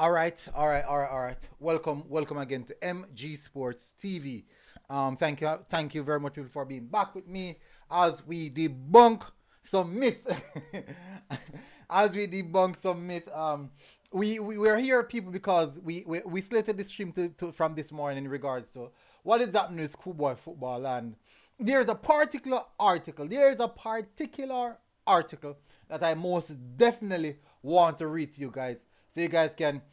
All right. Welcome again to MG Sports TV. Thank you very much people for being back with me as we debunk some myth. As we debunk some myth. We're here, people, because we slated the stream from this morning in regards to what is happening with schoolboy football, and there's a particular article that I most definitely want to read to you guys, so you guys can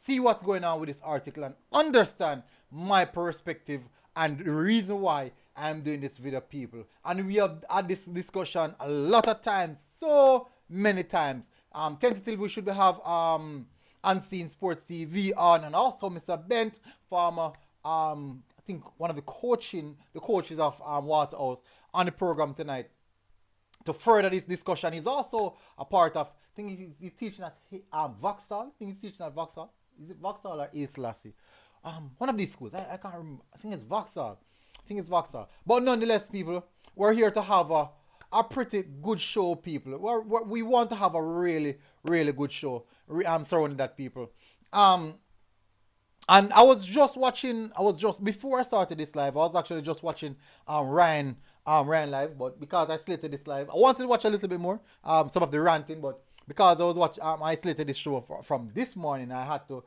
see what's going on with this article and understand my perspective and the reason why I'm doing this video, people. And we have had this discussion a lot of times, so many times. Tentatively, we should have Unseen Sports TV on, and also Mr. Bent from I think one of the coaches of Waterhouse on the program tonight to further this discussion. He's also a part of, I think he's teaching at Vauxhall. I think he's teaching at Vauxhall. Is it Vauxhall or East Lassie? One of these schools. I can't remember. I think it's Vauxhall. But nonetheless, people, we're here to have a pretty good show, people. We want to have a really, really good show. Surrounding that, people. And before I started this live, I was actually just watching Ryan live, but because I slated this live, I wanted to watch a little bit more, some of the ranting, but because I slated this show from this morning, I had to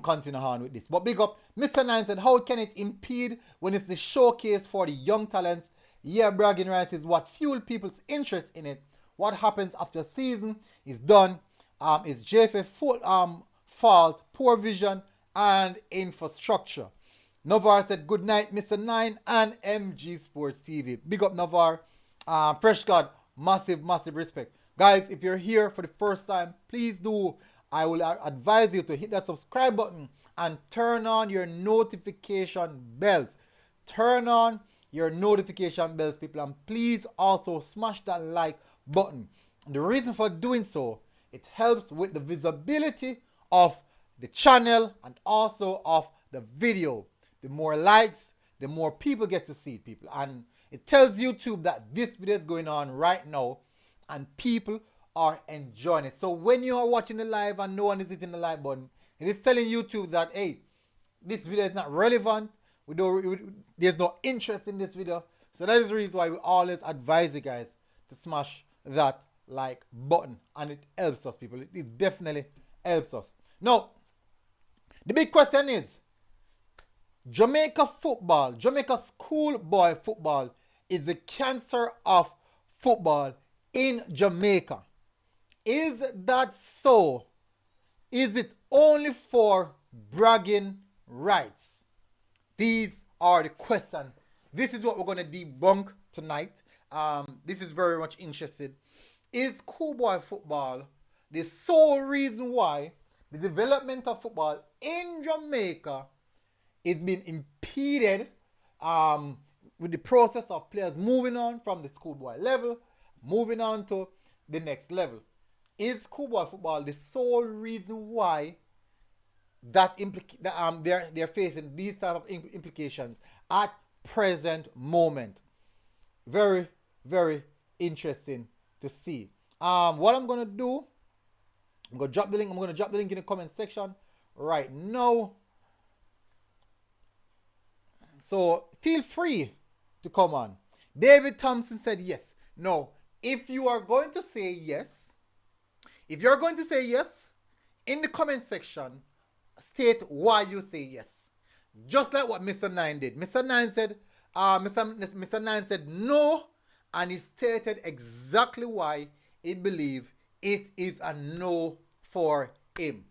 continue on with this. But big up, Mr. Nine said, how can it impede when it's the showcase for the young talents? Yeah, bragging rights is what fuel people's interest in it. What happens after a season is done. Is JFA fault, poor vision, and infrastructure. Navar said, good night, Mr. Nine and MG Sports TV. Big up, Navar. Fresh God, massive respect. Guys, if you're here for the first time, please do. I will advise you to hit that subscribe button and turn on your notification bells. Turn on your notification bells, people. And please also smash that like button. And the reason for doing so, it helps with the visibility of the channel and also of the video. The more likes, the more people get to see it, people. And it tells YouTube that this video is going on right now and people are enjoying it. So when you are watching the live and no one is hitting the like button, it is telling YouTube that, hey, this video is not relevant. There's no interest in this video. So that is the reason why we always advise you guys to smash that like button. And it helps us, people. It definitely helps us. Now, the big question is, Jamaica schoolboy football is the cancer of football in Jamaica. Is that so? Is it only for bragging rights? These are the questions. This is what we're going to debunk tonight. This is very much interested. Is schoolboy football the sole reason why the development of football in Jamaica is being impeded with the process of players moving on from the schoolboy level, moving on to the next level? Is schoolboy football the sole reason why they're facing these type of implications at present moment? Very, very interesting to see. What I'm gonna do, I'm gonna drop the link. In the comment section right now. So feel free to come on. David Thompson said yes. No, if you're going to say yes, in the comment section, state why you say yes. Just like what Mr. Nine did. Mr. Nine said no, and he stated exactly why he believes it is a no for him.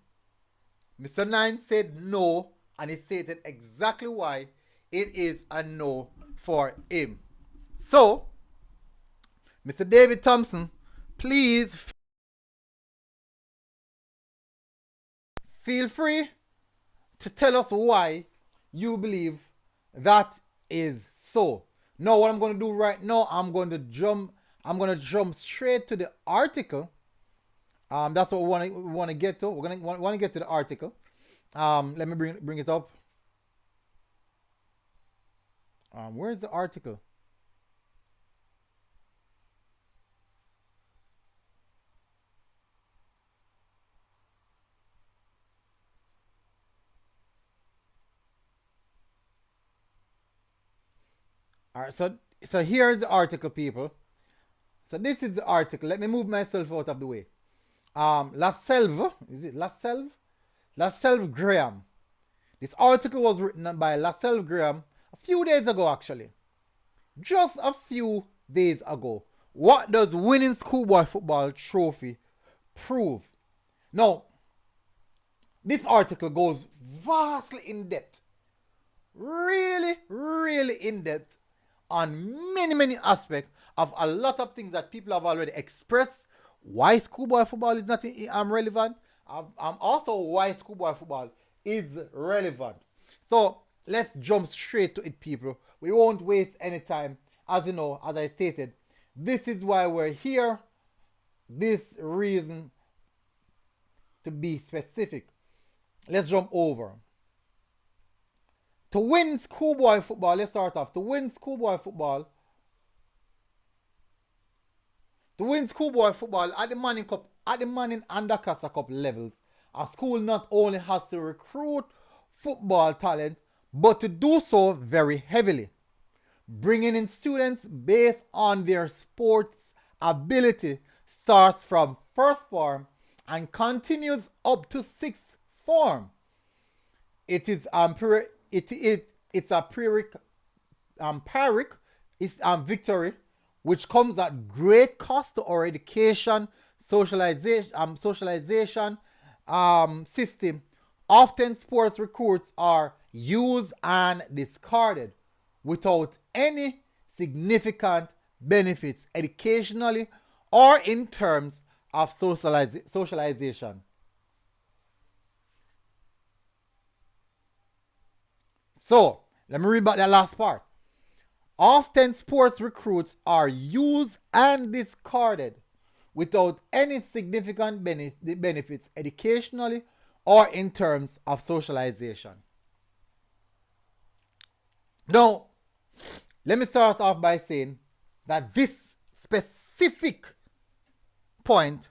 Mr. Nine said no, and he stated exactly why it is a no for him. So, Mr. David Thompson, please feel free to tell us why you believe that is so. Now, what I'm going to do right now, I'm going to jump straight to the article. That's what we want to get to. We're going to want to get to the article. Let me bring it up. Where's the article? All right, so here's the article, people. So this is the article. Let me move myself out of the way. La Selve, is it La Selve? La Selve Graham. This article was written by La Selve Graham a few days ago, actually. Just a few days ago. What does winning schoolboy football trophy prove? Now, this article goes vastly in depth, really, really in depth on many, many aspects of a lot of things that people have already expressed. Why schoolboy football is not relevant. Also why schoolboy football is relevant. So let's jump straight to it, people. We won't waste any time. As you know, as I stated, this is why we're here. This reason to be specific. Let's jump over. To win schoolboy football, let's start off. To win schoolboy football at the Manning Cup, at the Manning and Dakasa Cup levels, a school not only has to recruit football talent, but to do so very heavily, bringing in students based on their sports ability starts from first form and continues up to sixth form. It is it's a pyrrhic victory, which comes at great cost to our education, socialization system. Often sports recruits are used and discarded without any significant benefits educationally or in terms of socialization. So, let me read back that last part. Often sports recruits are used and discarded without any significant benefits educationally or in terms of socialization. Now, let me start off by saying that this specific point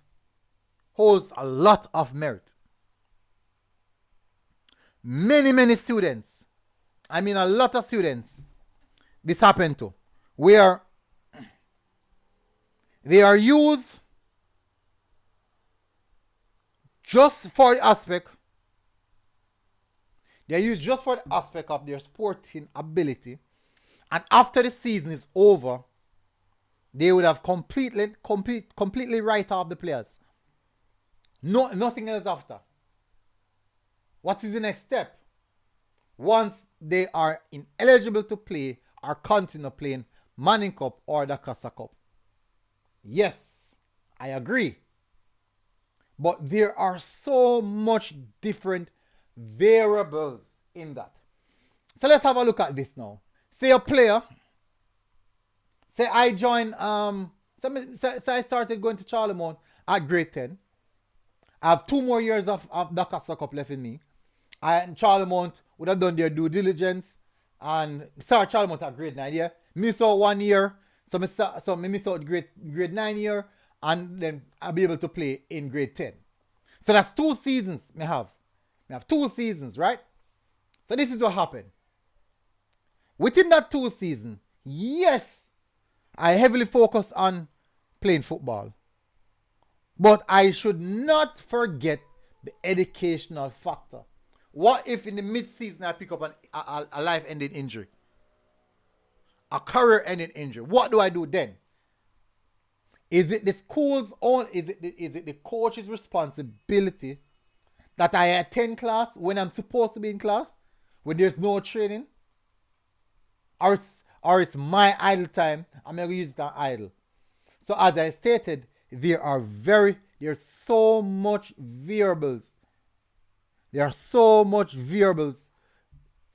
holds a lot of merit. Many students, I mean a lot of students, this happened to, where they are used just for the aspect, they are used just for the aspect of their sporting ability, and after the season is over, they would have completely write off the players. Nothing else after. What is the next step? Once they are ineligible to play or continue playing Manning Cup or the Casa Cup. Yes, I agree. But there are so much different variables in that. So let's have a look at this now. Say a player, say I joined, say I started going to Charlemont at grade 10. I have 2 more years of the Casa Cup left in me. And Charlemont would have done their due diligence and start Charlemont at grade 9, yeah. Miss out 1 year, so me miss out grade 9 year, and then I'll be able to play in grade 10. So that's 2 seasons me have. Me have 2 seasons, right? So this is what happened. Within that 2 seasons, yes, I heavily focus on playing football. But I should not forget the educational factor. What if in the mid-season I pick up a life-ending injury? A career-ending injury. What do I do then? Is it the school's own, is it the coach's responsibility that I attend class when I'm supposed to be in class? When there's no training? Or it's my idle time, I'm going to use it on idle. So as I stated, there's so much variables. There are so much variables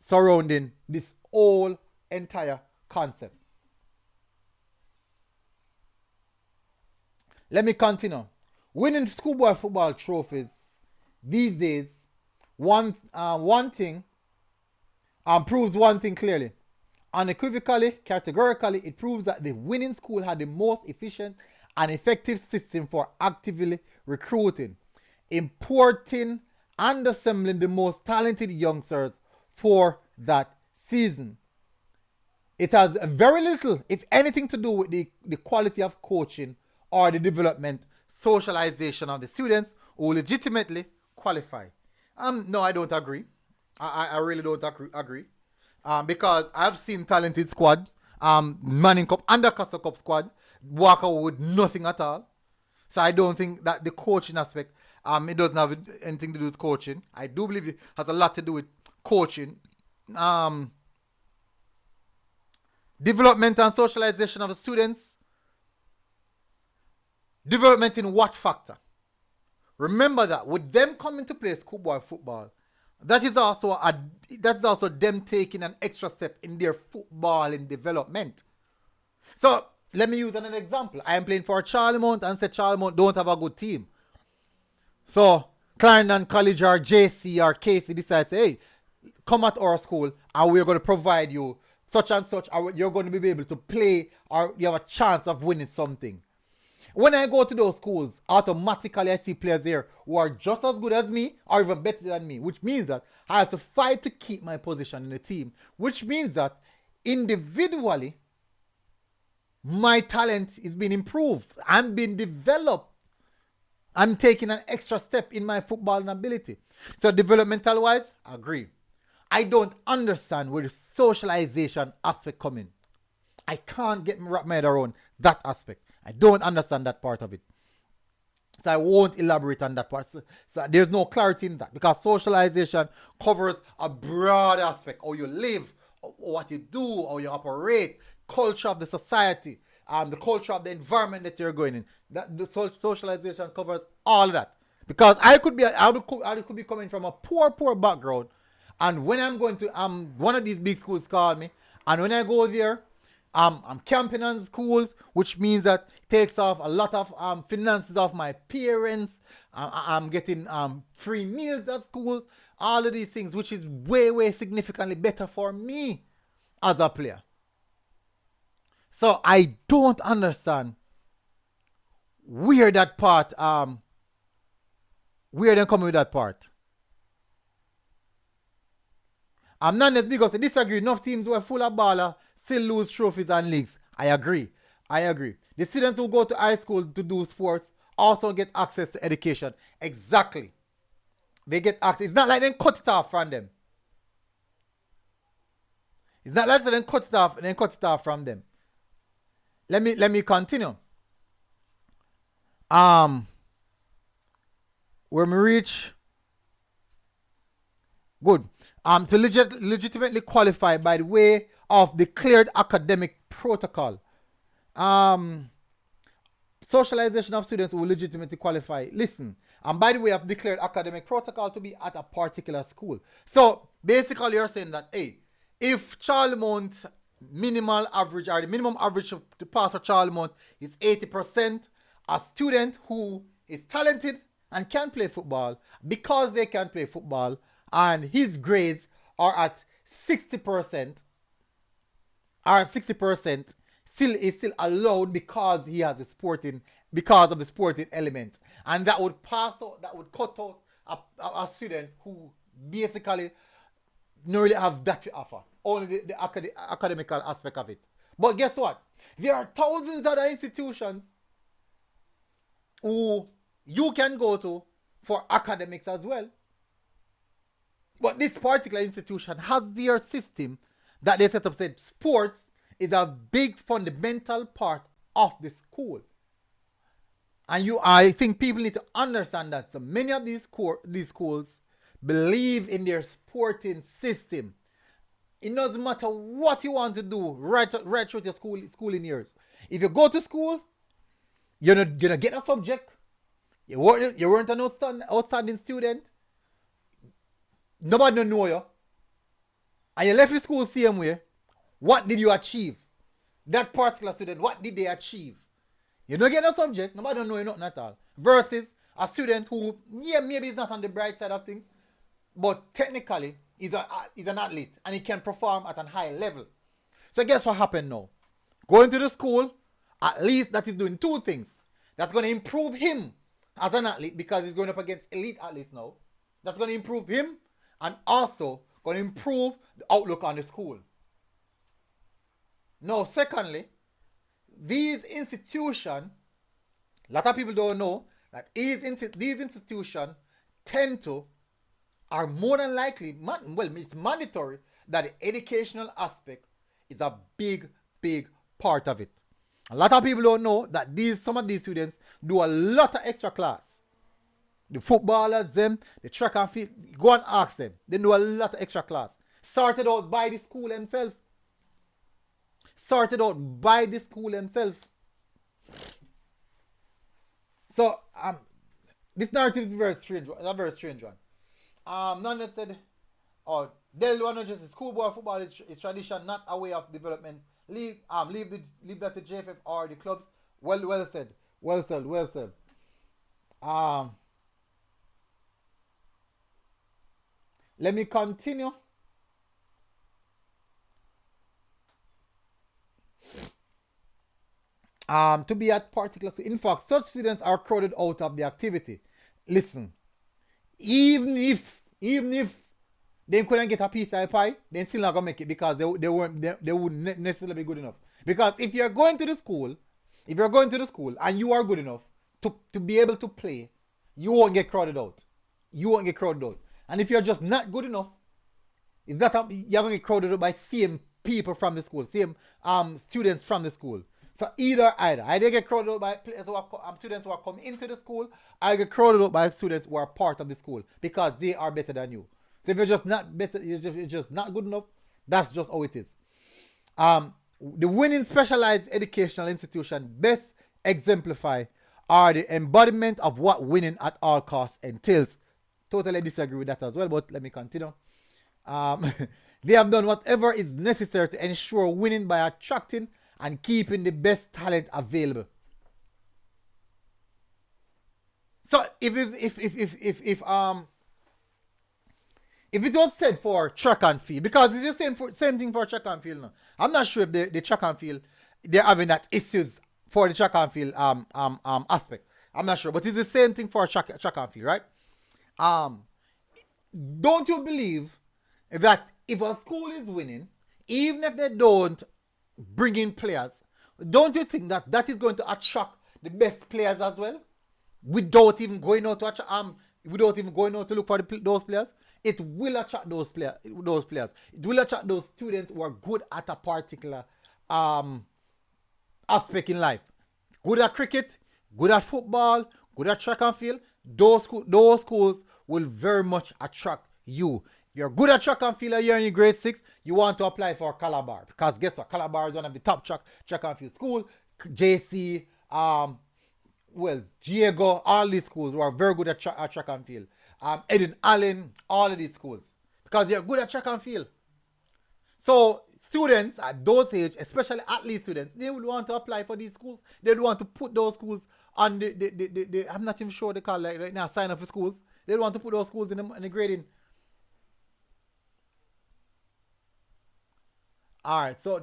surrounding this whole entire concept. Let me continue. Winning schoolboy football trophies these days, one thing proves one thing clearly. Unequivocally, categorically, it proves that the winning school had the most efficient and effective system for actively recruiting, importing, and assembling the most talented youngsters for that season. It has very little, if anything, to do with the quality of coaching or the development, socialization of the students who legitimately qualify. No, I don't agree. I really don't agree. Because I've seen talented squads, Manning Cup and the Casa Cup squad walk out with nothing at all. So I don't think that the coaching aspect, it doesn't have anything to do with coaching. I do believe it has a lot to do with coaching. Development and socialization of the students. Development in what factor? Remember that with them coming to play schoolboy football, that is also them taking an extra step in their footballing development. So let me use an example. I am playing for Charlemont and say Charlemont don't have a good team. So Clarendon College or JC or KC decides, hey, come at our school and we're going to provide you such and such. You're going to be able to play or you have a chance of winning something. When I go to those schools, automatically I see players there who are just as good as me or even better than me, which means that I have to fight to keep my position in the team, which means that individually, my talent is being improved. I'm being developed. I'm taking an extra step in my footballing ability. So developmental wise, I agree. I don't understand where the socialization aspect comes in. I can't wrap my head around that aspect. I don't understand that part of it. So I won't elaborate on that part. So there's no clarity in that because socialization covers a broad aspect. How you live, what you do, how you operate, culture of the society, and the culture of the environment that you're going in. That the socialization covers all of that. Because I could be coming from a poor background, and when I'm going to one of these big schools call me, and when I go there, I'm camping on schools, which means that it takes off a lot of finances of my parents. I'm getting free meals at schools, all of these things, which is way significantly better for me as a player. So I don't understand where that part, where they coming with that part. I'm not as big as I disagree. Enough teams were full of baller still lose trophies and leagues. I agree. The students who go to high school to do sports also get access to education. Exactly. They get access. It's not like they cut it off from them. It's not like they cut it off from them. Let me continue. Where we reach. Good. To legitimately qualify by the way of declared academic protocol. Socialization of students who legitimately qualify. Listen, and by the way of declared academic protocol to be at a particular school. So basically you're saying that, hey, if Charlemont's minimal average or the minimum average to pass for Charlemont is 80%, a student who is talented and can play football, because they can play football and his grades are at 60%, is still allowed because he has because of the sporting element, and that would cut out a student who basically don't really have that to offer, only the academical aspect of it. But guess what? There are thousands of other institutions who you can go to for academics as well. But this particular institution has their system that they set up, said sports is a big fundamental part of the school. And I think people need to understand that. So many of these schools believe in their sporting system. It doesn't matter what you want to do right through your schooling years. If you go to school, you're not get a subject. You weren't an outstanding student. Nobody don't know you. And you left your school same way. What did you achieve? That particular student, what did they achieve? You don't get a subject, nobody don't know you nothing at all. Versus a student who, maybe is not on the bright side of things, but technically is an athlete and he can perform at a high level. So guess what happened now? Going to the school, at least that is doing two things. That's going to improve him as an athlete because he's going up against elite athletes now. That's going to improve him and also going to improve the outlook on the school. Now, secondly, these institutions, a lot of people don't know that these institutions tend to, are more than likely, well, it's mandatory that the educational aspect is a big, big part of it. A lot of people don't know that some of these students do a lot of extra class. The footballers, them, the track and field, go and ask them. They do a lot of extra class. Sorted out by the school themselves. Sorted out by the school themselves. So, this narrative is very strange. It's a very strange one. None said, oh, Del one just schoolboy football is tradition, not a way of development. Leave that to JFF or the clubs. Well said. Well said. Well said. Let me continue. To be at particular, so in fact, such students are crowded out of the activity. Listen, even if they couldn't get a piece of pie, they still not gonna make it because they wouldn't necessarily be good enough. Because if you're going to the school and you are good enough to be able to play, you won't get crowded out. You won't get crowded out. And if you're just not good enough, you're gonna get crowded out by same people from the school, same students from the school. So either get crowded out by students who are coming into the school, I get crowded out by students who are part of the school because they are better than you. So if you're just not better, you're just not good enough, that's just how it is. The winning specialized educational institution best exemplify are the embodiment of what winning at all costs entails. Totally disagree with that as well, but let me continue. They have done whatever is necessary to ensure winning by attracting and keeping the best talent available. So if it was said for track and field, because it's the same thing for track and field now. I'm not sure if the track and field they're having that issues for the track and field aspect. I'm not sure, but it's the same thing for track and field, right? Don't you believe that if a school is winning, even if they don't bring in players, don't you think that that is going to attract the best players as well, without even going out to look for those players? It will attract those players. It will attract those students who are good at a particular aspect in life. Good at cricket, good at football, good at track and field. Those schools will very much attract you. If you're good at track and field and you're in grade 6, you want to apply for Calabar. Because guess what? Calabar is one of the top track and field schools. JC, Diego, all these schools who are very good at track and field. Eden Allen, all of these schools. Because they're good at track and field. So students at those age, especially athlete students, they would want to apply for these schools. They would want to put those schools on the I'm not even sure they call it right now, sign up for schools. They want to put those schools in the grading. Alright, so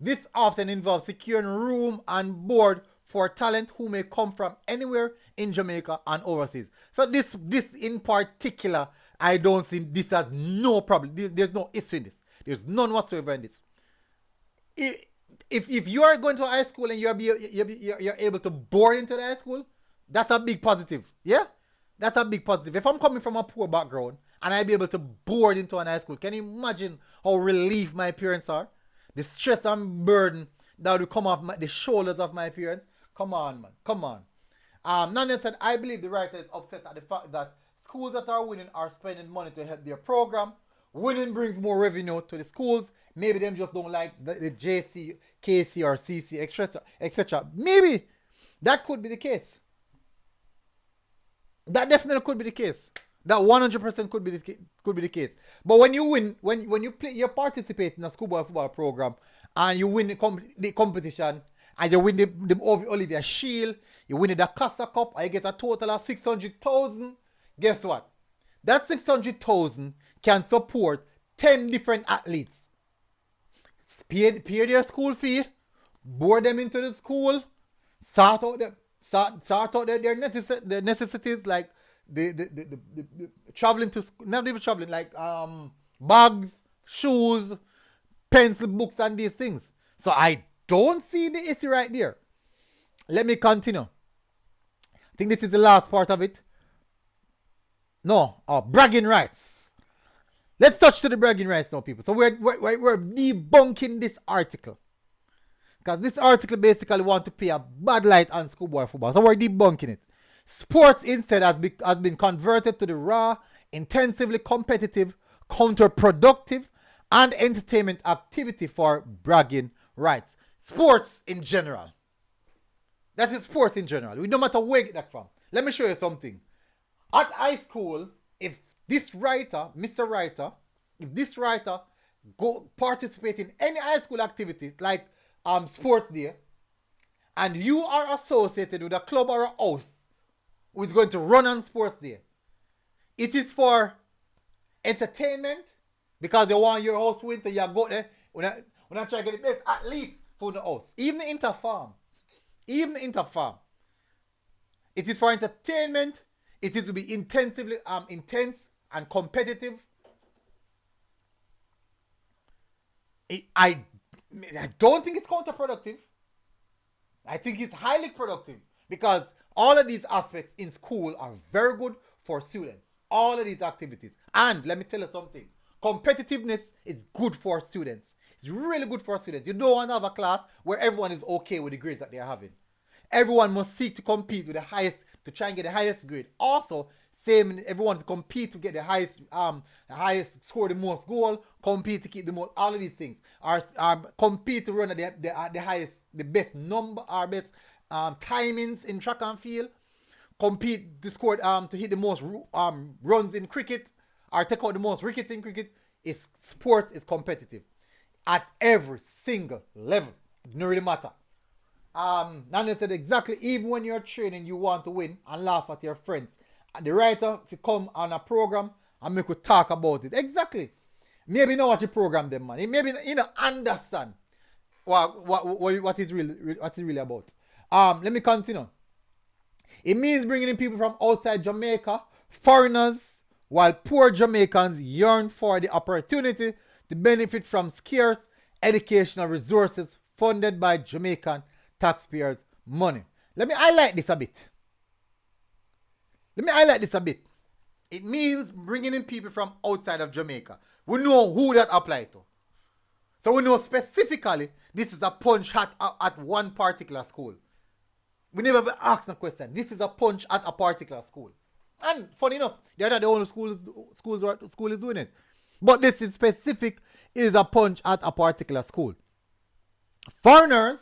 this often involves securing room and board for talent who may come from anywhere in Jamaica and overseas. So this in particular, I don't see this as no problem. There's no issue in this. There's none whatsoever in this. If you are going to a high school and you're able to board into the high school, that's a big positive. Yeah? That's a big positive. If I'm coming from a poor background and I be able to board into an high school, can you imagine how relieved my parents are? The stress and burden that will come off the shoulders of my parents. Come on, man. Come on. Nanya said, I believe the writer is upset at the fact that schools that are winning are spending money to help their program. Winning brings more revenue to the schools. Maybe them just don't like the JC, KC, or CC, etc. Maybe that could be the case. That definitely could be the case. That 100% could be the case. But when you win, when you play, you participate in a schoolboy football program, and you win the competition, and you win the Olivia Shield, you win the Casa Cup, and you get a total of 600,000. Guess what? That 600,000 can support 10 different athletes. Pay their school fee, board them into the school, sort out their necessities, like the traveling to, not even traveling, like bags, shoes, pencil books and these things. So I don't see the issue right there. Let me continue. I think this is the last part of it. No, bragging rights. Let's touch to the bragging rights now, people. So we're debunking this article. Because this article basically wants to pay a bad light on schoolboy football. So we're debunking it. Sports instead has been converted to the raw, intensively competitive, counterproductive, and entertainment activity for bragging rights. Sports in general. That is sports in general. We no matter where you get that from. Let me show you something. At high school, if this writer, Mr. Writer, if this writer go participate in any high school activity like sports day, and you are associated with a club or a house who is going to run on sports day, it is for entertainment because you want your house win, so you go there. When I try to get the best, at least for the house. Even the interfarm. It is for entertainment. It is to be intensively intense and competitive. I don't think it's counterproductive. I think it's highly productive because all of these aspects in school are very good for students. All of these activities. And let me tell you something. Competitiveness is good for students. It's really good for students. You don't want to have a class where everyone is okay with the grades that they're having. Everyone must seek to compete with the highest, to try and get the highest grade. Also, same, everyone to compete to get the highest, score the most goal, compete to keep the most, all of these things. Or compete to run at the highest, the best number, our best timings in track and field. Compete to score, to hit the most runs in cricket, or take out the most wickets in cricket. Sports is competitive at every single level. It doesn't really matter. Nana said exactly, even when you're training, you want to win and laugh at your friends. And the writer, if you come on a program and make you talk about it. Exactly. Maybe you know what you program them, man. Maybe you know understand what is really about. Let me continue. It means bringing in people from outside Jamaica, foreigners, while poor Jamaicans yearn for the opportunity to benefit from scarce educational resources funded by Jamaican taxpayers' money. Let me highlight this a bit. It means bringing in people from outside of Jamaica. We know who that applies to. So we know specifically this is a punch at one particular school. We never ever asked a question. This is a punch at a particular school. And funny enough, they're not the only school is doing it. But this is specific is a punch at a particular school. Foreigners,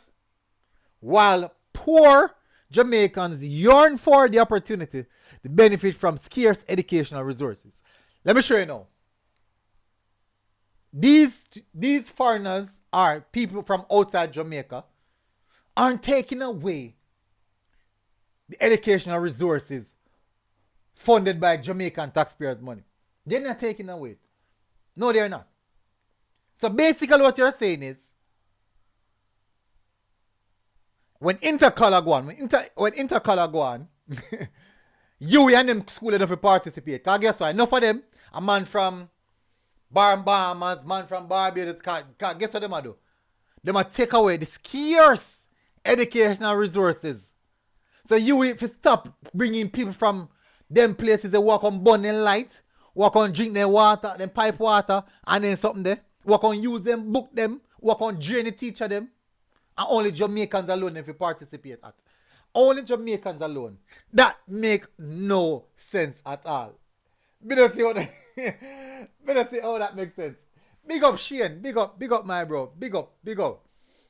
while poor Jamaicans yearn for the opportunity to benefit from scarce educational resources. Let me show you now. These foreigners are people from outside Jamaica aren't taking away the educational resources funded by Jamaican taxpayers' money. They're not taking away it. No, they're not. So basically what you're saying is, when intercolor go on, you and them school enough to participate. Because guess what? Enough of them, a man from Bahamas, man from Barbados, guess what them do? They might take away the scarce educational resources. So you if you stop bringing people from them places, they walk on burning light, walk on drink their water, them pipe water, and then something there. Walk on use them, book them, walk on drain the teacher them. And only Jamaicans alone if you participate at. Only Jamaicans alone. That make no sense at all. Me don't see how that makes sense. Big up Shane. Big up my bro. Big up.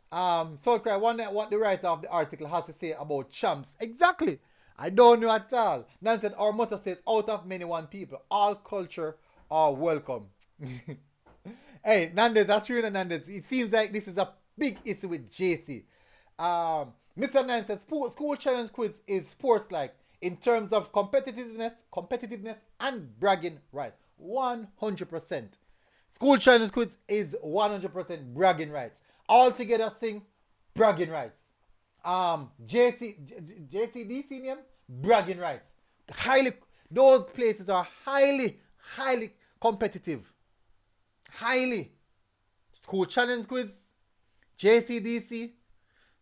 Soulcry, I wonder what the writer of the article has to say about champs. Exactly. I don't know at all. Nan said our motto says out of many one people. All culture are welcome. Hey, Nandez, that's true, Nandez. It seems like this is a big issue with JC. Mr. Nine says school challenge quiz is sports-like in terms of competitiveness and bragging rights. 100%. School challenge quiz is 100% bragging rights. All together sing bragging rights. JCD senior bragging rights. Those places are highly competitive. Highly. school challenge quiz, JCDC.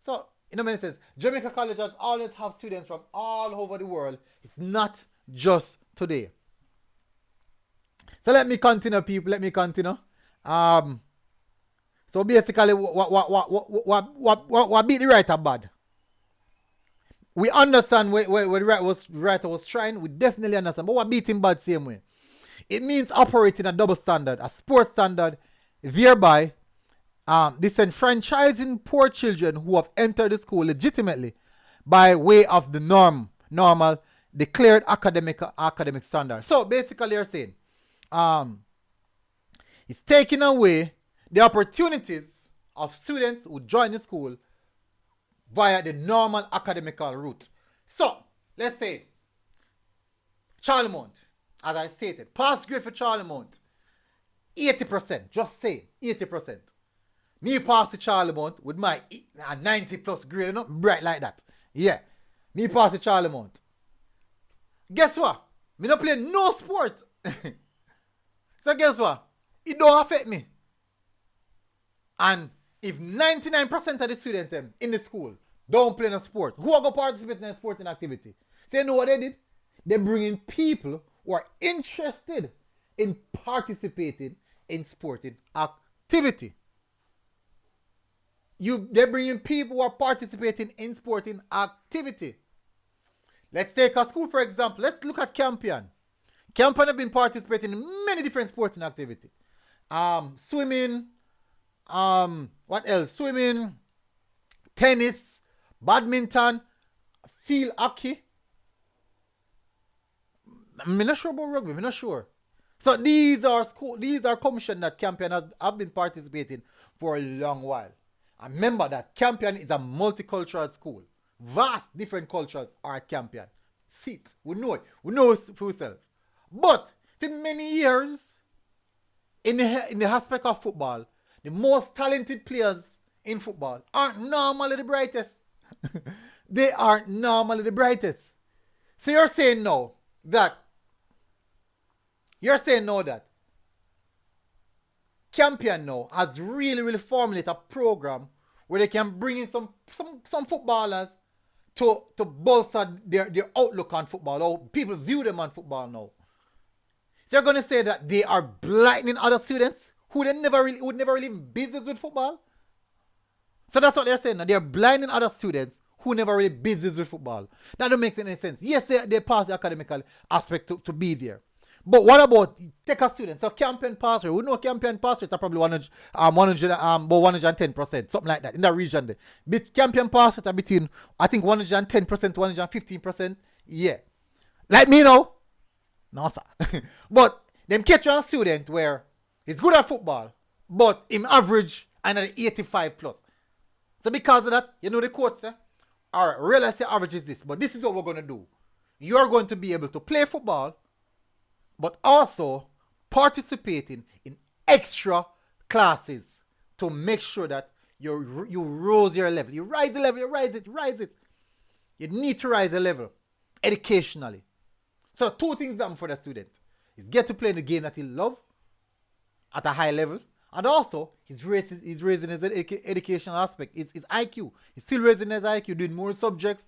So, in a many sense, Jamaica colleges always have students from all over the world. It's not just today. So let me continue, people. Let me continue. So basically, what beat the writer bad? We understand where the writer was trying. We definitely understand. But what beat him bad same way? It means operating a double standard, a sports standard, thereby disenfranchising poor children who have entered the school legitimately by way of the normal, declared academic standard. So basically, you're saying, it's taking away the opportunities of students who join the school via the normal academical route. So, let's say, Charlemont, as I stated, pass grade for Charlemont, 80%, just say 80%. Me pass the Charlemont with my 90 plus grade, not bright like that. Yeah, me pass the Charlemont. Guess what? Me not play no sport. So guess what? It don't affect me. And if 99% of the students in the school don't play no sport, who are going to participate in a sporting activity? So you know what they did? They bring in people who are interested in participating in sporting activity. They bring in people who are participating in sporting activity. Let's take a school, for example. Let's look at Campion. Campion have been participating in many different sporting activities. Swimming, what else? Swimming, tennis, badminton, field hockey. I'm not sure about rugby. I'm not sure. So these are commissions that Campion have been participating for a long while. And remember that Campion is a multicultural school. Vast different cultures are at Campion. See it. We know it. We know it for ourselves. But for many years, in the aspect of football, the most talented players in football aren't normally the brightest. They aren't normally the brightest. So you're saying now that Campion now has really formulated a program where they can bring in some footballers to bolster their outlook on football, how people view them on football now. So you're going to say that they are blinding other students who would never really business with football? So that's what they're saying. They're blinding other students who never really business with football. That don't make any sense. Yes, they pass the academical aspect to be there. But what about take a student? So Campion pass rate. We know Campion pass rate are probably 110%, something like that in that region there. Campion pass rate are between, I think, 110% to 115%. Yeah. Like me now. No, sir. But them catch a student where he's good at football, but him average and at 85 plus. So because of that, you know the coach say, all right, realize the average is this, but this is what we're going to do. You're going to be able to play football, but also participating in extra classes to make sure that you rose your level. You rise the level, you rise it. You need to rise the level educationally. So 2 things happen for the student. He's get to play in the game that he loves at a high level, and also he's raising his educational aspect, his IQ. He's still raising his IQ, doing more subjects.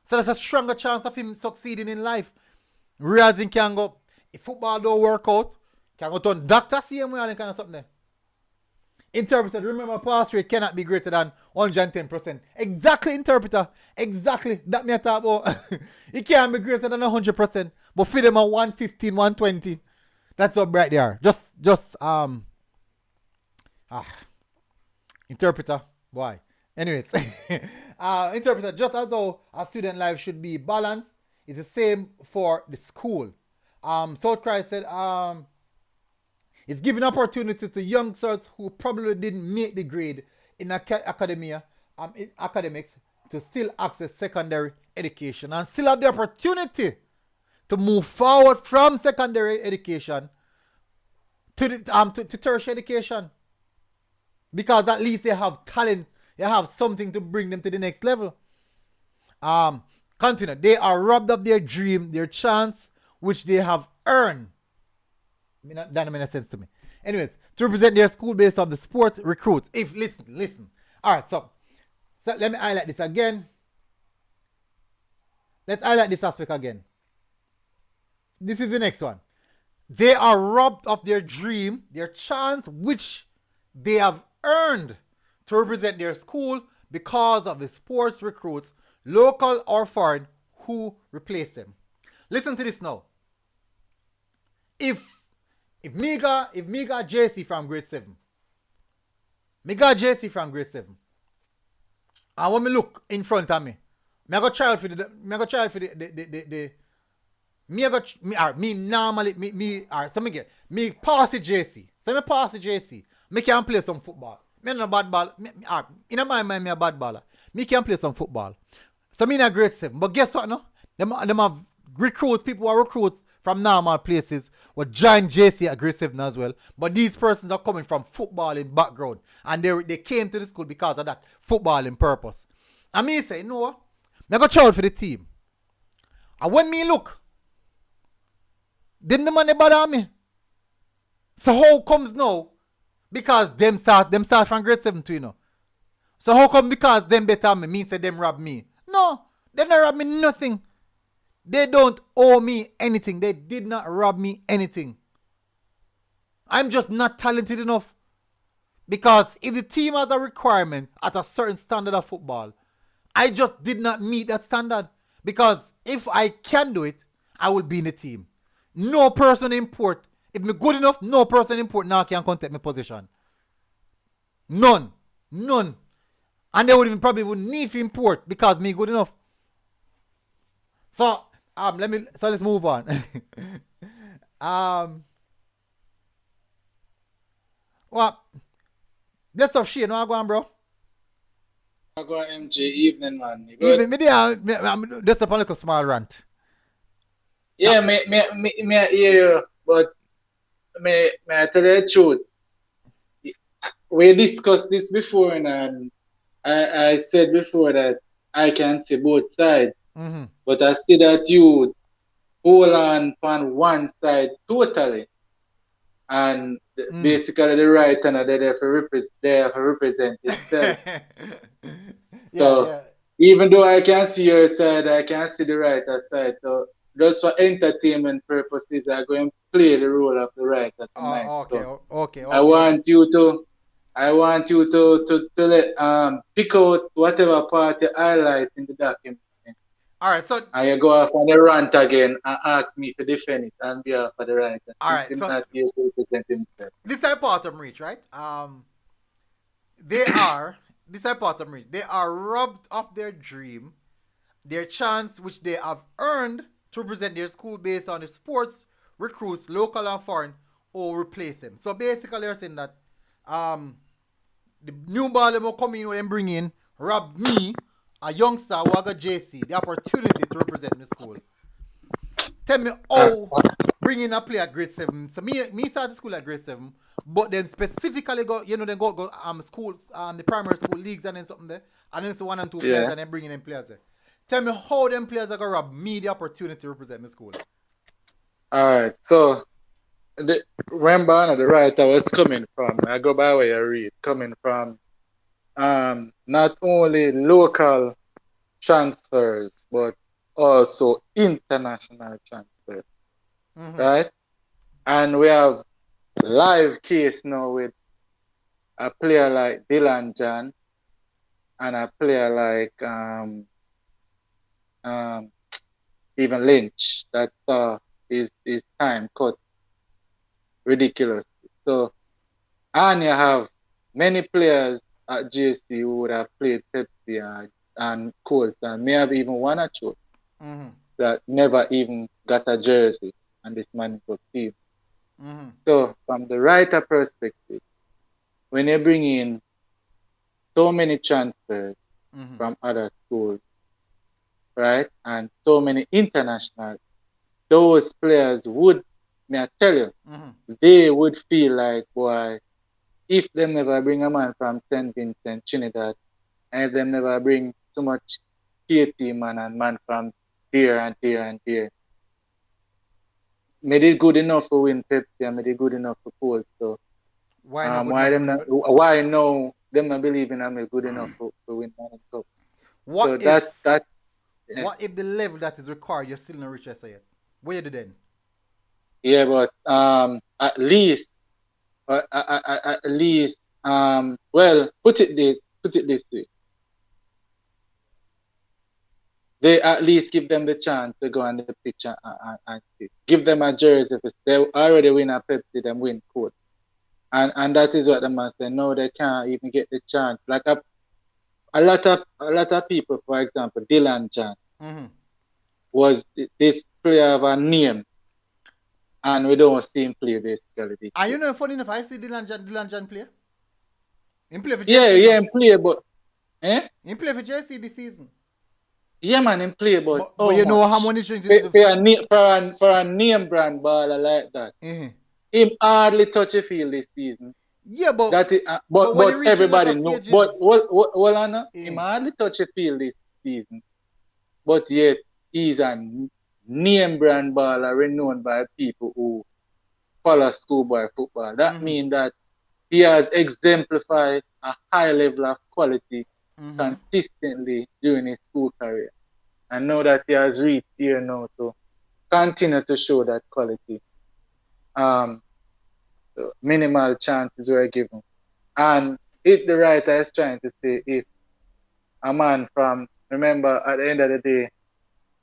So there's a stronger chance of him succeeding in life. Whereas he can go, if football don't work out, can go turn doctor same way and kind of something there. Interpreter, remember pass rate cannot be greater than 110%. Exactly, interpreter. Exactly. That me talk about. It can't be greater than 100%. But for them at 115, 120. That's how bright they are. Interpreter. Why? Anyways. Interpreter, just as how a student life should be balanced, it's the same for the school. South Christ said, it's giving opportunity to youngsters who probably didn't make the grade in academics to still access secondary education and still have the opportunity to move forward from secondary education to tertiary education, because at least they have talent, they have something to bring them to the next level. Continue. They are robbed of their dream, their chance, which they have earned. That doesn't make sense to me. Anyways, to represent their school based on the sport recruits. If listen. All right, so let me highlight this again. Let's highlight this aspect again. This is the next one. They are robbed of their dream, their chance, which they have earned to represent their school because of the sports recruits, local or foreign, who replace them. Listen to this now. If me got JC from grade 7, and when me look in front of me, I go try for the me pass the JC. So me pass the JC. Me can play some football. Me no bad ball. In my mind, me a bad baller. Me can play some football. So me in a grade 7. But guess what no? Them have recruits, people who are recruits from normal places will join JC at grade 7 as well. But these persons are coming from footballing background. And they came to the school because of that footballing purpose. And me say, you know what? I go try out for the team. And when me look, them the man they bother me. So how comes now? Because them start from grade 7 too, you know. So how come because them better me means that them rob me? No, they don't rob me nothing. They don't owe me anything. They did not rob me anything. I'm just not talented enough. Because if the team has a requirement at a certain standard of football, I just did not meet that standard. Because if I can do it, I will be in the team. No person import. If me good enough, no person import now can contest my position. None. And they would need to import because me good enough. So let's move on. Well, that's stuff shit, no go on, bro. I go MJ evening, man. Even me there, that's a little small rant. Yeah, me hear you, but me I tell you the truth. We discussed this before, and I said before that I can see both sides, but I see that you hold on one side totally, and basically the right hand they have to represent itself. So even though I can see your side, I can see the right side. So just for entertainment purposes, I'm going to play the role of the writer tonight. Okay. I want you to let pick out whatever part you highlight in the document. All right, so and you go off on the rant again and ask me to defend it on behalf of the writer. All right, so not here to represent himself. This Hypothermic reach, right? They are robbed of their dream, their chance which they have earned to represent their school based on the sports recruits, local and foreign, or replace them. So basically, they're saying that the new ball them will come in and bring in, rob me, a youngster who I got JC, the opportunity to represent the school. Tell me how bring in a player at grade 7. So me start the school at grade 7, but then specifically go schools, the primary school leagues and then something there, and then it's 1 and 2 players and then bringing in players there. Tell me how them players are gonna rob me the opportunity to represent my school. Alright, so remember the writer was coming from, I go by where I read, coming from not only local transfers but also international transfers. Right? And we have live case now with a player like Dylan John and a player like even Lynch that his time cut ridiculous. So and you have many players at GSC who would have played Pepsi and Colts and may have even won a trophy that never even got a jersey on this man's team. So from the writer perspective, when you bring in so many transfers from other schools, right, and so many internationals, those players would, may I tell you, they would feel like, boy, if them never bring a man from St. Vincent, Trinidad, and if them never bring so much KT man and man from here and here and here, made it good enough to win Pepsi and made it good enough for Colts. So Why not good Why enough to them win? not? Why no? Them not believing I'm good enough to win Diamond Cup. What So if yeah, what if the level that is required you're still not reach as yet? What you do then? yeah, but at least at least well put it this way. They at least give them the chance to go on the pitch and sit. Give them a jersey. If they already win a Pepsi, them win court. And that is what the man said. No, they can't even get the chance. Like a lot of people, for example, Dylan John Mm-hmm. was this player of a name, and we don't see him play basically this And year. you know, funny enough, I see Dylan John play. He play for Yeah, JC now. him play, but He play for JC this season. yeah, man, him play, but But how you know how much? money change For a name brand baller like that, him hardly touch a field this season. Yeah, That is, but when he but reach the everybody latter know. stages, But what Anna? Him hardly touch a field this season. But yet he's a name brand baller renowned by people who follow schoolboy football. That means that he has exemplified a high level of quality consistently during his school career. And now that he has reached here now to continue to show that quality. Minimal chances were given. And if the writer is trying to say if a man remember at the end of the day,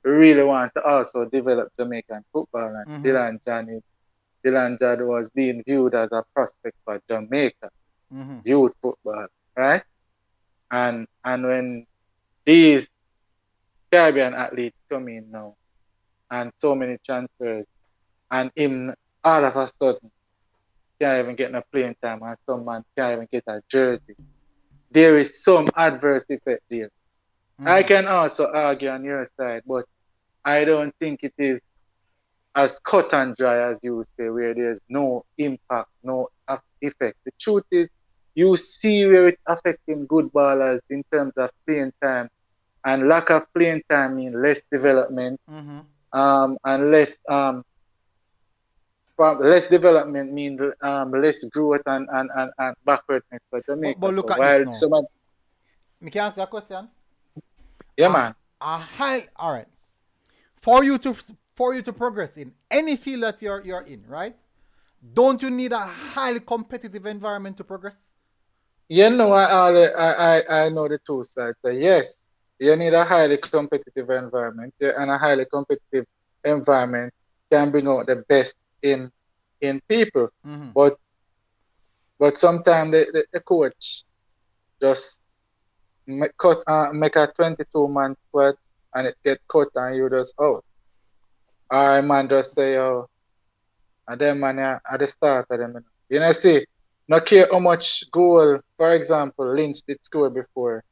we really want to also develop Jamaican football, and Dylan John was being viewed as a prospect for Jamaica youth football, right? And when these Caribbean athletes come in now, and so many transfers, and him all of a sudden can't even get no playing time, and some man can't even get a jersey. There is some adverse effect there. I can also argue on your side, but I don't think it is as cut and dry as you say, where there's no impact, no effect. The truth is, you see where it's affecting good ballers in terms of playing time, and lack of playing time means less development, and less development means less growth and backwardness for Jamaica. but look So at this while now. someone, Me can answer a question. yeah, man. All right. For you to progress in any field that you're in, right? Don't you need a highly competitive environment to progress? You know, I know the two sides. So yes, you need a highly competitive environment, and a highly competitive environment can bring out the best in people. But sometimes the coach just make a 22-man squad, and it get cut and you just out. Or man just say, oh, and then man at the start of them. You know, see, not care how much goal, for example, Lynch did score before.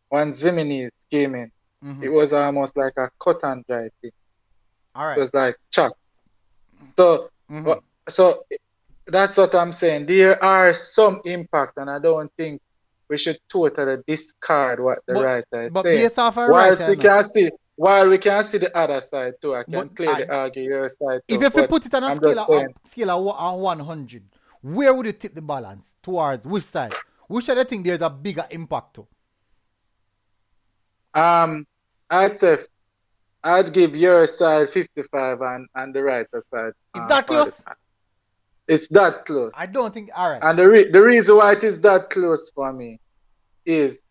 When Zimenez came in, it was almost like a cut and dry thing. All right. It was like chuck. So, so that's what I'm saying. There are some impact, and I don't think we should totally discard what the writer is saying. Based off a writer, While we can see the other side too, I can clearly argue your side too. If you put it on a scale of 100, where would you tip the balance towards which side? Which side do you think there's a bigger impact to? I'd say I'd give your side 55 and the writer side. Is that close? It's that close. I don't think. All right. And the reason why it is that close for me is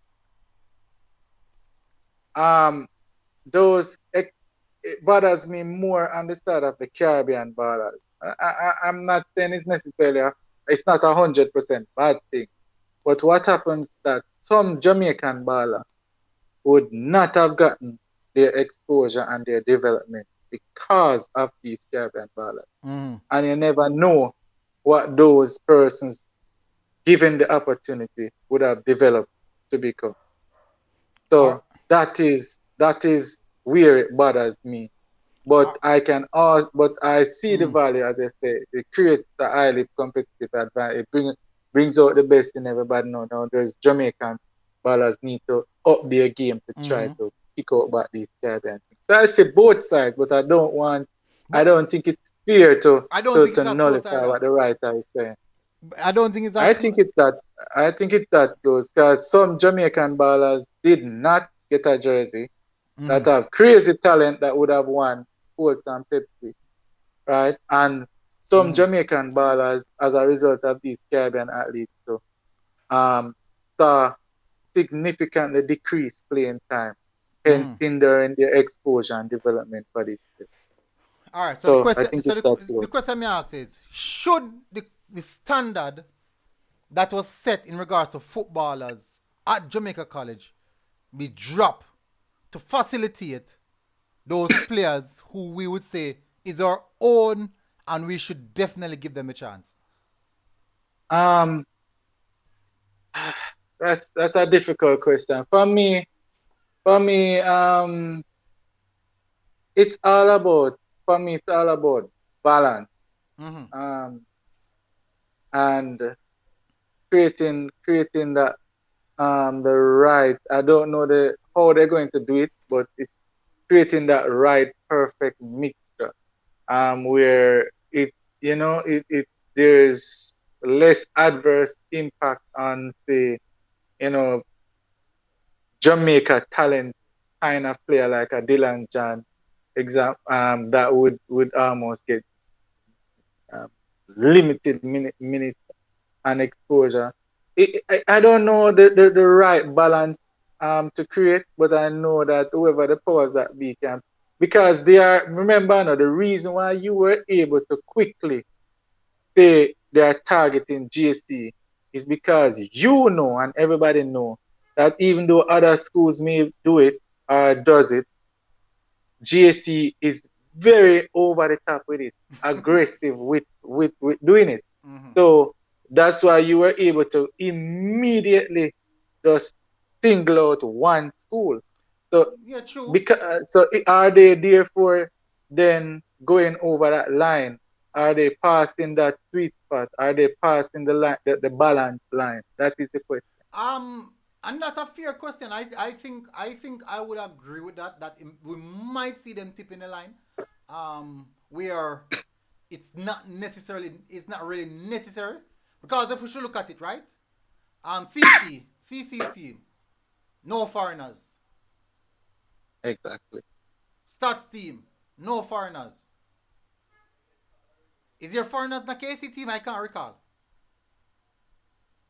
those it bothers me more on the side of the Caribbean borders. I'm not saying it's necessarily it's not 100% bad thing, but what happens that some Jamaican baller would not have gotten their exposure and their development because of these Caribbean ballers. And you never know what those persons, given the opportunity, would have developed to become. So that is where it bothers me. But I see the value, as I say, it creates a highly competitive advantage. It brings out the best in everybody now. There's Jamaican ballers need to up their game to try to pick out back these Caribbean things. So I say both sides, but I don't think it's fair to nullify what the writer is saying. I don't think it's I that. think it's that. I think it's that close because some Jamaican ballers did not get a jersey that Mm, have crazy talent that would have won Colts and Pepsi, right? And some mm, Jamaican ballers, as a result of these Caribbean athletes, so um, saw significantly decreased playing time, hence mm. hindering their exposure and development for this. All right. So the So I question, think it's that close. the question me ask is, should the standard that was set in regards to footballers at Jamaica College be dropped to facilitate those players who we would say is our own, and we should definitely give them a chance? Um, that's a difficult question for me. For me, it's all about for me. It's all about balance. Mm-hmm. Um, and creating that the right. I don't know how they're going to do it, but it's creating that right perfect mixture. Where it there's less adverse impact on the you know Jamaica talent kind of player like a Dylan John that would almost get um, limited minutes and exposure. I don't know the right balance to create, but I know that whoever the powers that be can, because they are, remember now, the reason why you were able to quickly say they are targeting GST is because you know and everybody know that even though other schools may do it or does it, GSC is very over the top with it, aggressive with doing it. Mm-hmm. So that's why you were able to immediately just single out one school. So Yeah, true. because are they therefore then going over that line? Are they passing that sweet spot? Are they passing the line, the balance line? That is the question. Um, and that's a fair question. I think I would agree with that. That we might see them tipping the line. Where it's not really necessary, because if we should look at it, right? CC team, no foreigners. Exactly. Stats team, no foreigners. Is there foreigners in the KC team? I can't recall.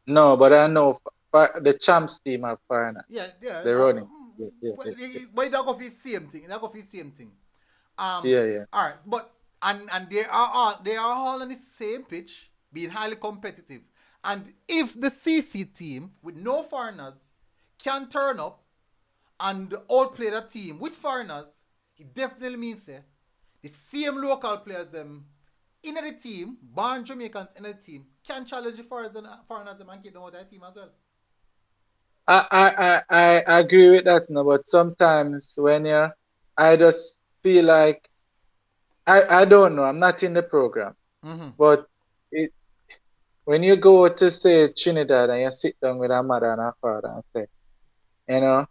No, but I know the champs team are foreigner. Yeah, yeah. They're running. Yeah, yeah, yeah, yeah. But it go for the same thing. It go for the same thing. Yeah, yeah. All right, but and they are all on the same pitch, being highly competitive. And if the CC team with no foreigners can turn up and outplay the team with foreigners, it definitely means the same local players in the team, born Jamaicans in the team, can challenge the foreigners and get them out of the team as well. I agree with that now, but sometimes I just feel like I don't know. I'm not in the program, Mm-hmm. but it when you go to say Trinidad and you sit down with a mother and a father and say, you know,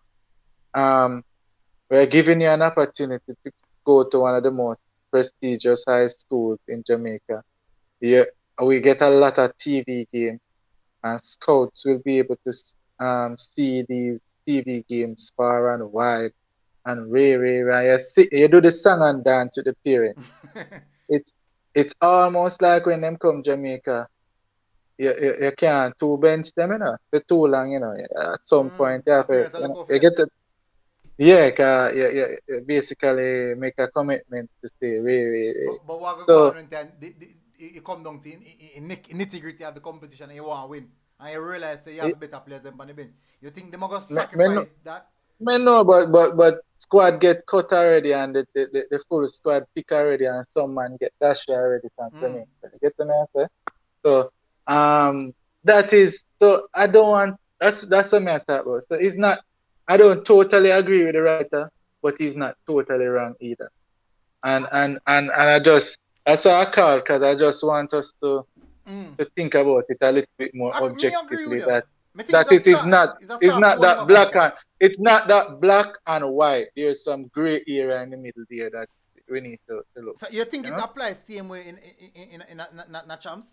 um, we're giving you an opportunity to go to one of the most prestigious high schools in Jamaica. Yeah, we get a lot of TV games, and scouts will be able to see these TV games far and wide and rare. You do the song and dance with the parents. It's it's almost like when them come Jamaica, you can't two bench them, for too long, At some point, you So have the to, players are look out for you them. get to, yeah, you basically make a commitment to stay, really. But what go on So, when you come down to nitty gritty of the competition and you want to win, and you realize that you have it, better players than on the bench. You think they going to me, no, sacrifice that? me no, but squad get cut already and the full squad pick already and some man get dashed already from Mm. Jamaica. You get the answer? So that is so I don't want that's what I talk about. So it's not I don't totally agree with the writer, but he's not totally wrong either. And I, I just that's why I call because I just want us mm. to think about it a little bit more Me agree with objectively you. Me think that it it's a is soft not warming that up and cap. it's not that black and white. There's some gray area in the middle there that we need to look. So you think You it know? applies same way in champs?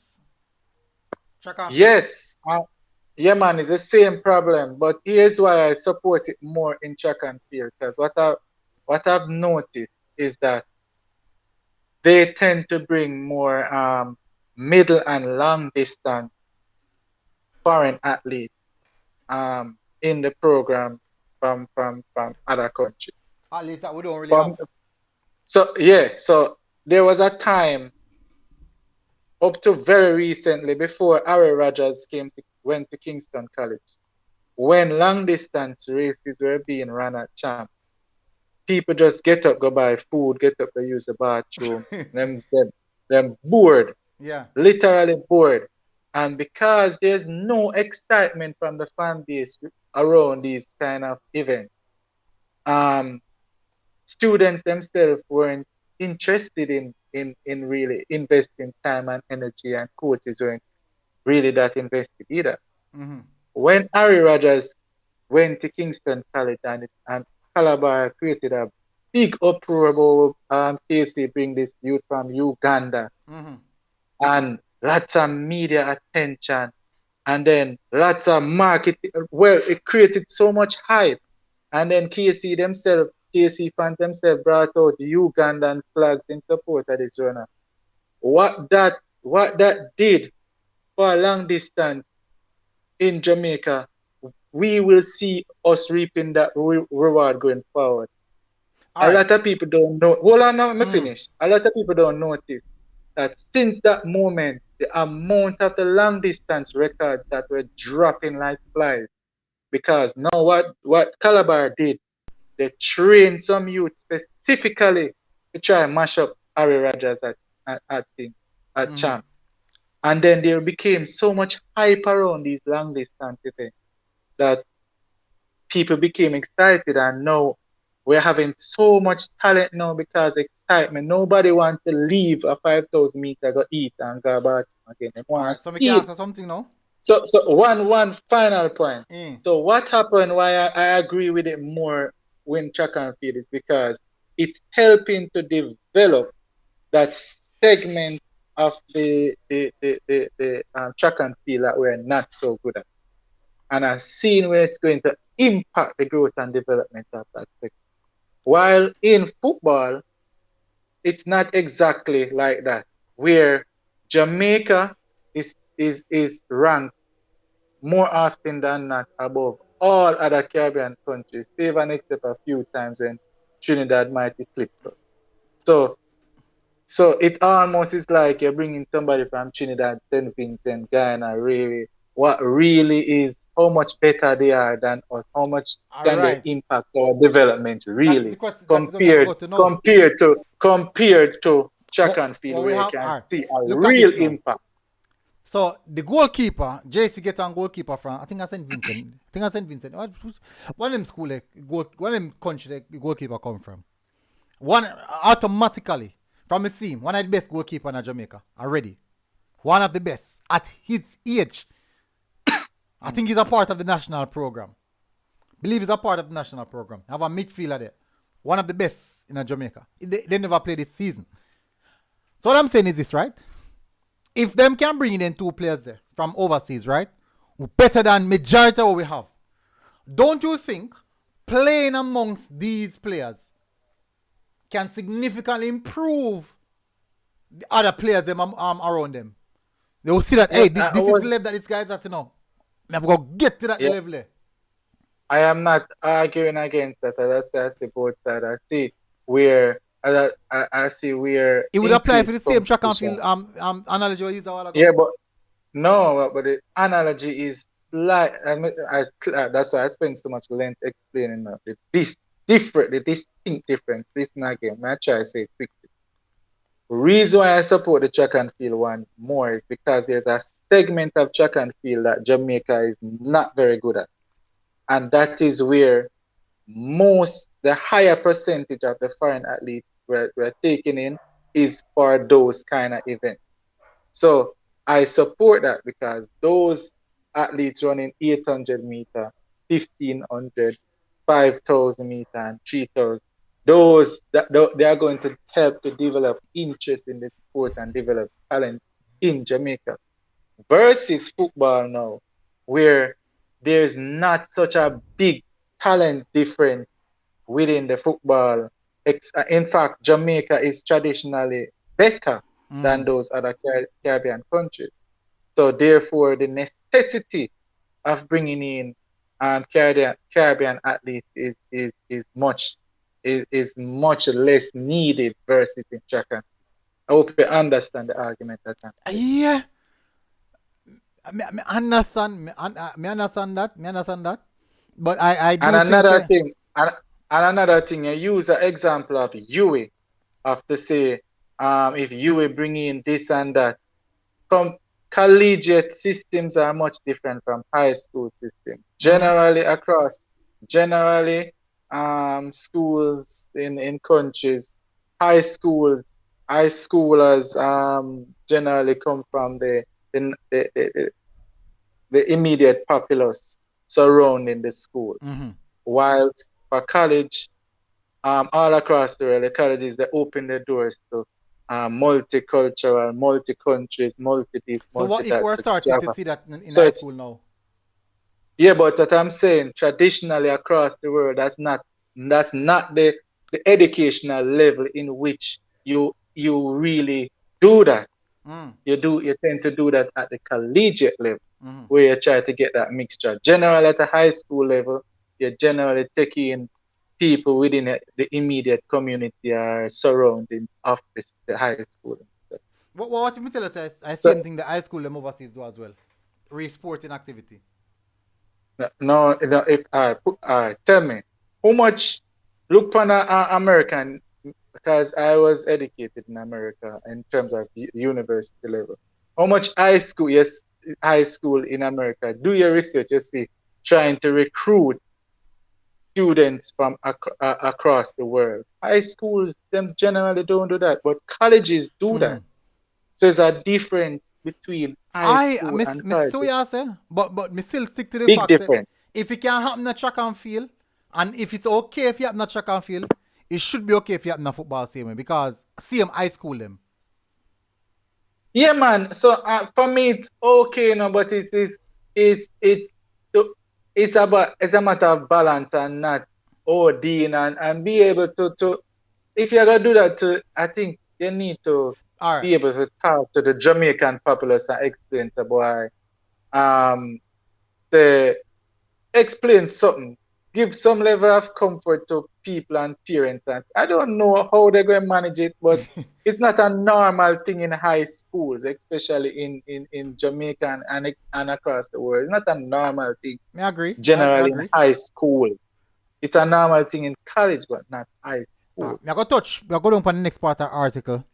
Track and field. Yes, yeah, man, it's the same problem. But here's why I support it more in track and field. Because what I've noticed is that they tend to bring more middle and long distance foreign athletes in the program from other countries. At least that we don't really From have. so yeah, so there was a time up to very recently before Aaron Rodgers went to Kingston College when long distance races were being run at Champ. People just get up, go buy food, get up, go use the bathroom. Them bored, Yeah. literally bored. And because there's no excitement from the fan base around these kind of events, um, students themselves weren't interested in really investing time and energy, and coaches weren't really that invested either. Mm-hmm. When Harry Rogers went to Kingston College and Calabar created a big uproar about KC bring this youth from Uganda Mm-hmm. and lots of media attention and then lots of marketing. Well, it created so much hype. And then KC fans themselves brought out the Ugandan flags in support of this runner. What that did for a long distance in Jamaica, we will see us reaping that reward going forward. All A right. lot of people don't know. Hold on, now, let me Mm. finish. A lot of people don't notice that since that moment, the amount of the long distance records that were dropping like flies. Because now what Calabar did, they trained some youth specifically to try and mash up Harry Rogers at Mm-hmm. Champ. And then there became so much hype around these long distance events that people became excited, and now we're having so much talent now because excitement. Nobody wants to leave a 5,000 meter, go eat and go back again. They All want right. to So we can speed. answer something now. So one final point. Mm. So what happened? Why I agree with it more when track and field is because it's helping to develop that segment of the track and field that we're not so good at, and I've seen where it's going to impact the growth and development of that segment. While in football, it's not exactly like that, where Jamaica is ranked more often than not above all other Caribbean countries, save and except a few times when Trinidad might eclipse us. So, so it almost is like you're bringing somebody from Trinidad, St. Vincent, Guyana, really. What really is how much better they are than us? How much All can they right. impact our development That is the really? question. That is what we have Compared got to know. compared to track What and field, what we where you have. can All right. see a Look at real this now. impact. So the goalkeeper, JC get on goalkeeper from I think I St. Vincent. I think I St. Vincent. One of them school like one of them country like, the goalkeeper come from. One automatically from the team, one of the best goalkeeper in Jamaica already. One of the best at his age. I think he's a part of the national program. Believe he's a part of the national program. Have a midfielder there. One of the best in Jamaica. They never played this season. So what I'm saying is this, right? If them can bring in two players there from overseas, right? Better than majority of what we have. Don't you think playing amongst these players can significantly improve the other players them around them? They will see that Yeah, hey, this is the level that this guy's at, you know. Never go get to that yeah, level there. I am not arguing against that. I see both sides. I see where I see where It would apply for increased the same track and competition. field analogy we used a while ago. Yeah, but no, but the analogy is like that's why I spend so much length explaining the distinct difference. Listen again. I try to say it quickly. Reason why I support the track and field one more is because there's a segment of track and field that Jamaica is not very good at, and that is where the higher percentage of the foreign athletes we're taking in is for those kind of events. So I support that because those athletes running 800 meter, 1500, 5,000 meter, and 3,000, they are going to help to develop interest in the sport and develop talent in Jamaica. versus football now, where there's not such a big talent difference within the football. In fact, Jamaica is traditionally better than those other Caribbean countries. So therefore, the necessity of bringing in Caribbean athletes is much less needed versus in track and field. I hope you understand the argument that I'm making. Yeah, me understand. Me understand that. Me understand that. But I And do think another say, thing, and another thing, you use an example of UA, of to say, if UA bring in this and that. From collegiate systems are much different from high school systems. Generally, schools in countries, high schoolers generally come from the, the, the, the immediate populace surrounding the school. Whilst for college, all across the world, the colleges, they open their doors to multicultural, multi-countries, multi-this, so what if multi-that. we're starting to see that in So high it's, school now? yeah, but what I'm saying, traditionally across the world, that's not the educational level in which you really do that. You tend to do that at the collegiate level, where you try to get that mixture. Generally at the high school level, you generally take in people within the immediate community or surrounding of the high school. What you tell us? I So same thing the high school them overseas do as well. Sporting activity. no, if tell me how much look on American, because I was educated in America in terms of university level. How much high school in America? Do your research. You see, trying to recruit students from across the world. High schools, them generally don't do that, but colleges do that. So there's a difference between high I school and miss so colleges. you say, but me still stick to the Big fact that difference. if it can happen in track and field, and if it's okay if you happen in track and field, it should be okay if you happen in football same way because same high school them. Yeah, man. So for me, it's okay, you know, but it's a matter of balance and not ODing and be able to if you're gonna do that, I think you need to All right. be able to talk to the Jamaican populace and explain to boy, the explain something, give some level of comfort to people and parents. And I don't know how they're going to manage it, but it's not a normal thing in high schools, especially in Jamaica and across the world. It's not a normal thing Me agree. I generally in agree. high school. It's a normal thing in college, but not high school. Me I go touch. We go down on the next part of the article.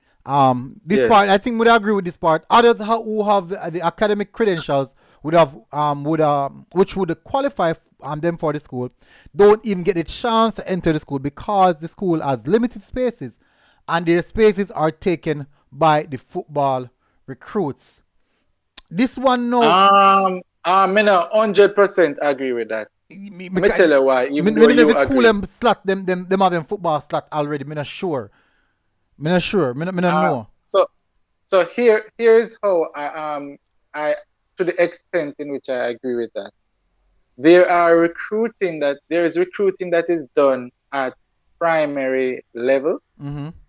This Yeah. part I think would agree with this part. Others who have the academic credentials would have which would qualify them for the school don't even get the chance to enter the school because the school has limited spaces and their spaces are taken by the football recruits. This one no. I mean, 100% agree with that. Me, Let me tell you why, me even though never you school agree. them slot them having football slot already. Me not sure. Me not sure. Me not know. So here is how I to the extent in which I agree with that. There is recruiting that is done at primary level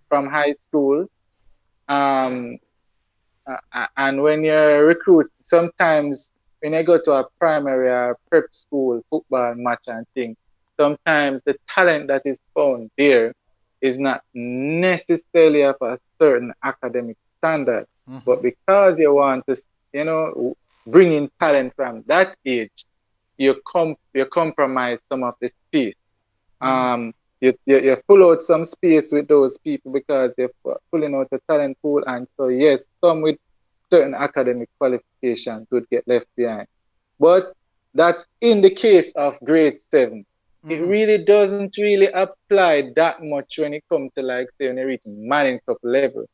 from high schools. And when you're recruit, sometimes when you go to a primary or prep school football match and thing, sometimes the talent that is found there is not necessarily of a certain academic standard. But because you want to, bring in talent from that age, you compromise some of the space. You pull out some space with those people because you're pulling out a talent pool, and so yes, some with certain academic qualifications would get left behind. But that's in the case of grade 7. It really doesn't really apply that much when it comes to like say when you reach Manning Cup level.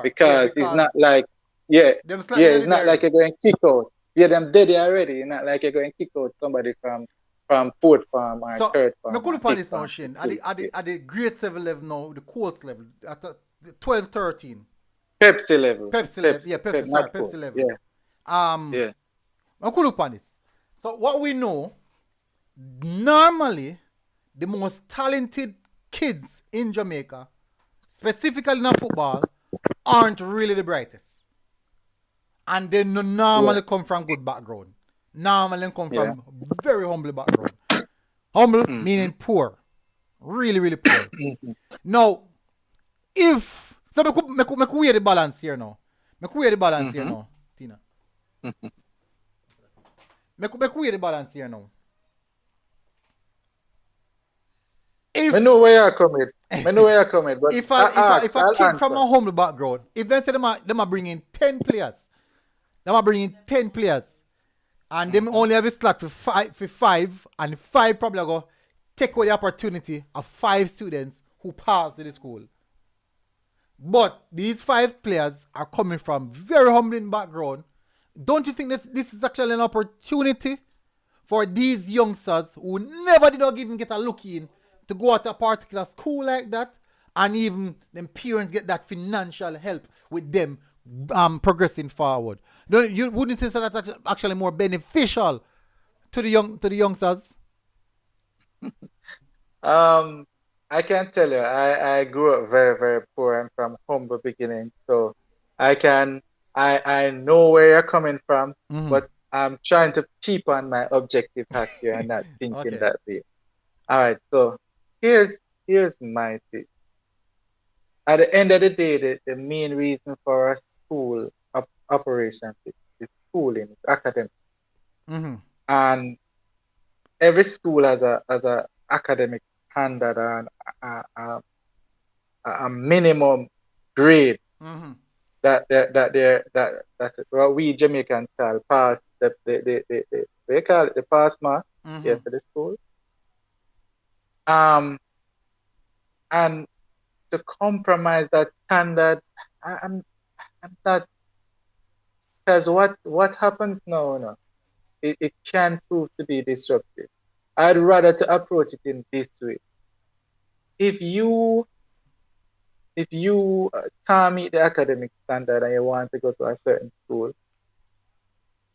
Because it's not like it's not like you're going to kick out. Yeah, them dead already. It's not like you're going to kick out somebody from fourth farm or third farm. So, me call upon this now, Shane. At the grade 7 level now, the course level, at the 12, 13. Pepsi level. Pepsi level. Yeah, Pepsi level. Yeah. Yeah. I could look on this. So what we know, normally, the most talented kids in Jamaica, specifically in football, aren't really the brightest. And they normally Yeah. come from good background. Normally come Yeah. from very humble background. Humble Mm-hmm. meaning poor. Really, really poor. Mm-hmm. Now, if so me could weigh the balance here now. Me could weigh the balance here Mm-hmm. now, Tina. Me could weigh the balance here now. I If know where you're coming. I know where you're coming, but if I a if a if ask, a I'll kid from answer. a humble background, if they say them are bringing 10 players, them are bringing 10 players, and them Mm-hmm. only have a slot for five, and five probably go take away the opportunity of 5 students who pass to the school. But these 5 players are coming from very humbling background. Don't you think this is actually an opportunity for these youngsters who never did not even get a look in to go at a particular school like that, and even them parents get that financial help with them progressing forward? Don't you wouldn't say so that's actually more beneficial to the youngsters? Um, I can tell you, I grew up very, very poor and from humble beginnings. So I can, I know where you're coming from, Mm-hmm. but I'm trying to keep on my objective hat here and not thinking Okay. that way. All right. So here's my thing. At the end of the day, the main reason for a school operation is schooling, it's academic. Mm-hmm. And every school has a academic standard and a minimum grade Mm-hmm. that's it. Well, we Jamaicans call pass the they call it the pass mark Mm-hmm. here for the school. Um and to compromise that standard, I'm not, because what happens now, it can prove to be disruptive. I'd rather to approach it in this way. If you can't meet the academic standard and you want to go to a certain school,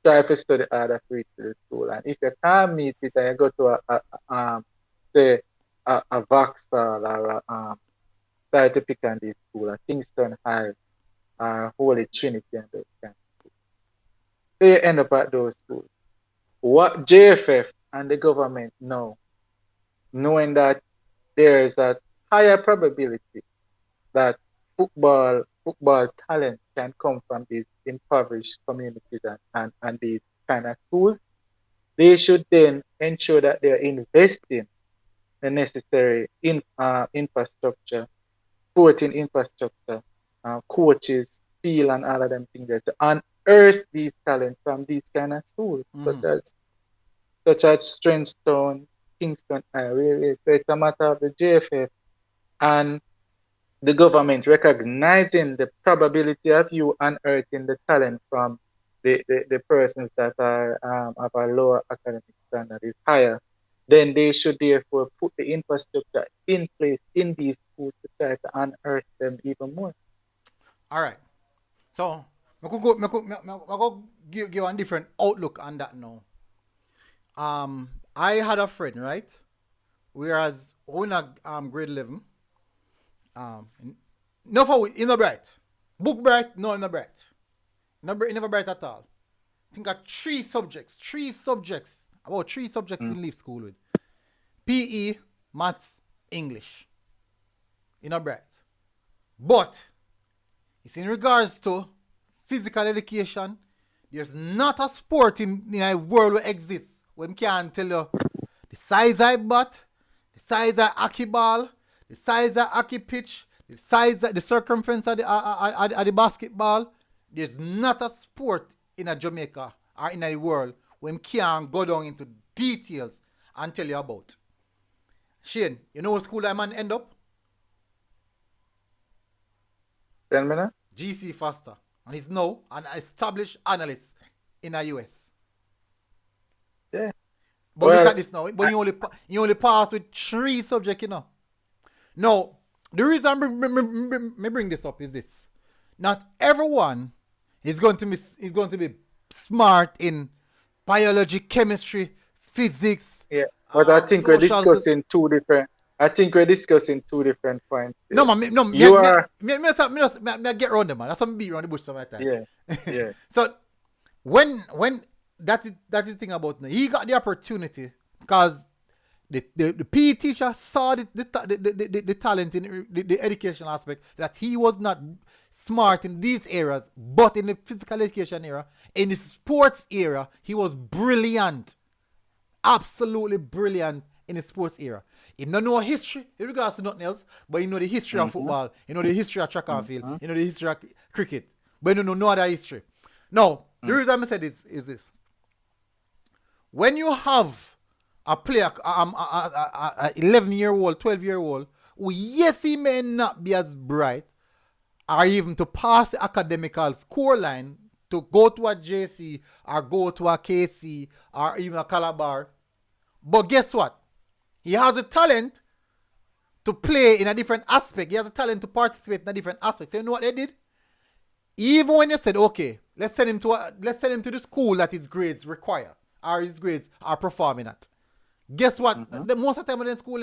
try to study harder for it to the school. And if you can't meet it and you go to say a Vauxhall or try to pick on this school, a Kingston High, Holy Trinity and those kind. So you end up at those schools. What JFF and the government know, knowing that there is a higher probability that football talent can come from these impoverished communities and these kind of schools, they should then ensure that they're investing the necessary infrastructure, sporting infrastructure, coaches, field, and all of them things there to unearth these talents from these kind of schools, Mm-hmm. such as Strengthstone, Kingston area. So it's a matter of the JFF and the government recognizing the probability of you unearthing the talent from the persons that are of a lower academic standard is higher, then they should therefore put the infrastructure in place in these schools to try to unearth them even more. All right. So I could give a different outlook on that now. I had a friend, right? Whereas when I grade 11, um, no for in the bright, book bright, no in the bright, never bright at all. I think I got about 3 subjects Mm. in leave school with: PE, maths, English, in a bright. But it's in regards to physical education. There's not a sport in a world that exists where I can't tell you the size I butt, the size of hockey ball, the size of hockey pitch, the size of the circumference of the basketball. There's not a sport in a Jamaica or in a world where I can't go down into details and tell you about. Shane, you know what school I man end up? 10 minutes? GC Foster. And he's now an established analyst in the US. Yeah. But look Well, at this now. But you only pass with 3 subjects, you know. Now, the reason I bring this up is this: not everyone is going to be smart in biology, chemistry, physics, Yeah, but I think we're social. discussing two different. I think we're discussing two different points No, here. man, no, You are, me get round them, man. That's some beat around the bush some of the time. yeah, yeah. So when that is the thing about now, he got the opportunity because the PE teacher saw the talent in the educational aspect that he was not smart in these areas, but in the physical education era, in the sports era, he was brilliant, absolutely brilliant in the sports era. He don't know history in regards to nothing else, but he know the history of Mm-hmm, football, he know the history of track and field, mm-hmm, he know the history of cricket, but he don't know no other history. Now, the mm. reason I said is this. When you have a player, 11-year-old, 12-year-old, who yes, he may not be as bright, or even to pass the academical score line to go to a JC or go to a KC or even a Calabar. But guess what? He has a talent to play in a different aspect. He has a talent to participate in a different aspect. So you know what they did? Even when they said, okay, let's send him to the school that his grades require or his grades are performing at. Guess what? Mm-hmm. Most of the time in the school,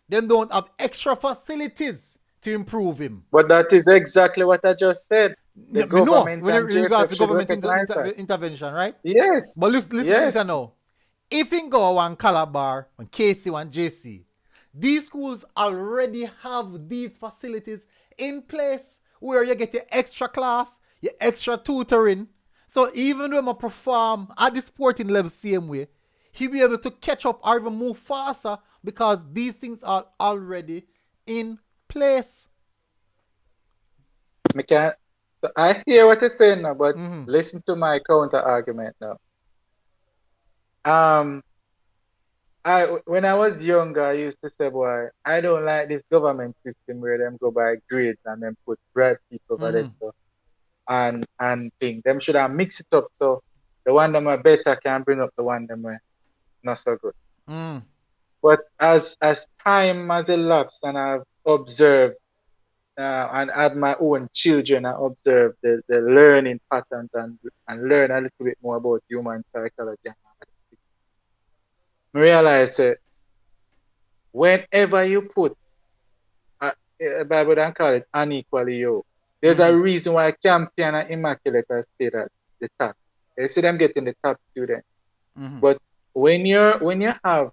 they don't have extra facilities to improve him. But that is exactly what I just said. The No, government when in and regards JFF to should government recognize that. intervention, right? Yes, But yes. listen now. If in go on Calabar, on KC, on JC, these schools already have these facilities in place where you get your extra class, your extra tutoring. So even when I perform at the sporting level same way, he'll be able to catch up or even move faster because these things are already in place. So I hear what you're saying now, but Mm-hmm. listen to my counter argument now. Um, when I was younger, I used to say, boy, I don't like this government system where them go by grades and then put bright people over there Mm-hmm. so, and thing. Them should have mixed it up so the one them are better can bring up the one them are not so good. Mm. But as time has elapsed and I've observed and had my own children, I observed the learning patterns and learn a little bit more about human psychology. I realize that whenever you put Bible don't call it unequally yoke. There's a reason why Campion and Immaculate are still at the top. You see them getting the top students. Mm-hmm. But when you have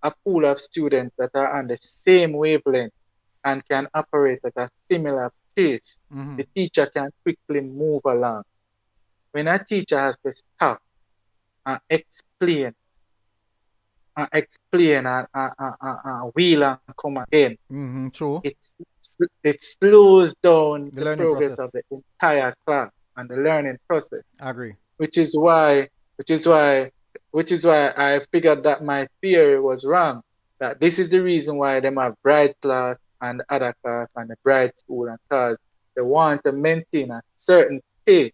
a pool of students that are on the same wavelength and can operate at a similar pace, the teacher can quickly move along. When a teacher has to stop and explain and wheel and come again, True. it slows down The the learning progress process. of the entire class and the learning process. I agree. Which is why I figured that my theory was wrong. That this is the reason why them have bright class and other class and the bright school and cause they want to maintain a certain pace.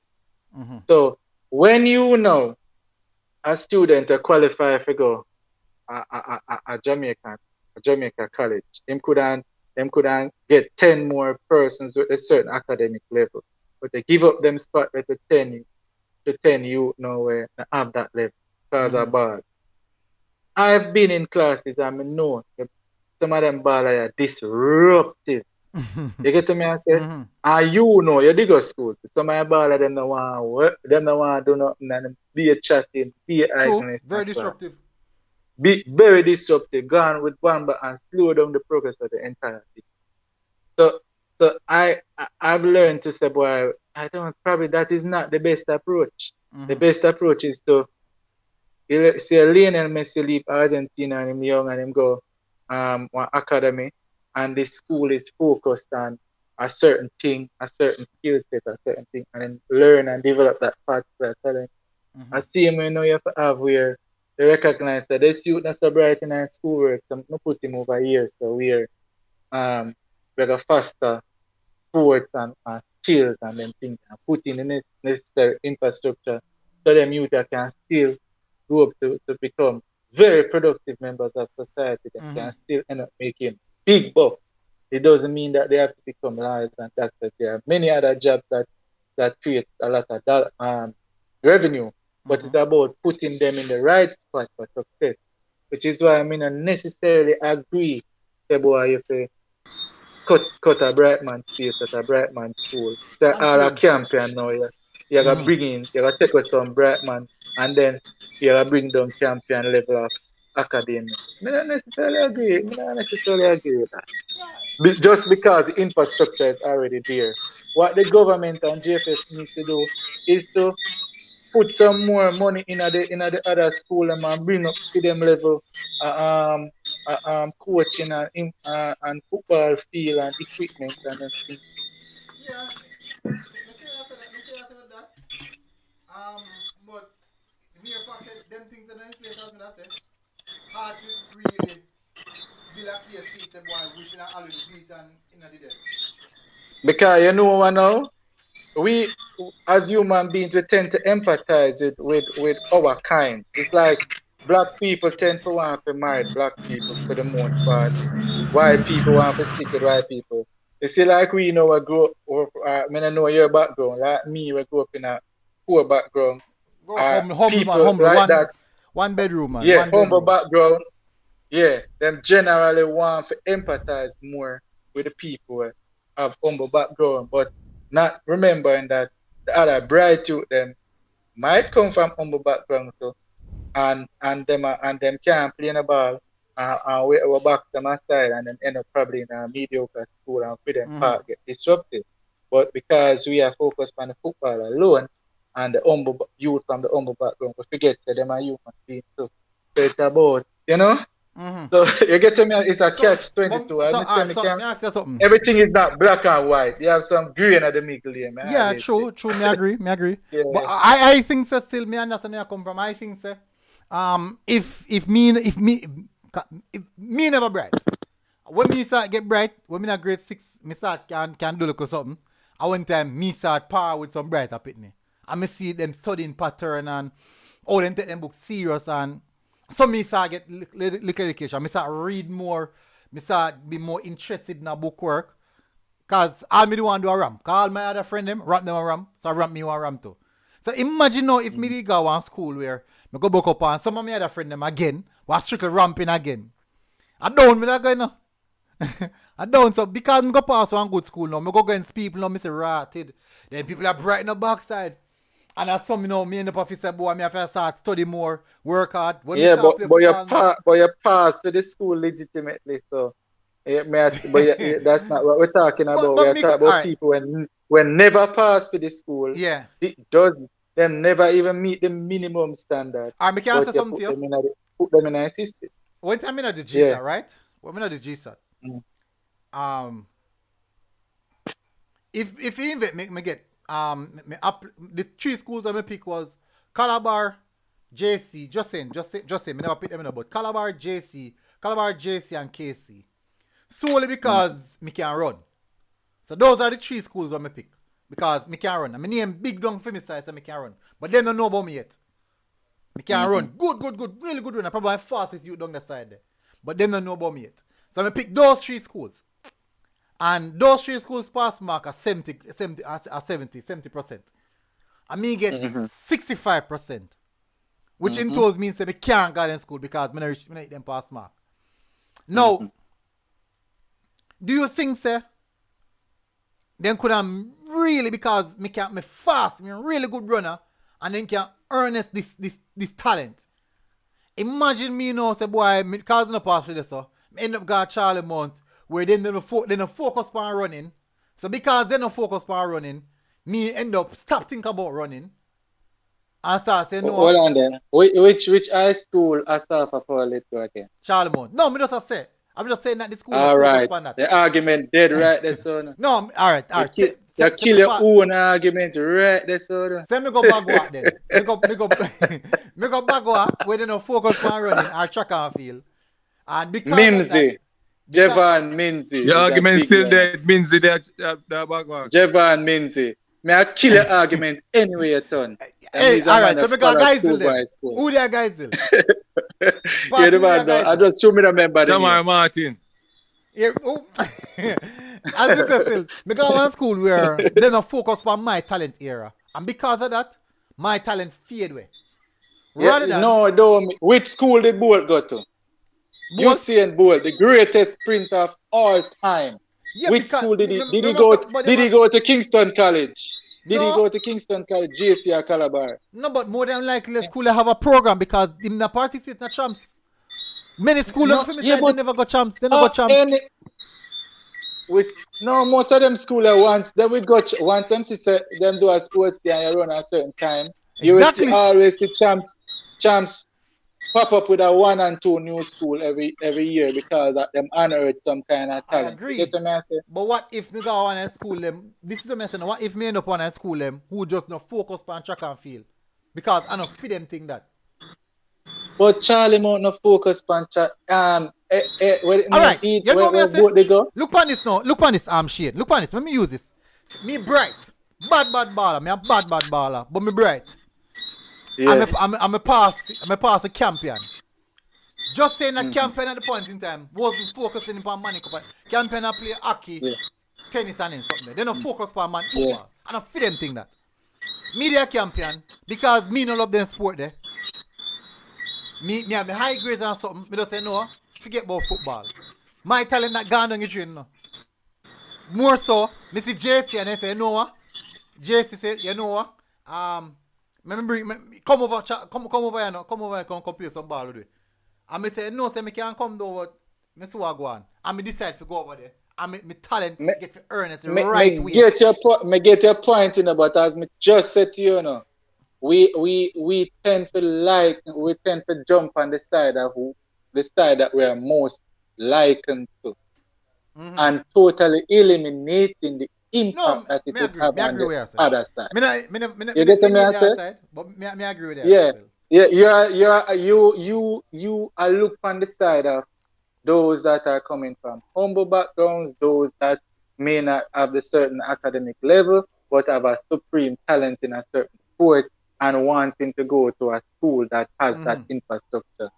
Mm-hmm. So when you know a student to qualify for go a Jamaica college, them couldn't get 10 more persons with a certain academic level. But they give up them spot at the 10 you know where they have that level because of ball. I've been in classes and I know some of them ball are disruptive. You get to me and say, and you know, you dig a school. Some of the ball them don't want to work, them don't want to do nothing and them be a chatting, be a idleness. Very disruptive. Be very disruptive, gone with one but and slow down the progress of the entire thing. So I've learned to say, boy, I don't probably that is not the best approach. The best approach is to see Lionel Messi leave Argentina and him young and him go one academy and the school is focused on a certain thing, a certain skill set, a certain thing, and then learn and develop that particular talent. I see him, you know, you have to have where they recognize that this youth not so bright in our schoolwork, so I put him over here, so we're we got faster sports and skills and them things and put in the necessary infrastructure so them youth can still grow up to become very productive members of society that can still end up making big bucks. It doesn't mean that they have to become lawyers and doctors. There are many other jobs that create a lot of revenue, but Mm-hmm. it's about putting them in the right spot for success. Which is why I mean I necessarily agree say boy if you cut a bright man space at a bright man school. That And are a true. campaign now you gotta Mm-hmm. bring in, you gotta take with some bright man and then you gotta bring down champion level of academia. Me not necessarily agree with that. Just because the infrastructure is already there. What the government and JFS need to do is to put some more money in the other school and bring up to them level coaching and football field and equipment and them things. Yeah. Me see I said that. Me see I said with that. But the mere fact that them things are not in place, as me that say, hard to really build a case for it, say boy, we should not already do it and the there. Because you know what now? We as human beings we tend to empathize with our kind. It's like black people tend to want to marry black people for the most part. White people want to stick with white people. You see, like we know I grew up, I mean, I know your background, like me, we grew up in a poor background. Go humble man, People humble. like that, One bedroom man, yeah, one humble bedroom. background, yeah, them generally want to empathize more with the people of humble background, but not remembering that the other bright youth them might come from humble background too, and them can't play in the ball and we back them aside and then end up probably in a mediocre school and for them Mm-hmm. part get disrupted. But because we are focused on the football alone and the humble youth from the humble background, we forget that them are human beings too. So it's about, Mm-hmm. so you get to me, it's a So, catch 22. I alright, understand me so can me ask you something. everything is not black and white. You have some green at the middle here, man. I Yeah, always say. true, me agree, me agree. But Yeah. I think so still me understand where you come from. I think so. If me never bright. When me start get bright, when me in grade 6, me start can do look or something. I one time me start par with some bright up it me. And me see them studying pattern and all them take them book serious and so me start get little education. Me start read more. Me start be more interested in a book work. Cause all me do want to do a ram. Cause all my other friend them ramp them a ram. So I ramp me one ram too. So imagine now if me did go one school where me go book up and some of my other friend them again was strictly ramping again. I don't me that guy now. I don't so because me go pass one good school now, me go against people now, me say ratted. Then people are bright in the backside. And as some me end up officer boy, me have to start study more, work hard. When me Yeah, start play football now. but you pass for the school legitimately. So, yeah, that's not what we're talking about. But We're me talking about alright, people when never pass for the school. yeah. It does them never even meet the minimum standard. Alright, me can But say you something to you. put them in a system. One time in the Yeah. GSAT, right? When I the GSAT, Mm. um, if you invite me get me up the 3 schools that me pick was Calabar, JC, just say me never pick them in but Calabar, JC, and KC. Solely Mm. because me can run. So those are the 3 schools that me pick. Because me can run. And my name big down for me side so me can run. But they don't know about me yet. Me can run. Good. Really good run. I probably fastest you down the side there. But they don't know about me yet. So I pick those 3 schools. And those 3 schools pass mark are 70%. And me get Mm-hmm. 65%. Which in total means that me can't go in school because me not hit them pass mark. Now, do you think, sir, then could have really because me fast, me a really good runner, and then can harness this talent. Imagine me now say boy, because I no pass with this so me end up got Charlie Mount where they no focus on running. So because they no focus on running, me end up stop think about running and start saying no Hold on then. Which high school Asafa Paul to again? Charlie Mount. No, me just say. I'm just saying that the school no All focus right. on that. The argument dead right there, son. No, alright. You kill your own argument right there, son. Send me go back walk then. Me go me go back walk where they no focus on running or track and field. And because of Mimsy. that, Jevan Minzy. Your is a argument big still one. dead. Minzy the backward. Jevan Minzy. Me I kill your argument anyway, you turn. hey, alright, so me go guys Schoolboy then. school. Who they guys then? Yeah, the man, I just show me the member. Shamar Martin. Yeah, oh. As you say, Phil, me go one school where they don't focus on my talent era. And because of that, my talent fade away. Yeah, Rather than no. Which school did Bolt go to? Bolt. Usain Bolt, the greatest sprinter of all time. Yeah, Which because school did he remember, go? but Did he go to Kingston College? Did he no, go to Kingston College, JC or Calabar? no, but more than likely the school have a program because him not participate in the champs. Many school No, for me yeah, say they but never got champs. They never got champs. any with no most of them school at once. Then we got once them see say them do a sports day and you run at a certain time. You will see Exactly. always see champs pop up with a 1 and 2 new school every year because that them honored some kind of I talent. You agree. get what I say? But what if me go on and school them? This is what I'm saying. What if me end up on a school them who just not focus on track and field? Because I don't fit them think that. But Charlie Mount no focus on chat. What it All name right. eat You know me I where say? boat they go? Look on this now. Look on this shade. Look on this. Let me use this. Me bright. Bad baller. Me a bad baller. But me bright. Yeah. I'm a pass a champion. Just saying that champion at the point in time wasn't focusing upon money. Champion play hockey, Yeah. tennis and something. They don't focus upon man football. Yeah. And I feel them think that. Media champion, because me no love them sport there. Me have my high grades and something. Me just say no, forget about football. My talent not gone down the drain no. More so, me see JC and they say, you know what? JC said, you know what? Come over here now. Come over here, come play some ball with me. And me say, no, say me can't come over. Me see what go on. And me decide to go over there. And me talent get to earn it the right way. Me get your point, but as me just said to you, we tend to jump on the side that we are most likened to, and totally eliminating the impact that it would have on the other side. You get me, I said? But me agree with that. Yeah. Yeah, you are look on the side of those that are coming from humble backgrounds, those that may not have the certain academic level, but have a supreme talent in a certain sport and wanting to go to a school that has that infrastructure.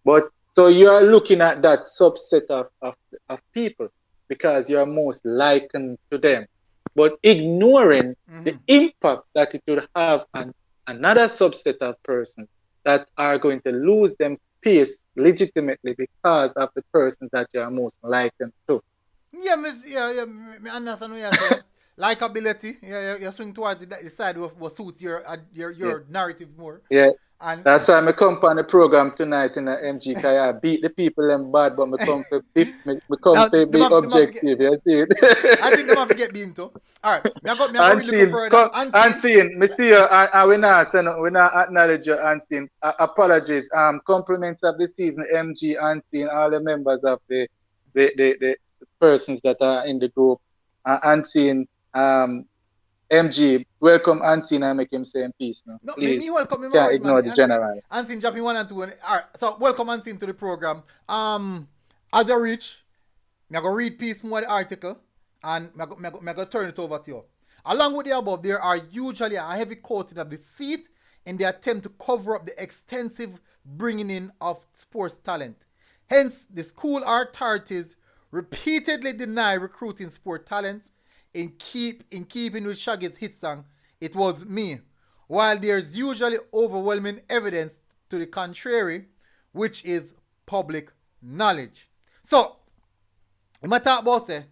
But so you are looking at that subset of people because you are most likened to them, but ignoring the impact that it would have on another subset of persons that are going to lose them space legitimately because of the persons that you are most likened to. Yeah, me understand what you're saying. Likability, you swing towards the side of what suits your narrative more. Yeah. And that's why I come on the program tonight in the MG because I beat the people them bad, but I come to be objective. You see it? I think they might get being too. All right, me go looking further. Unseen, me see you. We not acknowledge you, Unseen. Apologies. Compliments of the season, MG, Unseen, all the members of the persons that are in the group. Unseen, MG, welcome Unseen and make him say in peace now. No, please. me welcome him. Can't ignore the general. Unseen dropping 1 and 2. All right, so welcome Unseen to the program. As I reach, I'm going to read piece more of the article and I'm going to turn it over to you. Along with the above, there are usually a heavy coating of the seat in the attempt to cover up the extensive bringing in of sports talent. Hence, the school authorities repeatedly deny recruiting sport talents. In keeping with Shaggy's hit song, It Was Me, while there's usually overwhelming evidence to the contrary, which is public knowledge. So, when I talk about say,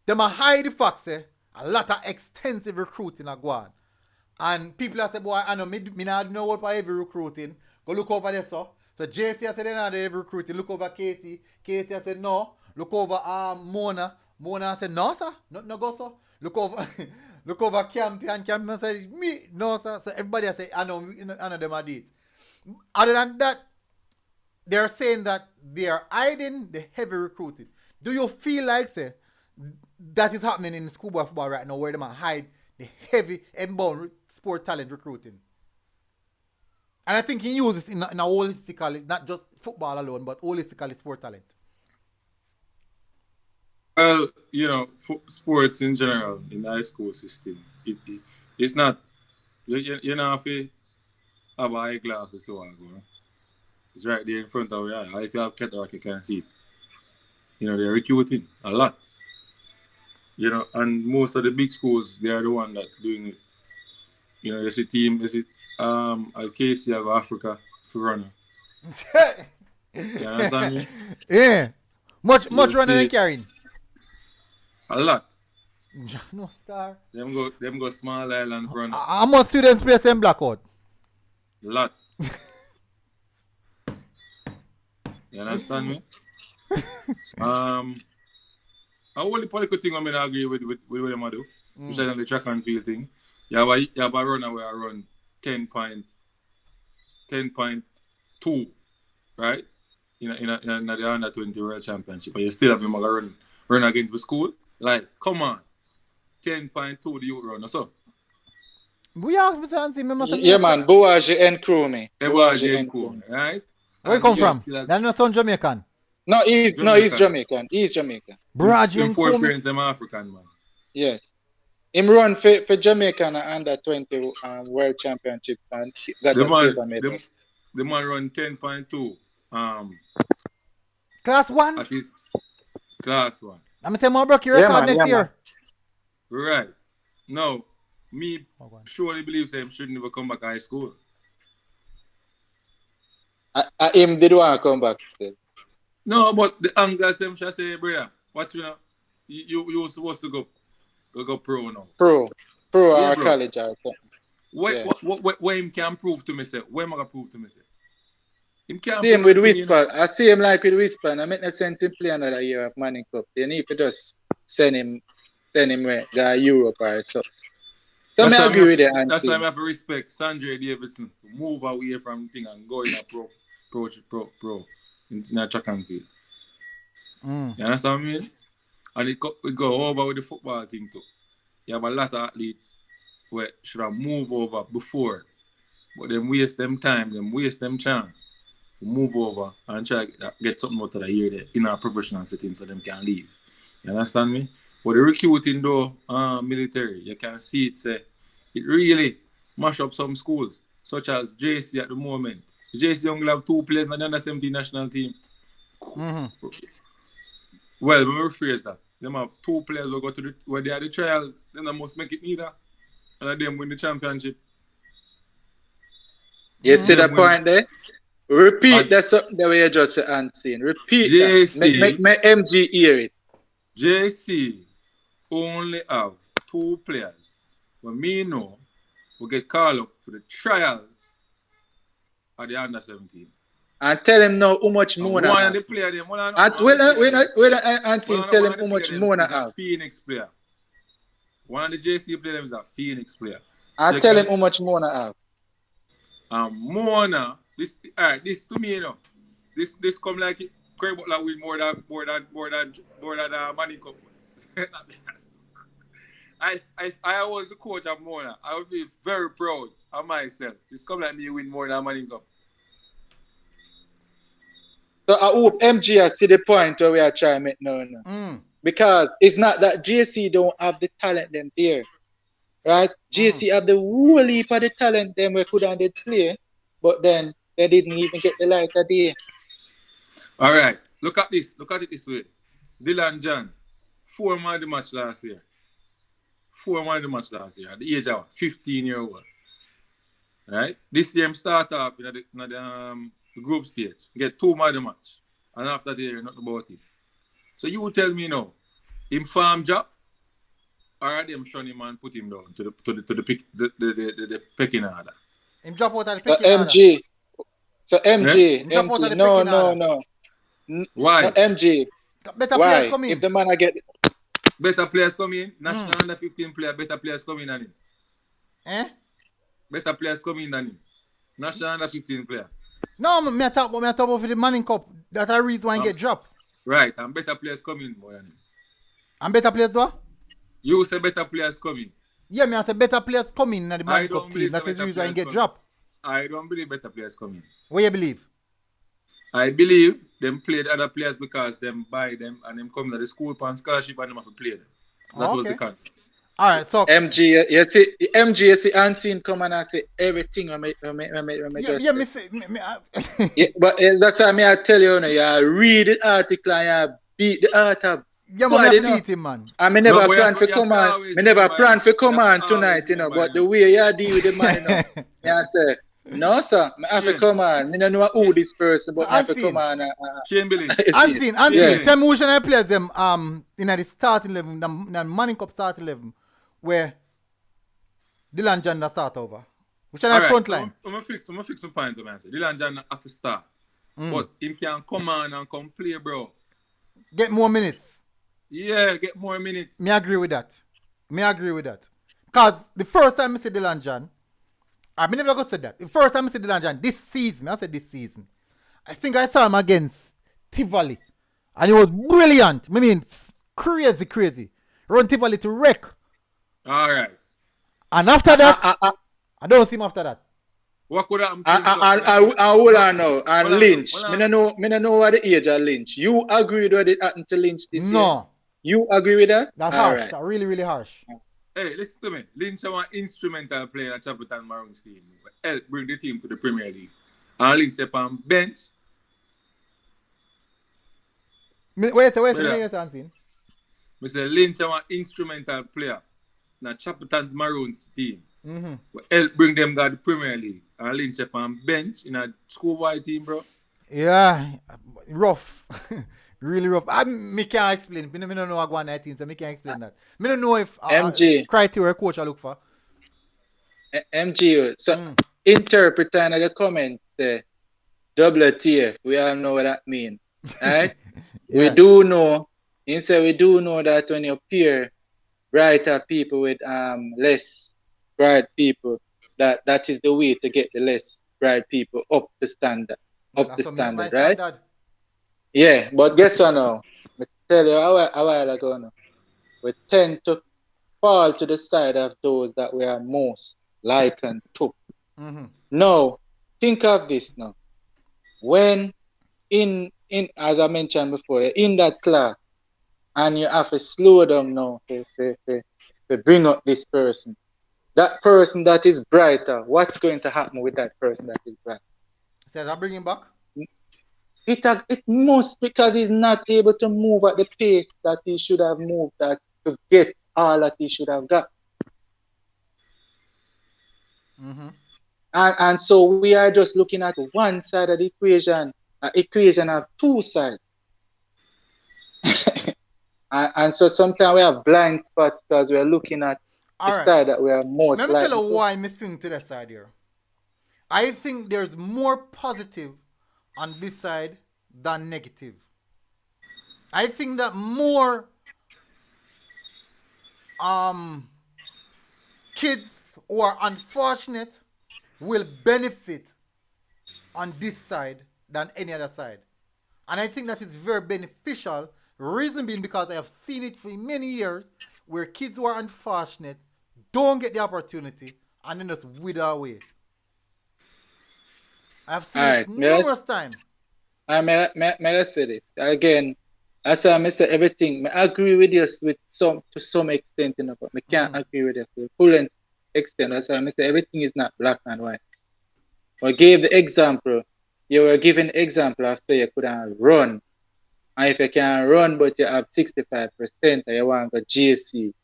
them a hide the fact say, a lot of extensive recruiting are going. And people are say, boy, I know, me not know what for every recruiting. Go look over there, so. So JC I said they not every recruiting. Look over Casey. Casey I said no. Look over Mona. Mona said, no, sir. No go, sir. Look over Campion. Campion said, me, no, sir. So everybody said, I know them are did. Other than that, they're saying that they are hiding the heavy recruiting. Do you feel like, say, that is happening in schoolboy football right now, where they might hide the heavy inbound sport talent recruiting? And I think he uses in a holistically, not just football alone, but holistically sport talent. Well, sports in general in the high school system, it's not, you know, if you have a eyeglass or so on, it's right there in front of you. If you have cataract, you can see it. They're recruiting a lot. And most of the big schools, they are the one that doing it. You know, you see team, you see Casey I go Africa for runner. You understand me? Yeah. Much You running see- and carrying. A lot. No star. Them go small island runner. How much students play same blackout? Lot. You understand me? A only political thing I'm gonna agree with what them do, which is the track and field thing. You have a runner where I run 10.2, right? In the under 20 World Championship, but you still have him run against the school. Like, come on, 10.2 the youth run, so. We ask Mr. Hansi, me must Yeah, man. Bouaji and crew me. Bouaji and crew, right? Where you come from? That's not son Jamaican. No, he's Jamaican. He's Jamaican. Bouaji and four crew. parents them African, man. Yes. Him run for Jamaica and under 20 World Championships and got a silver medal. The man run 10.2. Class 1? At least class 1. I'm saying my broke your record next year. Right. No, me surely believe him shouldn't never come back to high school. Him did want to come back still. No, but the Anglos them shall say, brother, watch me now. You were supposed to go pro now. Pro Yeah, or bro. college or something. What him can prove to me, say? What am I going to prove to me, say? Him can't See him prove with to me, Whisper. I see him like with Whisper, and I make no sense to play another year of Manning Cup. You need to just send him where go Europe or so. So I agree with you, That's why I Ansi. have to respect Sandra Davidson to move away from thing and go in a pro in a track and field. You understand what I mean? And it go over with the football thing too. You have a lot of athletes where should have moved over before, but them waste them time, them waste them chance to move over and try to get something out of the year there in a professional setting so them can leave. You understand me? But the recruiting though, military, you can see it say it really mash up some schools, such as JC at the moment. JC only have 2 players in the under 17 national team. Well, let me rephrase that. Them have 2 players who go to where they are the trials, then they must make it neither. And them win the championship. You see the point there? Repeat that's something the way you just said, Ansi. Repeat JC. that. Make MG hear it. JC only have 2 players when me know will get called up for the trials at the under 17. And tell him now how much more One now. of the player them. Ansi, tell him how much more now is a have. Phoenix player. One of the JC players is a Phoenix player. And tell him how much more now have. And Mona, this to me, you know, this come like it. Craig Butler win more than Manning Cup. I was the coach of Mona. I would feel very proud of myself. This come like me win more than Manning Cup. So I hope MG see the point where we are trying to make now. Because it's not that JC don't have the talent them there. Right? JC have the whole heap of the talent them we could have did play, but then they didn't even get the light of day. All right. Look at this. Look at it this way. Dylan John, 4 man the match last year. 4 man the match last year at the age of 15-year-old. Right? This year, start off in the group stage. Get 2 man the match. And after that, nothing about it. So you tell me now, him farm job, or are them shun him and put him down to the pecking order? Him drop out of the So picking order. MG, Drop out of the no, pecking order. no. Why? No, MG, Better why? players come in. If the man I get Better players come in. National under 15 player, better players come in than him. Eh? Better players come in than him. National under 15 player. No, me talk about for the Manning Cup. That's a reason why he get dropped. Right, and better players come in more than him. And better players do? You say better players come in. Yeah, me I say better players come in the I Manning don't Cup team. believe That's the the better reason why he players get come in. dropped. I don't believe better players come in. What you believe? I believe them played other players because them buy them and them come to the school on scholarship and them have to play them. That was the con. Alright, so MG, you see Unseen come and I say everything I me yeah, me say yeah, but that's why I tell you, you read the article and you beat the author Yeah, man, Squad, me you have know. beat him, man. And me No, never but plan for you have come to on. always Me never remember, plan for you come have to on always tonight, you know. remember, But the way you deal with the man, you know. I say, no, sir. Me have to Shane, come on. Me don't know who this person, So but me have to come on. Shane Billing, You see. Shane Yeah. Unseen. Billing. Tell me which one I players them in the starting 11, the Manning Cup starting 11, where Dylan John start over. Which one I All right, front so line? I'm gonna fix my point to man. Dylan John have to start, but him can come on and come play, bro. Get more minutes. Yeah, get more minutes. Me agree with that. Because the first time I see Dylan John, I never got said that. The first time I see Dylan John, this season, I said this season, I think I saw him against Tivoli. And he was brilliant. I mean, crazy. Run Tivoli to wreck. All right. And after that, I don't see him after that. What could happen? I hold on now. And Hold on, Lynch. hold on. Me no know what the age of Lynch. You agree with what it happened to Lynch this year? No. You agree with that? That's All harsh. right. That's really harsh. Hey, listen to me. Lynch is an instrumental player at Chapelton Maroons team. Help bring the team to the Premier League. And Lynch step on bench. Wait, Unseen. Mr. Lynch is an instrumental player at Chapelton Maroons team. Mm-hmm. Help bring them to the Premier League. And Lynch step on bench in a Schoolboy team, bro. Yeah, rough. Really rough. Me can't explain. Me don't know what going on team, so me can't explain that. Me don't know if MG. criteria coach I look for. MG. So interpreting the comment WTF. We all know what that means. Right? Yeah. We do know that when you pair brighter people with less bright people, that is the way to get the less bright people up the standard. Right? Standard. Yeah, but guess what now? I tell you a while ago now. We tend to fall to the side of those that we are most likened to. Mm-hmm. Now, think of this now. When in as I mentioned before, in that class, and you have to slow down now to bring up this person. That person that is brighter, what's going to happen with that person that is brighter? Says I bring him back. It must, because he's not able to move at the pace that he should have moved at to get all that he should have got. Mm-hmm. And so we are just looking at one side of the equation. Equation have two sides. and so sometimes we have blind spots because we are looking at the side that we are most likely. Let me tell you why I'm swing to that side here. I think there's more positive on this side than negative. I think that more kids who are unfortunate will benefit on this side than any other side. And I think that is very beneficial. Reason being because I have seen it for many years where kids who are unfortunate don't get the opportunity and then just wither away. I have seen it numerous times. May I say this again? As I say everything, I agree with you to some extent, you know, but I can't agree with you to full extent. As I say everything is not black and white. I gave the example. You were giving example of say you couldn't run. And if you can run but you have 65% and you want to go JC,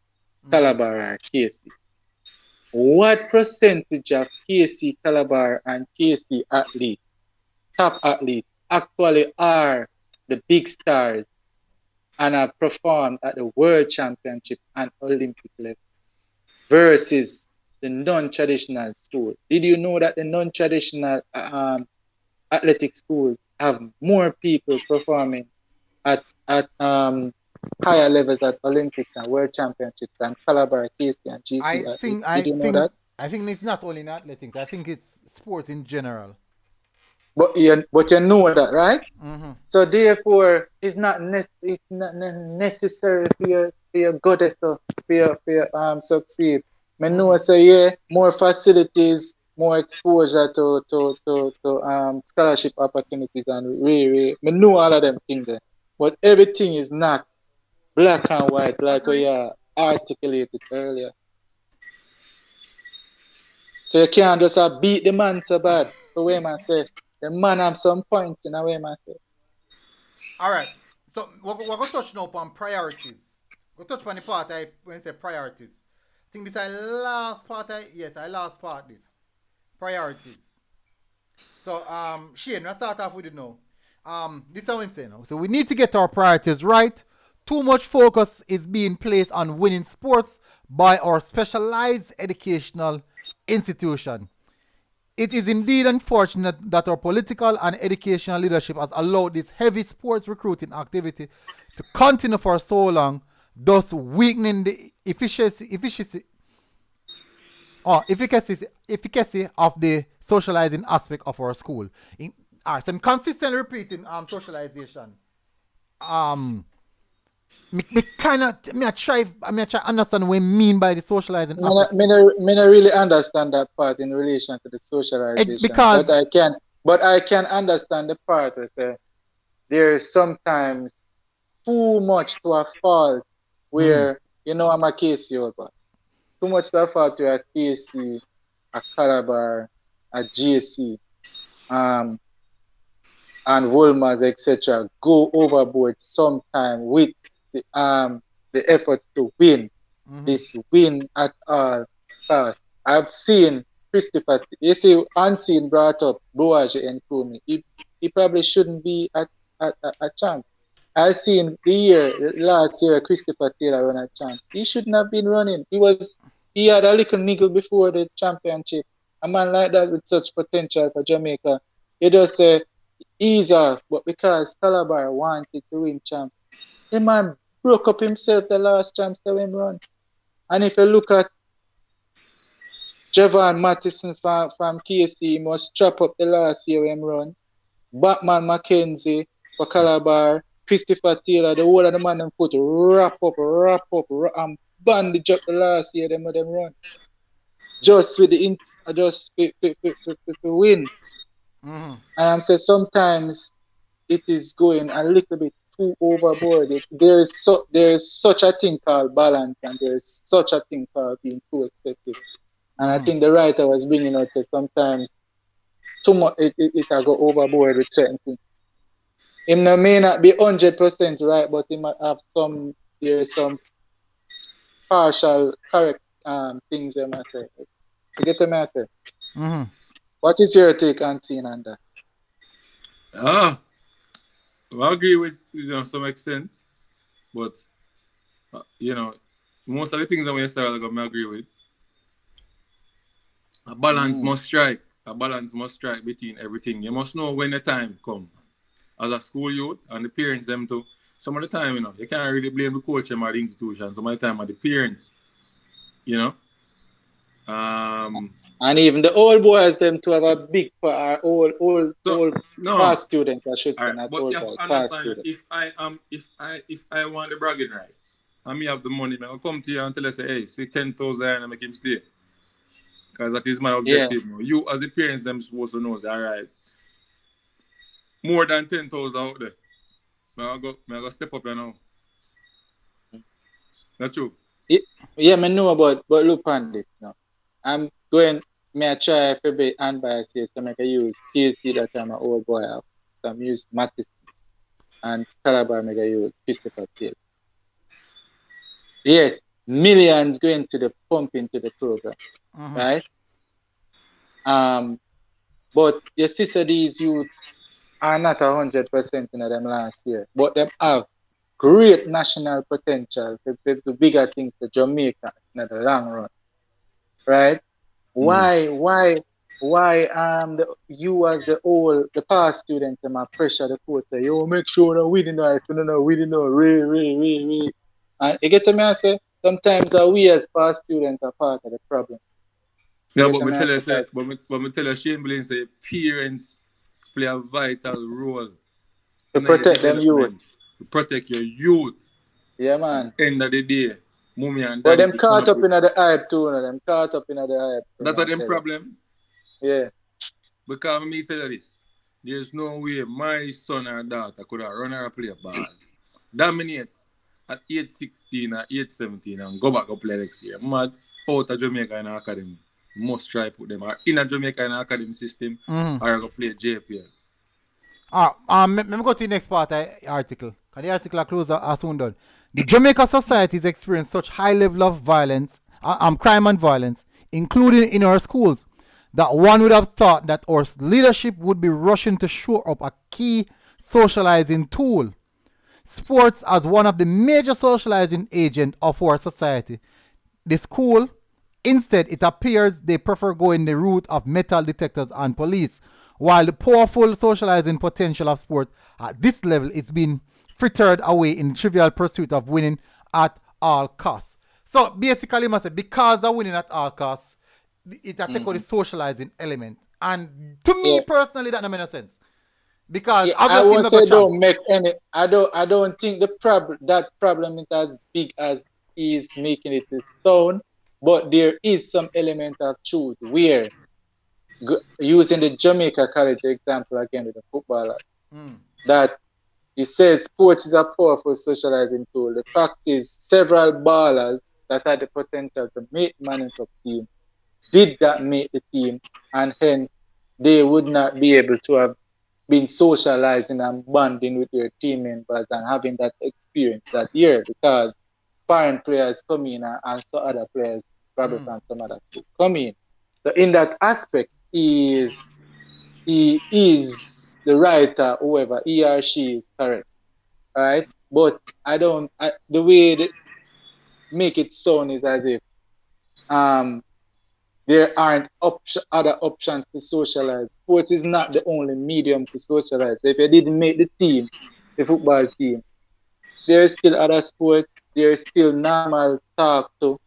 Calabar or KC. What percentage of KC, Calabar and KC athletes, top athletes, actually are the big stars and have performed at the World Championship and Olympic level versus the non-traditional school? Did you know that the non-traditional athletic schools have more people performing at higher levels at Olympics and World Championships than Calabar, KC, and GC? Did you know that? I think it's not only in athletics. I think it's sports in general. But you know that, right? Mm-hmm. So therefore, it's not necessary for your goddess for your succeed. I know say more facilities, more exposure to scholarship opportunities, and really, I know all of them things there. But everything is not black and white like we articulated earlier. So you can't just beat the man so bad. The way man say, the man have some points in a way man say. All right. So we're going to touch now upon priorities. We'll touch upon the part when I say priorities. I think this is last part. I last part this. Priorities. So Shane, let's start off with it now. This is how I'm saying now. So we need to get our priorities right. Too much focus is being placed on winning sports by our specialized educational institution. It is indeed unfortunate that our political and educational leadership has allowed this heavy sports recruiting activity to continue for so long, thus weakening the efficacy of the socializing aspect of our school. So I'm consistently repeating socialization. Me try understand what I mean by the socializing aspect. Me not really understand that part in relation to the socialization. Because but I can understand the part where say there's sometimes too much to a fault where I'm a KC over. Too much to a fault to a KC, a Calabar, a GC, and Wolmers, etc. go overboard sometime with the effort to win. This win at all costs. I've seen Christopher, you see, Unseen brought up Boage and Kumi. He probably shouldn't be a champ. I've seen last year, Christopher Taylor run a champ. He shouldn't have been running. He had a little niggle before the championship. A man like that with such potential for Jamaica, you just say, ease off, but because Calabar wanted to win champ, the man broke up himself the last chance to win run. And if you look at Javon Mattison from KC, he must chop up the last year him run. Batman McKenzie for Calabar, Christopher Taylor, the whole of the man them put wrap up, and bandage up the last year them run. Just with the win. And I'm saying sometimes it is going a little bit too overboard. There's such a thing called balance, and there's such a thing called being too excessive. And I think the writer was bringing out that sometimes too much it go overboard with certain things. Him may not be 100% right, but he might have some partial correct things I might say. You get what I say? What is your take on seeing on that? I agree with some extent, but most of the things that we start I agree with. A balance must strike. A balance must strike between everything. You must know when the time comes. As a school youth and the parents them too. Some of the time, you can't really blame the coach or the institution. Some of the time are the parents. And even the old boys them to have a big part, old past students, I should say, not old boys, past students. If I want the bragging rights, and me have the money, I'll come to you and tell you, say, hey, see 10,000 and make him stay. Because that is my objective. Yeah. You as the parents them supposed to know, say, all right, more than 10,000 out there. I go step up now. That's true. Yeah, I know but look on this now. I'm going, may I try for be unbiased here, so I use TSC that I'm an old boy of. So I'm use Mattison and Calabar I use Christopher Taylor. Yes, millions going to the pump into the program, right? But your sister these youth are not 100% in them last year, but them have great national potential to do bigger things for Jamaica in the long run, right? Why you as the past student them are pressure the coach say, yo, make sure that we didn't know, and you get to me I say sometimes we as past students are part of the problem. Yeah, but we tell you Shane Blaine say parents play a vital role to protect them youth. To protect your youth. Yeah, man. End of the day. Mommy and but them caught up in the hype too, them caught up in the hype. That's them problem. Yeah. Because me tell you this. There's no way my son or daughter could have run or play a ball. Dominate at age 16 or age 17 and go back and play next year. Mad out of Jamaica in the academy. Must try put them in a Jamaica in the academy system or go play JPL. Let me go to the next part of the article. And the article closes as soon done. The Jamaica societies experience such high level of violence, crime and violence, including in our schools, that one would have thought that our leadership would be rushing to show up a key socializing tool. Sports as one of the major socializing agents of our society. The school, instead, it appears they prefer going the route of metal detectors and police, while the powerful socializing potential of sport at this level is being frittered away in trivial pursuit of winning at all costs. So basically, must say, because of winning at all costs, it take on the socializing element. And to me personally, that don't make no sense. Because I obviously won't no say got don't chance. make any. I don't think that problem is as big as he's making it sound. But there is some element of truth where using the Jamaica College example again with the footballers, that he says sports is a powerful socializing tool. The fact is, several ballers that had the potential to make Manning Cup team did not make the team, and hence they would not be able to have been socializing and bonding with their team members and having that experience that year, because foreign players come in and some other players probably from some other school come in. So in that aspect, he is the writer, whoever he or she is correct, right? But the way they make it sound is as if there aren't other options to socialize. Sports is not the only medium to socialize. So if you didn't make the team, the football team, there is still other sports. There is still normal talk to.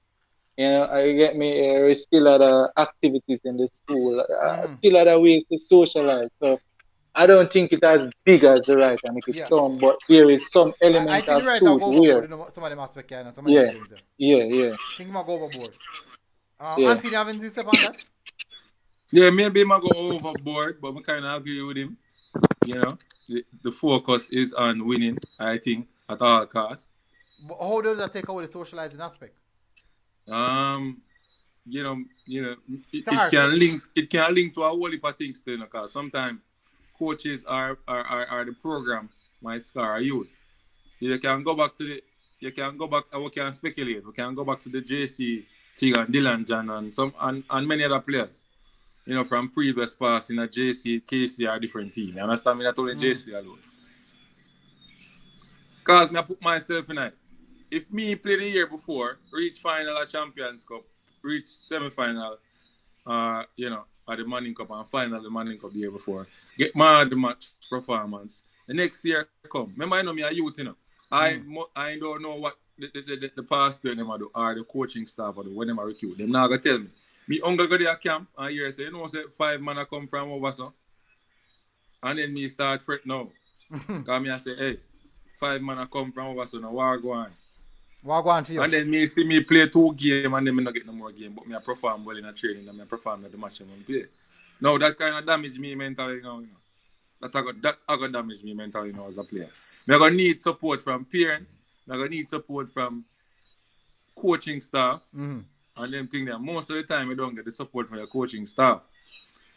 I get me. There is still other activities in the school. Still other ways to socialize. So I don't think it as big as the right and make it sound, but there is some I element think of the writer go truth overboard where, in some of them aspects, and some of them yeah, things. yeah. I think he might go overboard. Yeah. Anthony, haven't you said on that? Yeah, maybe I might go overboard, but I kind of agree with him. The focus is on winning, I think, at all costs. But how does that take away the socializing aspect? It can link to a whole heap of things too, because sometimes coaches are the program might scar a youth. You can go back, we can speculate. We can go back to the JC, Tig and Dylan John and many other players. From previous past in a JC, KC are different team. You understand me? Not only JC alone. Because I put myself in it. If me play the year before, reach final at Champions Cup, reach semi-final, at the Manning Cup and final the Manning Cup the year before, get mad the match performance. The next year come. Remember, I know me a youth, I don't know what the past player them do or the coaching staff or when them are recruit. Them now gonna tell me. Me uncle go to a camp and here say, say 5 man come from over so. And then me start fret now. Because me I say, hey, 5 man come from over so now what go on? What go on for you? And then me see me play 2 games and then me not get no more game. But me I perform well in a training and me I perform at the match and play. Now that kind of damage me mentally now, That I got damage me mentally now as a player. Me gonna need support from parents. Me gonna need support from coaching staff. And them things there. Most of the time you don't get the support from your coaching staff.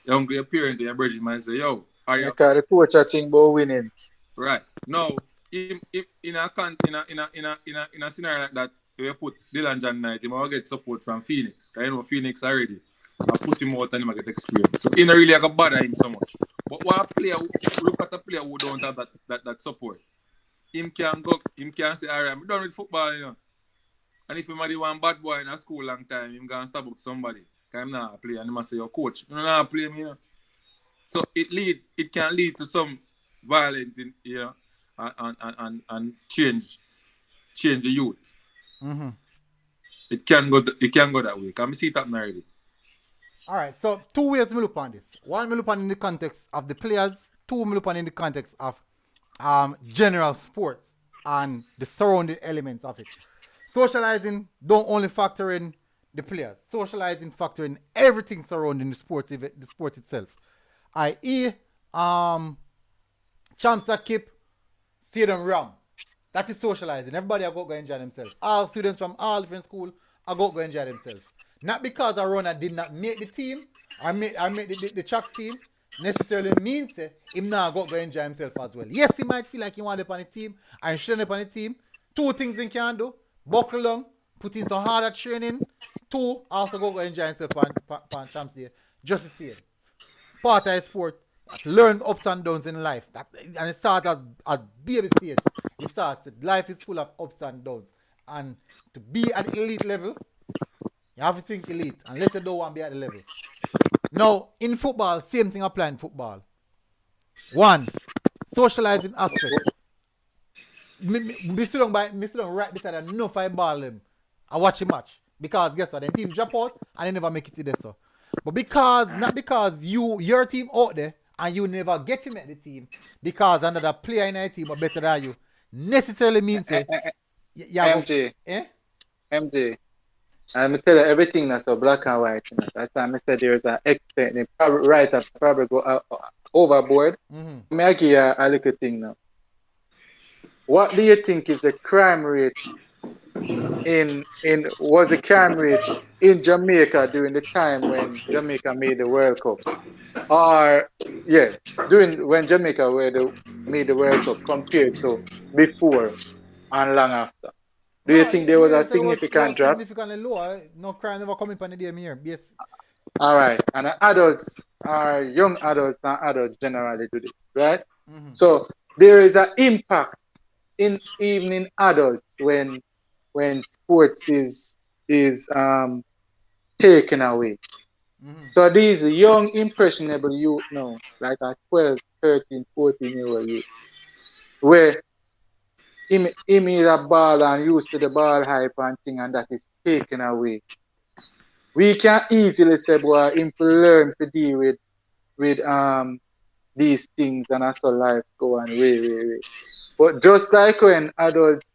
You don't get your parent and your brethren might say, yo, are you because the coach are think about winning. Right. Now, if in a scenario like that, if you put Dylan John Knight, he might get support from Phoenix. Because Phoenix already. I put him out and he might get experience. So he not really like bother him so much. But what a player, look at a player who don't have that support. Him can say, all right, I'm done with football, And if you one bad boy in a school long time, him gonna stab up somebody. Because I'm not play and he must say, your coach, you not play me, So it can lead to some violence, and change the youth. It can go that way. Can we see it happening already? All right. So 2 ways me look on this. One, me look on in the context of the players. 2, me look on in the context of general sports and the surrounding elements of it. Socializing don't only factor in the players. Socializing factor in everything surrounding the sport itself. I.e., champs that keep stadium ram. That is socializing. Everybody are go enjoy themselves. All students from all different schools are go enjoy themselves. Not because a runner did not make the team or make the track team. necessarily means him now go enjoy himself as well. Yes, he might feel like he want to on the team and shouldn't on the team. Two things he can do: buckle down, put in some harder training. Two, also go enjoy himself on Champs Day. Just the same. Part of the sport. You have to learn ups and downs in life. And it starts as baby stage. It starts. Life is full of ups and downs. And to be at the elite level, you have to think elite. Unless you don't want to be at the level. Now, in football, same thing apply in football. One, socializing aspect. Me sit down right beside a no fight ball them. I watch a match. Because guess what? The team drop out and they never make it to there. So. But not because your team out there and you never get to make the team, because another player in the team are better than you, necessarily means MJ. MJ. And I tell you everything that's so black and white. You know? That's why I said there's an extent. They probably go overboard. Mm-hmm. Let me give you a little thing now. What do you think is the crime rate was the crime rate in Jamaica during the time when Jamaica made the World Cup? Or during when Jamaica made the World Cup compared to before and long after? Do you think there was a significant drop? Significantly lower. No crime never coming from the day here. Yes. All right. And adults are young adults and adults generally do this, right? Mm-hmm. So there is an impact even in adults when sports is taken away. Mm-hmm. So these young impressionable youth now, like a 12, 13, 14-year-old youth, where him is a ball and used to the ball hype and thing, and that is taken away. We can easily say, boy, him to learn to deal with these things, and that's how life go on way. But just like when adults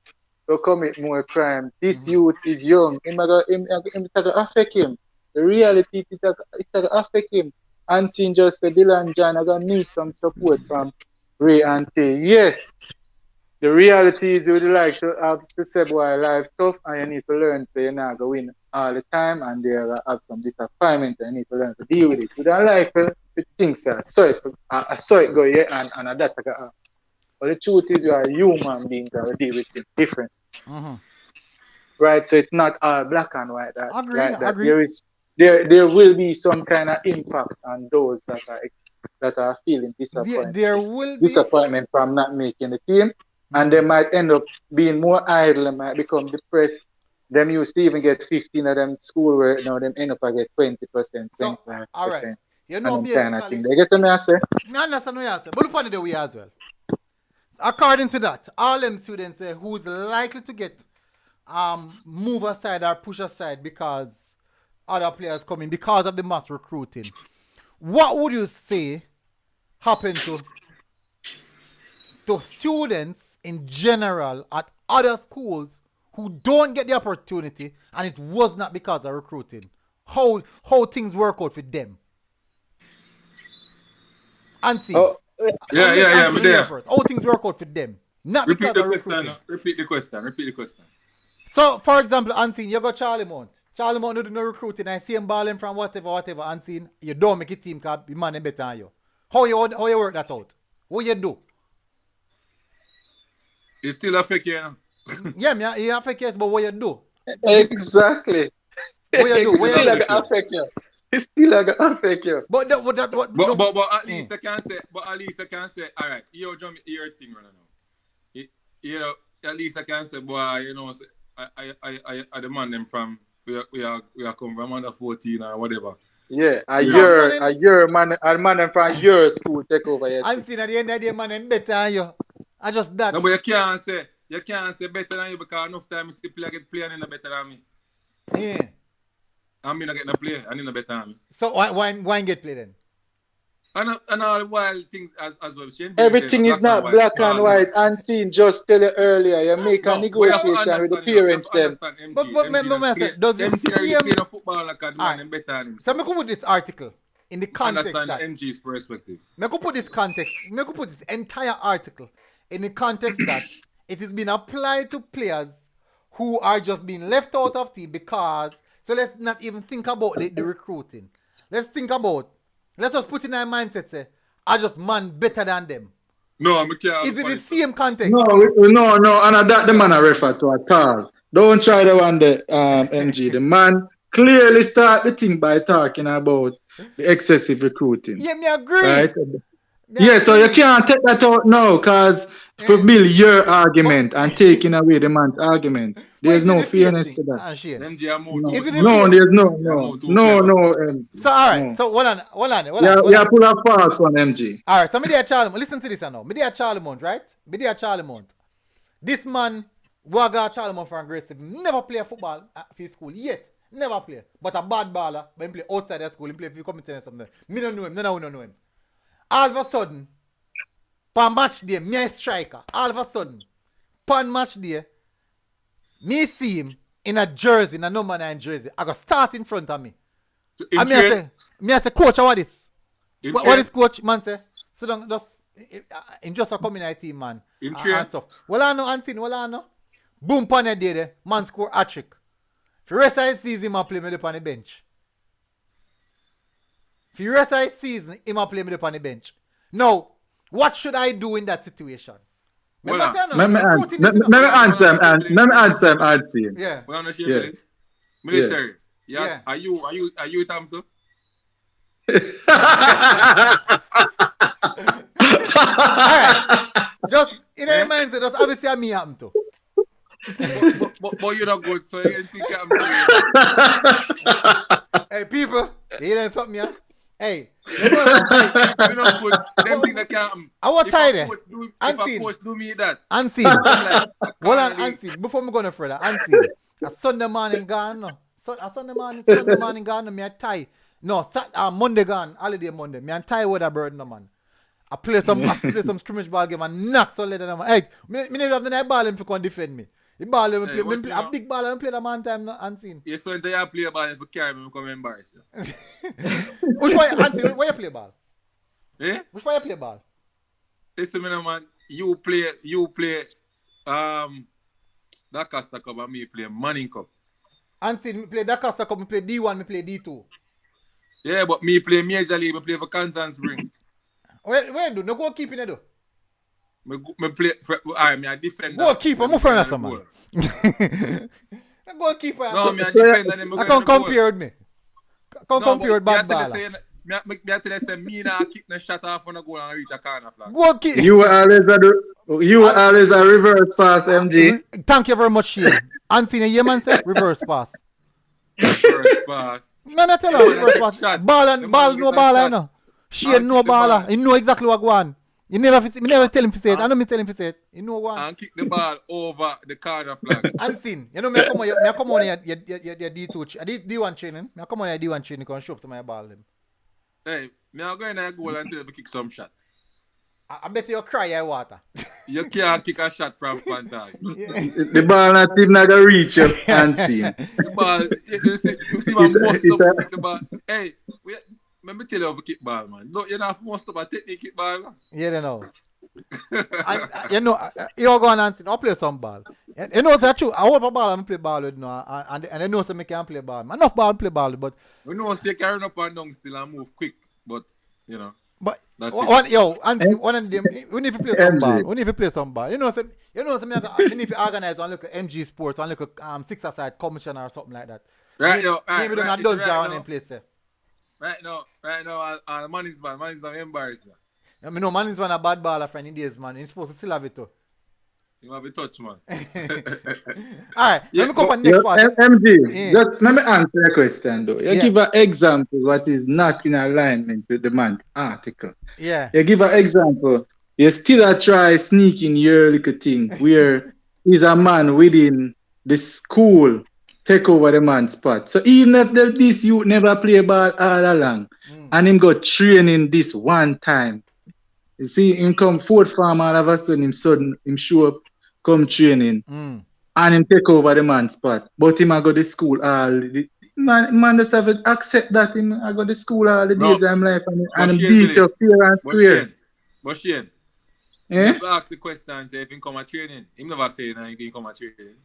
will commit more crime, this youth is young. It's going to affect him. The reality is going to affect him. And seeing just Dylan John, I'm going to need some support from Ray and Tay. Yes. The reality is you would like to have to say, boy, life tough and you need to learn so you're not going to win all the time and there have some disappointment and you need to learn to deal with it. You don't like to think so. I saw it go here and that. But the truth is you are a human being that will deal with it different. Mm-hmm. Right? So it's not all black and white. Agree. There will be some kind of impact on those that are feeling disappointment. There will be disappointment from not making the team. And they might end up being more idle and might become depressed. Them used to even get 15 of them schoolwork, now them end up I get 20%, 25%. All right. You know, basically, they get to me, I say. I understand what you say. But look on the way as well. According to that, all them students say who's likely to get move aside or push aside because other players come in because of the mass recruiting. What would you say happened to students in general at other schools who don't get the opportunity and it was not because of recruiting? How things work out for them? And see. Oh, yeah, but there. How things work out for them. Not because of recruiting. Repeat the question. So, for example, Unseen, you got Charlie Mount. Charlie Mount do no recruiting. I see him balling from whatever. Unseen, you don't make a team because the man is better than you. How you work that out? What you do? It still affect you, you know? Yeah, it affect you, but what you do? Exactly. What you do? It's still like affect you. It's still like affect you. But at least I can say, all right, your thing right now. At least I can say, boy, you know, I demand them from we are come from under 14 or whatever. Yeah, a year man from your school take over here. I'm saying at the end of the day, man, I'm better than you. I just that. No, but you can't say better than you because enough time you see player get play and you're better than me. Yeah. I'm not getting a play and you're better than me. So why get play then? And all wild things as well. Everything is not black and white. Unseen, just tell you earlier. You make a negotiation with the parents then. But does the football like a man better than him? So I could put this article in the context understand that MG's perspective. I could put this entire article in the context that it is being applied to players who are just being left out of team because. So let's not even think about the recruiting. Let's think about Let's just put in our mindset, say, I just man better than them. No, I can't. Is it the same context? No, and that the man I refer to at all. Don't try the one the MG. The man clearly start the thing by talking about the excessive recruiting. Yeah, me agree. Right? So you can't take that out now because for build your argument and taking away the man's argument. There's no fairness to that. There's no. So all right, so hold on. Yeah, pull a false on MG. All right, so me there Charlie. Listen to this now. Me there Charlie Mount, right? Me there Charlie Mount. This man, Waga Charlie Mount from Grace, never play football at his school yet. Never play. But a bad baller, but he play outside the school. He play for the community or something. Me don't know him. No know him. All of a sudden, pan match day, me a striker. All of a sudden, pan match day, me see him in a jersey, in a number 9 jersey. I got start in front of me. And me I say, coach, what is? What is coach? Man say, so don't just a community team, man. And stuff. Well, I know, unseen, well, I know. Boom, pan a day there, man score a trick. For the rest of the season, I play me up on the bench. For the rest of the season, he might play me up on the bench. Now, what should I do in that situation? Let me answer him. Yeah. Well, military. Yeah. Are you Tam too? Alright. Just in your mind, just obviously me happen to. But you're not good, so you think I'm Hey, people, you hear something, yeah? Hey, you're not good. Them think that can't. I was tired. If a coach do me that. Unseen. Hold on, unseen. Before me go further, unseen. A Sunday morning gone, no. A Sunday morning gone, no. Me a tie. No, Monday gone, holiday Monday. Me a tie with a bird, no man. I play some scrimmage ball game and knock so later, no man. Hey, me never have the night ball him to come defend me. The ball him play a big ball and play the man time, no, unseen. Yes, so you play a ball to carry me, come embarrass you. Which way, unseen? Where you play ball? Eh? Which way you play ball? Listen, man. You play that Costa Cup and me play Manning Cup. Unseen, me play that Costa Cup, me play D1, me play D2. Yeah, but me play Major League, me play for Kansas Spring. Where do? No goalkeeping, you do? Me play me a defender. Goalkeeper, I'm from that man. Goalkeeper. No, me a defender. I can't compare with me. Can't compare with bad baller. Me tell you say me nah kick the shot off on a goal and reach a corner flag. Goalkeeper. You were always a reverse pass, MG. Thank you very much, Shane. Anthony, you man say reverse pass. Reverse pass. Man, I tell you, reverse pass. Ball, no baller, you know. Shane, no baller. He know exactly what go on. Me never tell him to say it. I know me tell him to say it. You know what? And kick the ball over the corner flag. Unseen. You know me I come on your D2 D1 training. I come on your D1 training and show up to my ball them. Hey, me I go in a goal until you kick some shot. I bet you cry your water. You can't kick a shot from contact. The ball not even gonna reach you unseen. The ball, you see my most up kick the ball. Hey, let me tell you about kick ball, man. Look, you're not most of a technique kick ball. Man. Yeah, they know. You know, you're going and I'll play some ball. You know, that's true. I hope a ball and play ball with no, and they know so me can play ball. Enough ball play ball, but we know so you can run up and down still and move quick, but you know. But one of them, we need to play some ball. We need to play some ball. You know, so we need to organize one look at MG Sports, one look at six-a-side commissioner or something like that. Right now, maybe don't have done that in place there. Right now, Manny's man embarrassing. I mean, no, Manny's man a bad baller friend in days, man. He's supposed to still have it too. You have a touch, man. Alright, let me come on next part. MG, just let me answer your question though. You give an example what is not in alignment with the man article. Yeah. You give an example. You still try sneaking your little thing where he's a man within the school take over the man's spot. So even if this youth never play ball all along and him go training this one time. You see him come fourth farm all of a sudden him show up, come training and him take over the man's spot. But him I go to school all the man just have to accept that him I go to school all the days of life and beat your fair and square. But Shane, you ask the question and say if him come a training. Him never say that he come a training.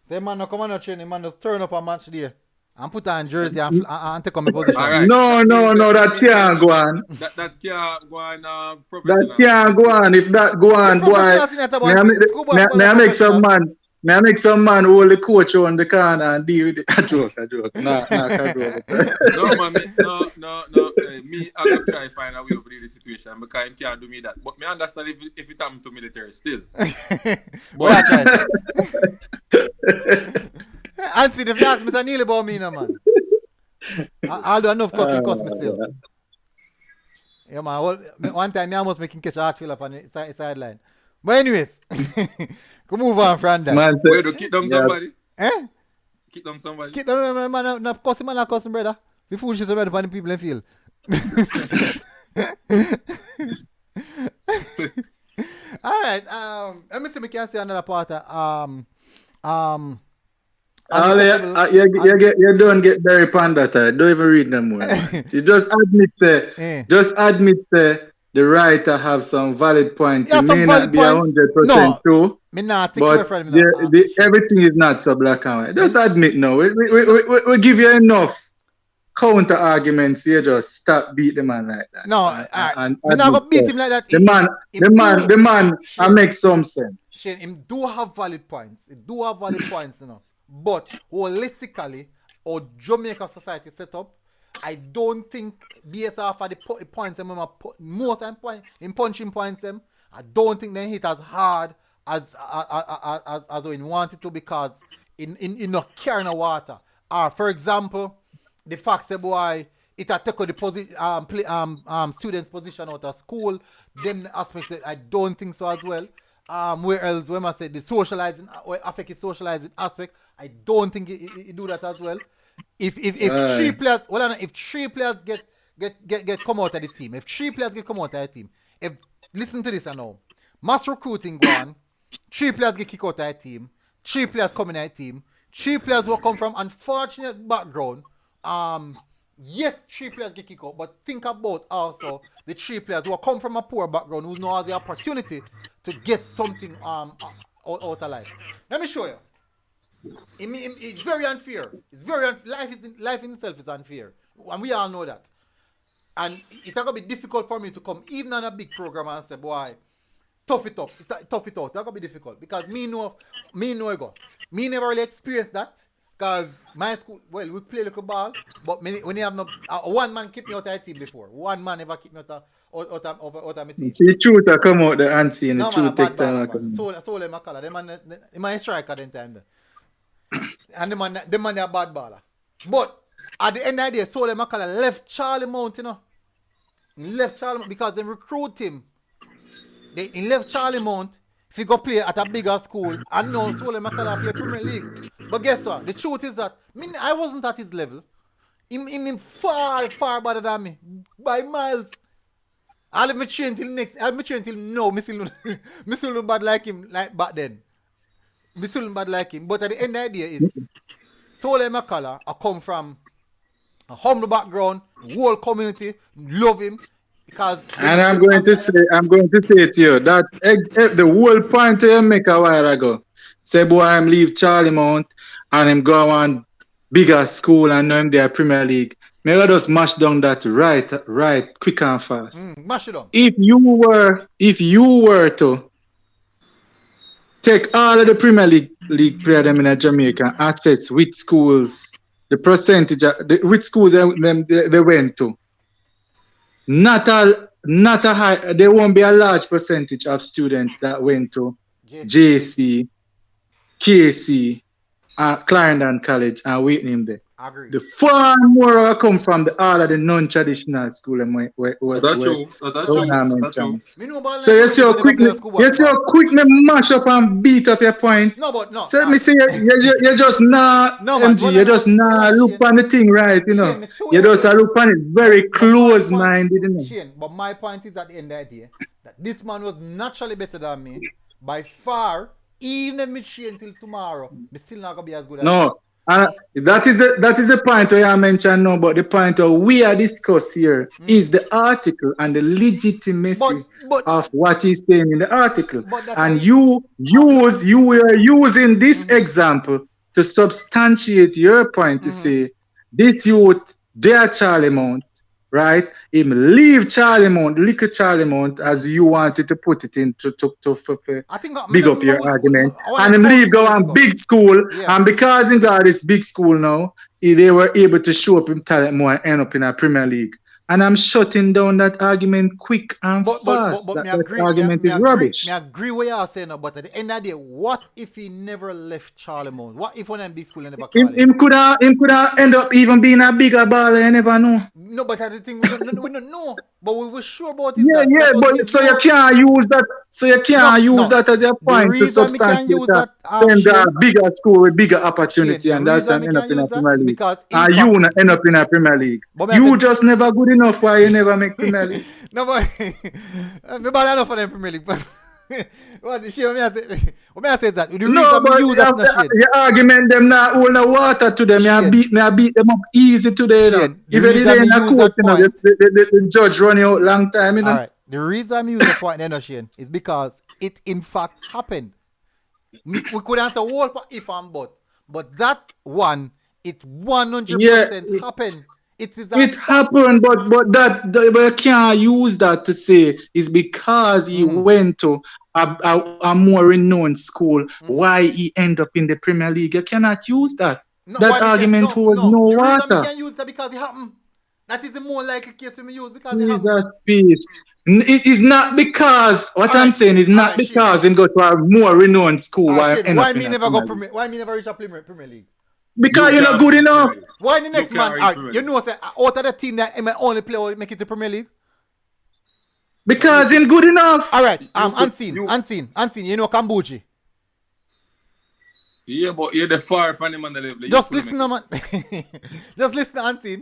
Say man no come on no training, man just turn up a match there. and put on jersey and take on my position. All right. No, that can't go on. That can't go on That professional. can't go on. If that go on, boy, Professional thing that about thing. Schoolboy may I football make some professional. man. May I make some man hold the coach on the corner and deal with it? A joke. Nah, can't do it. No, man, no. Me, I'm gonna try to find a way of deal the situation because he can't do me that. But me understand if it happened to military still. What I try? And see, if you ask Mr. Neil about me, no man. I'll do enough cuss me still. Yeah, man. Well, one time I almost making catch a heart fill up on the sideline. But anyways, come move on from that. Man, Where to kick down somebody? Eh? Kick down somebody? Keep down, man. Not cussing, man. Not cussing, brother. We foolish is about the people in the field. All right. Let me see. We can see another part. You don't get very panda. Don't even read them more. Man. You just admit the writer have some valid points. Yeah, it may not be 100% true. Me not take but from me everything is not so black and white. Just admit no. We give you enough counter arguments. You just stop beat the man like that. No, I'm not gonna beat him like that. The man, I make some sense. Shane, him do have valid points. He do have valid points, you know. But holistically, or Jamaica society set up, I don't think BSR for the points them most in punching points them. I don't think they hit as hard as we wanted to because in not carrying the water. For example, the fact that boy it a take the students' position out of school. Them aspects that I don't think so as well. Where else when I say the socializing affect the socializing aspect, I don't think it do that as well. If 3 players, if 3 players get come out of the team, if listen to this now, mass recruiting go on, 3 players get kicked out of the team, 3 players come in the team, 3 players will come from unfortunate background. Yes, 3 players get kicked out, but think about also the 3 players who come from a poor background who now has the opportunity to get something out of life. Let me show you. It's very unfair. Life in itself is unfair, and we all know that. And it's gonna be difficult for me to come even on a big program and say, "Boy, tough it out." It's gonna be difficult because me know ego. Me never really experienced that because my school. Well, we play little ball, but when you have no one man keep me out of the team before. One man never keep me out of my team. See, truth come out the antsy and the truth take time. So let me call them man striker then time. And the man a bad baller. But at the end of the day, Sole McCullough left Charlie Mount, you know. He left Charlie Mount because they recruit him. He left Charlie Mount if he go play at a bigger school. And now Sole McCullough play Premier League. But guess what? The truth is that I wasn't at his level. Him far better than me. By miles. I'll let me train till now. Me still bad like him like back then. Me still bad like him, but at the end of the day is Sole McCullough I come from a humble background, whole community love him because. And I'm going to say to you that the whole point you make a while ago. Say boy, I'm leave Charlie Mount and him go on bigger school and know him there Premier League. Maybe I just mash down that right, quick and fast. Mash it down. If you were to take all of the Premier League players in Jamaica and assess which schools, the percentage, which schools they went to. Not a high, there won't be a large percentage of students that went to JC, KC, Clarendon College and Whitney there. Agree. The far more will come from all of the non-traditional school. That's true. So you see how quick me mash up and beat up your point. No, but no. So me say you just not MG. You just not look on the thing right. You know. You just look on it very close-minded. You know. Shane, but my point is at the end of the day that this man was naturally better than me by far. Even if me train till tomorrow, me still not gonna be as good as no. That is the point where I mentioned now, but the point where we are discussing here is the article and the legitimacy of what he's saying in the article. And you are using this example to substantiate your point to say this youth, they are Charlie Mount, right? Him leave Charlie Mount, little Charlie Mount, as you wanted to put it in to I think big up your argument. And him leave go on big school, Yeah. and because he got this big school now, they were able to show up him talent more and end up in a Premier League. And I'm shutting down that argument quick and fast. But that argument is rubbish. I agree with you are saying, but at the end of the day, what if he never left Charlie Mount? What if one of them big school never called Him could have end up even being a bigger baller, you never know. No, but that's the thing, we don't know. But we were sure about it. Yeah, but so you can't use that. So you can't use that as your point to substantiate that. Send a bigger school with bigger opportunity, and that's end up in a Premier League. And you end up in a Premier League. You just never good enough. Why you never make Premier League? No, but me bad enough for them Premier League. But what may I say that? The reason but use that your argument them not hold no water to them. I beat them up easy today. If you didn't court, the judge run you out long time. You know? All right. The reason I'm using the point then, Shane, is because it in fact happened. We could answer whole if and but that one, it 100% happened. It happened, but that we can't use that to say is because he went to a more renowned school. Why he end up in the Premier League? You cannot use that. No, that argument holds no water. The reason I can use that because it happened. That is the more likely case to me use because it happened. Peace. It is not because what I'm saying is not because he go to a more renowned school. Why me never reach a Premier League? Because you're not good enough. Why the next man? You know, say out of the team that I only play or make it to Premier League. Because he's good enough. All right, unseen. You know Kambuji. Yeah, but you're the far from him on the level. Just listen, man. Just listen, unseen.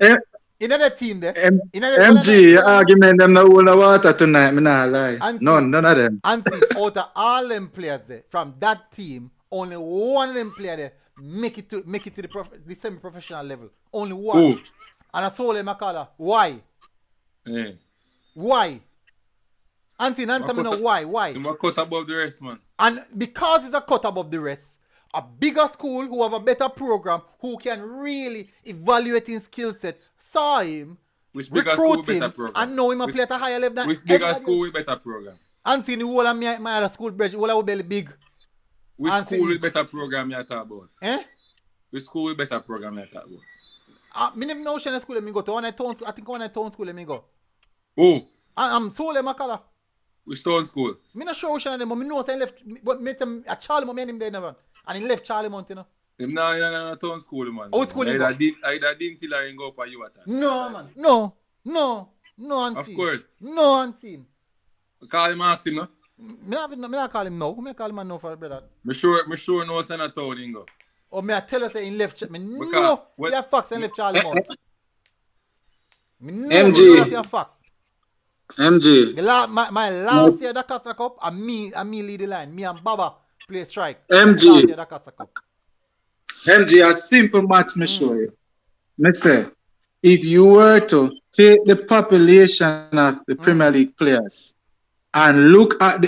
In another team there. MG argument them no hold the water tonight. Me not lie. None of them. Unseen out of all them players there from that team, only one of them player there. Make it to the semi-professional level. Only one. Ooh. And I saw him, Makala. Why? Yeah. Why? Answer me now. Why? He's a cut above the rest, man. And because he's a cut above the rest, a bigger school who have a better program, who can really evaluate his skill set, saw him, recruit him, and know him play at a higher level than which bigger school with better program? Answer the whole of my other school, bridge, all our belly big. Which school with better program you talk about? Which school with better program you talk about? Me never know which school let me go to. I think one town school let me go. Oh. I'm so let my color. Which town school? Me not sure which one of them, but me know I left. But me tell a Charlie Mount him there never, and he left Charlie Mount, you know. Him now in a town school, man. Oh, school he go? Either Dintil or go up for you at that. No, man. No, unseen. Of course. No, unseen. Call him ask him, no? Me not call him now. Who me call him now for brother? Me sure no son of town he go. Oh, me I tell us that he left. Me no. He have facts and left Charlie Mount. Me no. MG. He have facts. MG. My last year that Casa Cup, and me lead the line. Me and Baba play strike. MG. Last year that Casa Cup. MG, a simple maths me show you. Me say, if you were to take the population of the Premier League players and look at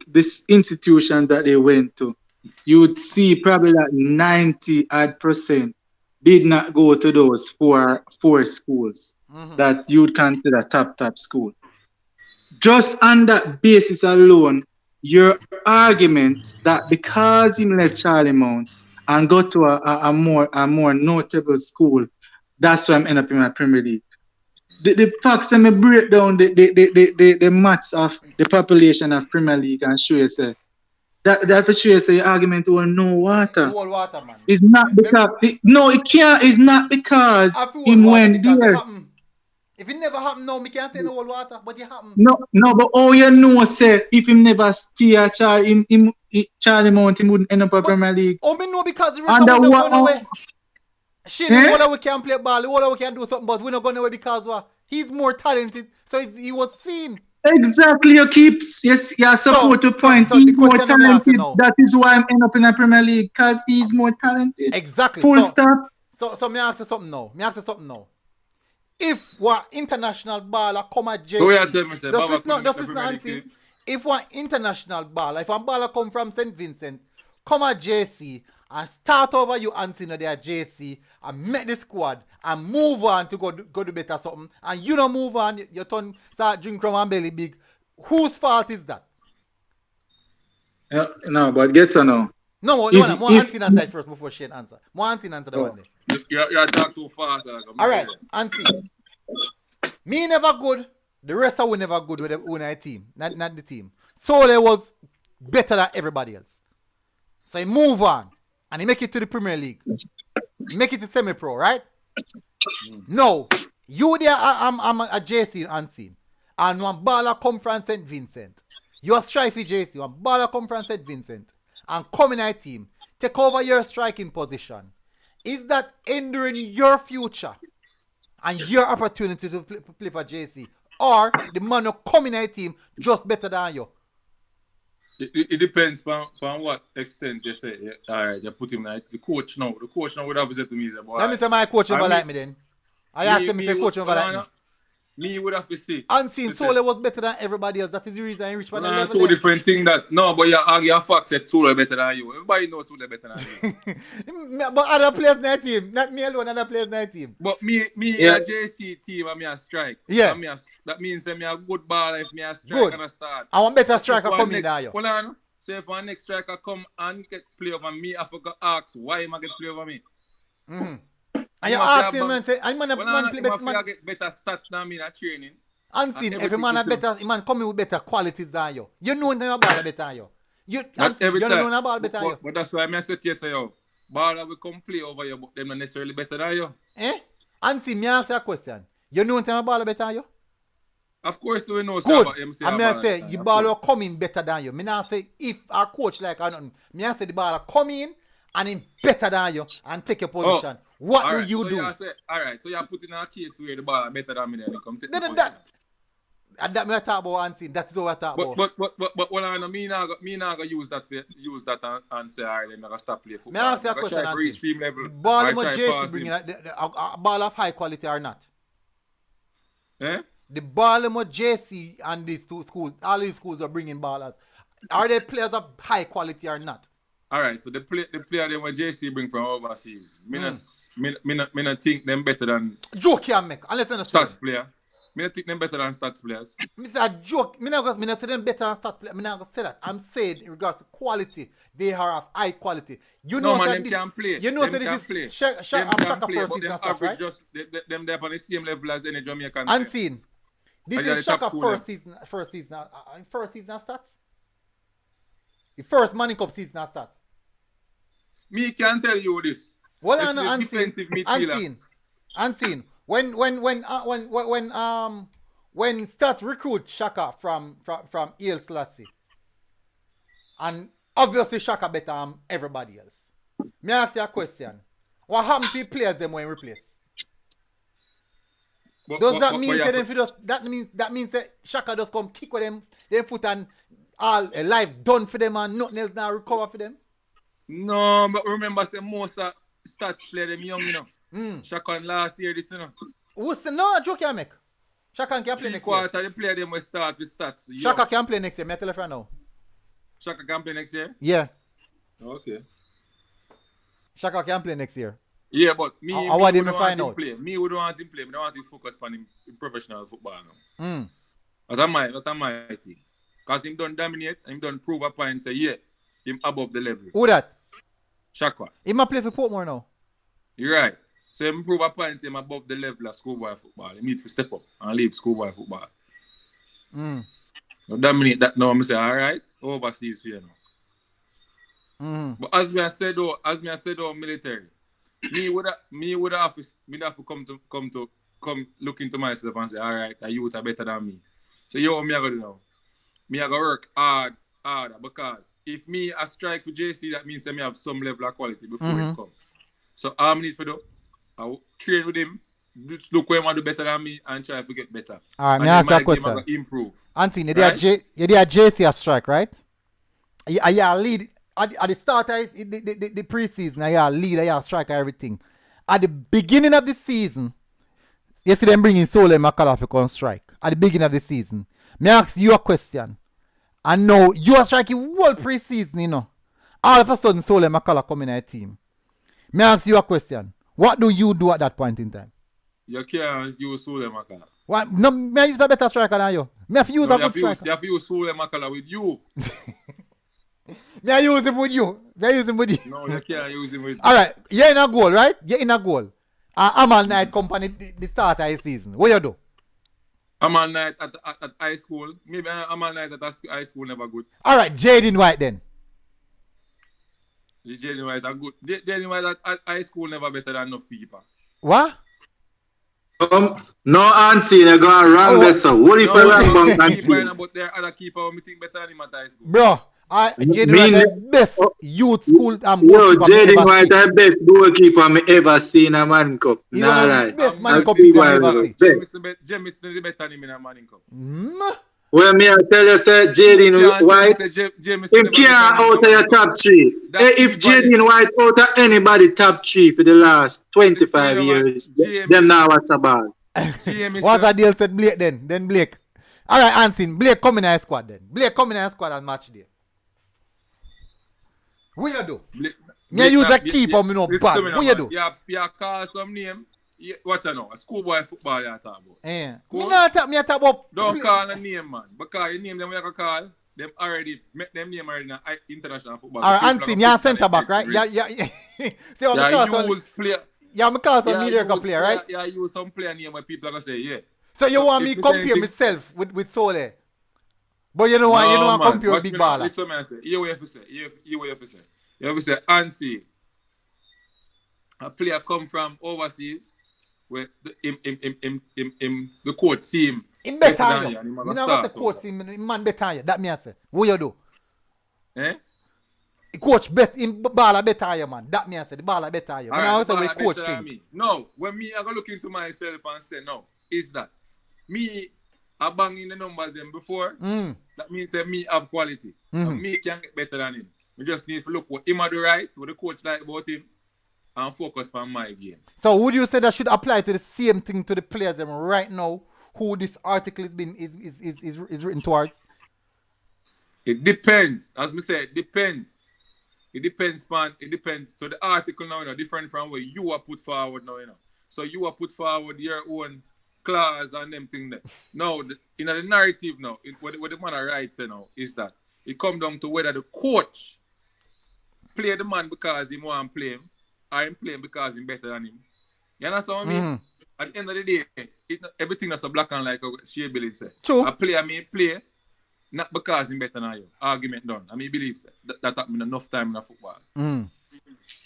this institution that they went to, you would see probably that 90% did not go to those four schools that you'd consider top school. Just on that basis alone, your argument that because he left Charlie Mount and go to a more notable school, that's why I'm end up in my Premier League. The facts and me break down the maths of the population of Premier League and show you say that for sure say your argument will no water. Whole water, man. It's not because it can't. It's not because him went there. If it never happened, no, me can't say no whole water, but it happened. No, but all you know say if him never stay at Charlie Mount, he wouldn't end up at Premier League. Oh, me know because the rest of them not going away. She know all we can play ball, all we can do something, but we're not going away because he's more talented, so he was seen. Exactly, you support the point. He's more talented. That is why I'm end up in a Premier League, because he's more talented. Exactly. Full stop. So me ask you something now. If one international baller come at JC, if one international baller, if one baller come from St. Vincent, come at JC and start over you Anthony there JC and make the squad and move on to go do better something and you don't move on, you turn start drink from and belly big. Whose fault is that? No, but get to know. No, more Anthony answer first before Shane answer. More Anthony answer the one day. You're talking too fast. Alright, Anthony. Me never good. The rest of we never good with the team. Not the team. Sole was better than everybody else. So he move on. And he make it to the Premier League. He make it to semi-pro, right? No. You there, I'm a JC unseen. And one baller come from St. Vincent. You are strifey JC. One baller come from St. Vincent. And come in our team. Take over your striking position. Is that hindering your future? And your opportunity to play for JC? Or the man who come in our team just better than you? It depends on what extent you say. All right, you put him like the coach now. The coach now would have said to me, boy. Let me say my coach never like me then. I asked him if the coach never like me. Me would have to say. Unseen Sole was better than everybody else. That is the reason I reached for the level. Two different things that. No, but your facts said Sole better than you. Everybody knows Sole better than you. But other players in that team. Not me alone, other players in that team. But me in a JC team and me a strike. Yeah. That means me a good baller if me a strike and a start. I want better striker coming than you. Hold on. So if one next striker come and get play over me, I forgot ask why am I get play over me? Mm-hmm. And you ask him and say, I'm gonna play better. Man get better stats than me in training. Unseen, every man have better, man coming with better qualities than you. You know anything about better than you. You don't know about better than you. But that's why I said yes, yo. Baller will come play over you, but them not necessarily better than you. Eh? Unseen, me answer a question. You know anything about better than you? Of course, we know good. About MC. And I say the baller come in better than you. Me now say if our coach like or nothing, me I say the baller come in and him better than you and take your position. What do you do? Alright, so you're putting a case where the baller better than me then come take the position. That me I talk about Unseen. That's what I talk about. But when I know me now go use that and say alright, then I go stop play football. Me ask you a question. Reach film level. Ball of JC bringing a ball of high quality or not? Eh? The Baltimore JC and these two schools, all these schools are bringing ballers. Are they players of high quality or not? Alright, so the player them what JC bring from overseas, me not think them better than joke can make, unless you're stats player. Me not think them better than stats players. Me say a joke, me not say them better than stats players. Me not say that. I'm saying in regards to quality, they are of high quality. You know man, that them this, can play. You know that this is Shaka play, first but season them stuff, right? just them they're on the same level as any Jamaican. Unseen. This is Shaka first season stats. The first Money Cup season stats. Me can tell you this. Well, unseen. When Stats recruit Shaka from El Selassie, and obviously Shaka better than everybody else. Me ask you a question. What happened to the players them when replaced? Does that mean that means that Shaka just come kick with them foot and all a life done for them and nothing else now recover for them? No, but remember say most of Stats play them young enough. Shaka last year this What's the no joke you make? Shaka can play next year. The player them will start with Stats. Shaka can play next year. Me tell you now. Shaka can play next year? Yeah. Okay. Shaka can play next year. Yeah, but me would want him to play. Me would want him play. Me don't want him to focus on him in professional football now. That's my thing. Because him done dominate, him done prove a point and say, yeah, him above the level. Who that? Shaka. He might play for Portmore now. You're right. So him prove a point him above the level of schoolboy football. He needs to step up and leave schoolboy football. Now dominate that now, I say, all right, overseas here now. But as me I said though, military, me would have to come look into myself and say, all right, the youth are better than me. So you know what me I gotta do now? Me I gotta work harder because if me I strike for JC, that means that me have some level of quality before it come. So all I need to do, I will train with him, just look where he want to do better than me and try to get better. Alright, me ask that question. Improve. Anthony, you did a JC a strike, right? Are you a lead at the start of the preseason? Are you a lead? Are you a striker? Everything. At the beginning of the season, you see them bringing Sole McCullough to come strike. At the beginning of the season, me ask you a question. And now you are striking whole preseason, you know. all of a sudden Sole McCullough come in a team. May I ask you a question? What do you do at that point in time? You can't use Sole McCullough. What? No, may I use a better striker than you? May I use a good striker? You have to use Sole McCullough with you. May I use him with you? May I use him with you? No, you can't use him with you. All right, you're in a goal, right? You're in a goal. Amal Knight company the start of the season. What you do? Amal Knight at high school. Maybe Amal Knight at high school never good. All right, Jaden White then. Jaden White are good. Jaden White at high school never better than no FIFA. What? No auntie, you go wrong there, so what if I wrong about auntie? But there are other keeper who think better than him at high school. Bro, Jaden White the best youth school yo, Jaden White the best goalkeeper me ever seen in a Man Cup. Nah, right. Best Man Cup you ever see. Jamison better than him in a Man Cup. Well, me I tell you, say Jaden White, him can't out of your top 3. If Jaden White out of anybody top 3 for the last 25 years, them now what's about. What's that deal said Blake then? Then Blake. All right, Ansin, Blake come in our squad then. Blake come in our squad and match day. What you do? Me use a keeper, me no bad. What you do? You call some name. Watch out now. A schoolboy football you talk about. Yeah. Cool. Me talk about. Don't call a name, man. Because you name them you can call. Them already make them name already in international football. Alright, Ansin, you're a centre back, right? Yeah. See what you use player. Yeah, me call some mediocre player, right? Yeah, use some player name where people are gonna say, yeah. So you want me compare myself with Sole? But you know what? You know I compare with big baller. Listen, man, say. You have to say. You have to say. You have to say, Ansi, a player come from overseas where the coach see him. Him better than you. You know what the coach see him, man better than you. That me I say. What you do? The coach him baller better than you, man. That me I say. The baller better than you. Right, I say what coach think. No, when me I go look into myself and say, no, is that me I bang in the numbers them before. That means that me have quality. And me can get better than him. We just need to look what him do right, what the coach like about him, and focus on my game. So would you say that should apply to the same thing to the players them right now who this article is written towards? It depends. As me say, it depends. It depends, man. It depends. So the article now, different from what you are put forward now, So you are put forward your own clause and them thing there. Now, in the narrative now, what the man writes is that it comes down to whether the coach play the man because he want to play him, or him play him because he's better than him. You understand what I mean? At the end of the day, everything that's a black and like Shea Billy said. True. A player play not because he's better than you. Argument done. I mean, believe that happened enough time in the football.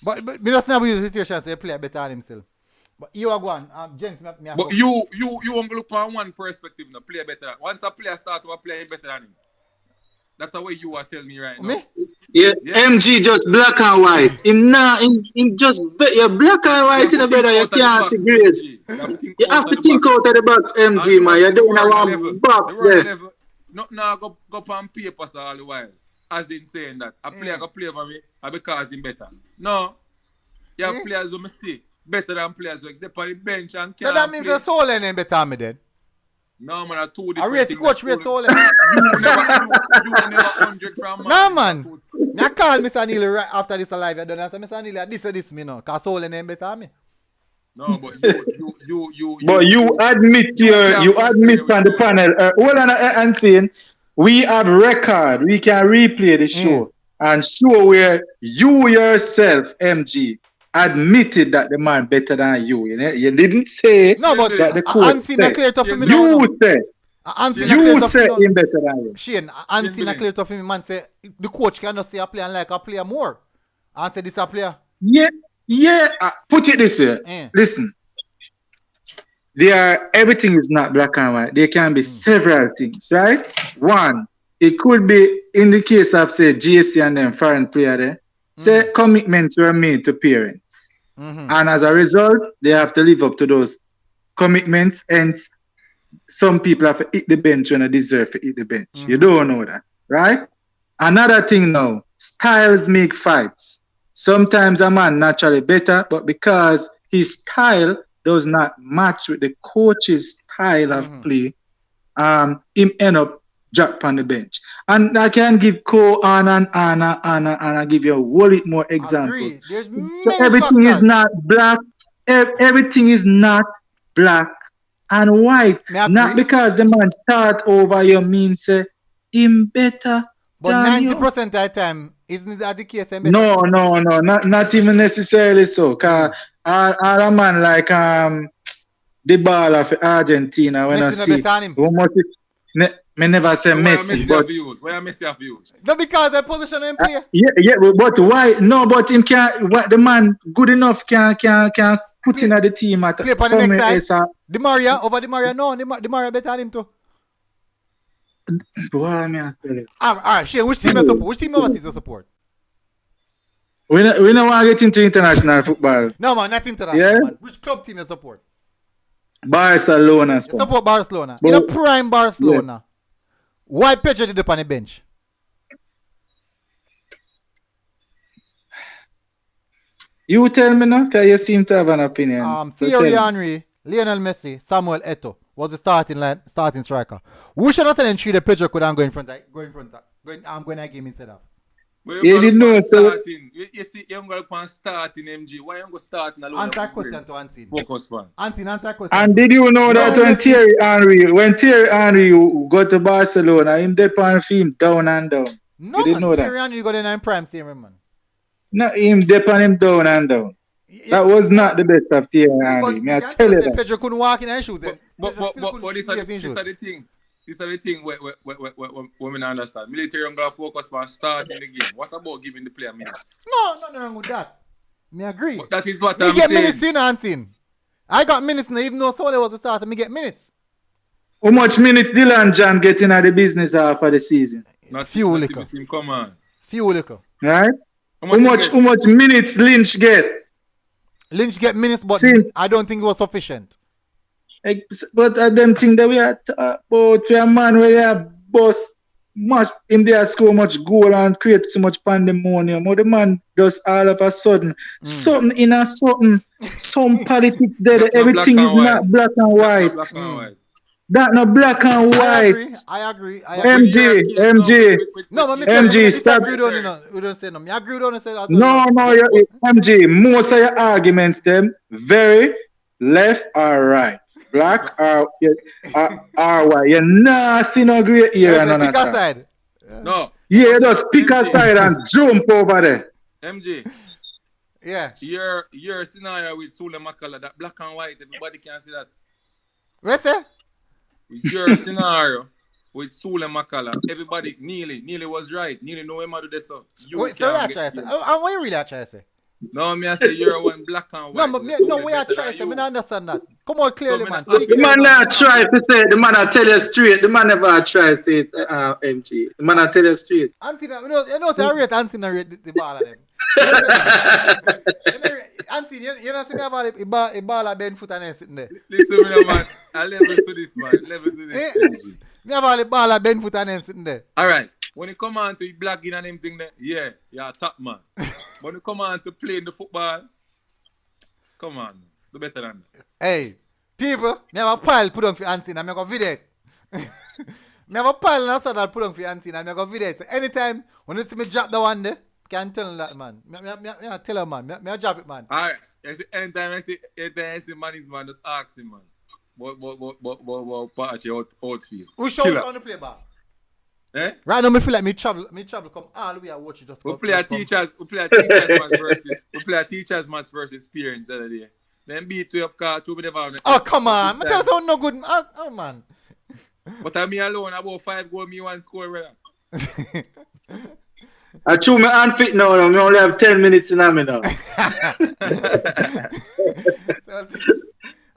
But we just never use the situation say play better than him still. But you are going, James, but you want to look from one perspective, play better. Once a player start to play better than him. That's the way you are telling me right now. Me? Yeah, MG just black and white. In just black and white in the better, you can't see grades. You have to think out of the box, MG, man. You don't have one box there. Now go on papers all the while. As in saying that a player go play for me because he's better. No. You have players who me see better than players who they on the bench and can't. So that means the soul ain't better than me then. No, man, I two different I rate coach rate Sole. You never 100 from man. No, man. I call Mr. Neely right after this alive. I don't answer Mr. Neely. This me now. Because Sole ain't better than me. No, but you. But you admit you admit on the panel. Hold on and saying we have record. We can replay the show and show where you yourself, MG, admitted that the man better than you. You didn't say that the coach said. You said him better than you. Shane, Anthony clear to him, man say the coach cannot say a player like a player more. And say this a player. Yeah. Put it this way. Listen. Everything is not black and white. There can be several things, right? One, it could be in the case of say GSC and them foreign player there. Say commitments were made to parents. And as a result, they have to live up to those commitments. And some people have to hit the bench when they deserve to hit the bench. You don't know that, right? Another thing now, styles make fights. Sometimes a man naturally better, but because his style does not match with the coach's style of play, him end up drop on the bench. And I can give Co on and I give you a whole lot more example. Agree. There's So many everything is factors. not black. Everything is not black and white. Me agree. Not because the man start over you means say him better But than 90% you. of the time, isn't that the case? No, not even necessarily so. Cause all a man like the ball of Argentina when I Messi no see better than him. who must me never say Why Messi, Messi but have you? Why Messi have you? No, because the position him play. yeah, but why? No, but him can't. What the man good enough can put Play- in at the team at Play on the somewhere next else. side. Di Maria, over Di Maria. No, Di Maria better than him too. Why me I tell you? Alright, Shane, which team you support? Which team overseas you support? We don't want to get into international football. No, man, not international, Yeah? man. Which club team you support? Barcelona You stuff. support Barcelona. But- In a prime Barcelona. Why Pedro did up on the bench? You tell me now, because you seem to have an opinion. So Thierry tell me. Henry, Lionel Messi, Samuel Eto'o was the starting striker. Who should not tell him the Pedro could go in front I'm going to game instead of. But You didn't know, so- starting. You see, you don't go starting MG. Why you go starting alone? Answer question to Ansin. Focus man. Answer question. And did you know that No, when Messi- Thierry Henry go to Barcelona, him dip on film down and down. No, you didn't man. know that? Thierry Henry got in prime same man. No, him dip on him down and down. That was not the best of Thierry Henry. Me I tell you that. Pedro couldn't walk in his shoes. But this is the thing. This is the thing where we don't understand. Military don't go focus on starting the game. What about giving the player minutes? No, nothing wrong with that. Me agree. But that is what Me I'm get saying. minutes in Ansin. I got minutes now, even though Sole was the starter, me get minutes. How much minutes Dylan John getting at the business half of the season? Few not liquor. even come on. Few liquor. Right? How How much minutes Lynch get? Lynch get minutes, but See. I don't think it was sufficient. But I them think that we are about for a man where they are boss must him there score much goal and create so much pandemonium. Or the man does all of a sudden something in a something, some politics there. That's not Everything black is and not black and white. Black and white. That not black and white. I agree. MG, No, but me MG, tell you, me stop. disagree with you, we don't say no. Me agree with you, say that. No, MG. Most of your arguments them very left or right, black or white. You nah see no great area none of Pick that. aside. No. Yeah, just pick a side and jump over there. MJ, Yeah. your scenario with Sule Makala, that black and white, everybody can see that. What's that? Your scenario with Sule Makala, everybody, Neely was right. Neely know him how to do this. Wait, so what you try to say? And what you really try to say? No, me I say you're one black and white. No, but we are trying to say. I don't understand that. Come on, clearly, So man. me not- Speak The man clearly, not try to say it. The man not tell you straight. The man never try to say it, MG. The man not tell you straight. Anthony, you know, I rate Anthony and rate the ball of them. Anthony, you know, see me about the ball of Ben foot and then sitting there. Listen, me, man. I level to this, man. Level to this. MG. Me about the ball of Ben foot and then sitting there. All right. When it come on to blacking and them thing there, yeah, you're a top man. When it come on to playing the football, come on, do better than that. Hey, people, me have a pile put on for Anthony and me go video it. Me have a pile and I saw that put on for Anthony and me go video it. So anytime when you see me drop the one there, can tell that man. Me tell him man. Me drop it man. All right. Anytime I see man is man, just ask him, man. What patch your outfield? Who shows Killer. on the play ball? Eh? Right now, me feel like me travel come all the way and watch it just We come. play a teachers match versus parents the other day. Then beat you up car two never have Oh come on, me tell you no good. Oh man. But I me alone about 5 goals, me 1 score, brother. I chew my hand fit now. I only have 10 minutes in me now.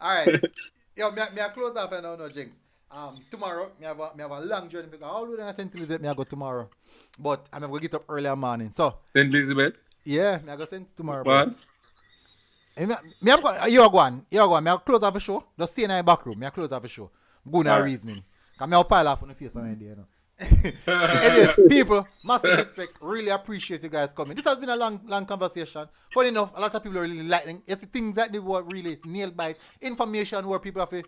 All right. Yo, me I close off and now no jinx. Tomorrow me have a long journey because all the way to St. Elizabeth me I go tomorrow. But I'm gonna get up early in the morning. So St. Elizabeth? yeah, me I go send tomorrow. What? Me have got you go on. Me I close off a show. Just stay in the back room. Me I close off a show. Go in a Alright. reasoning. Cause me I pile off on the face on the day, you know. Anyway, people, massive respect. Really appreciate you guys coming. This has been a long conversation. Funny enough, a lot of people are really liking. It's the things that they were really nailed by information where people have to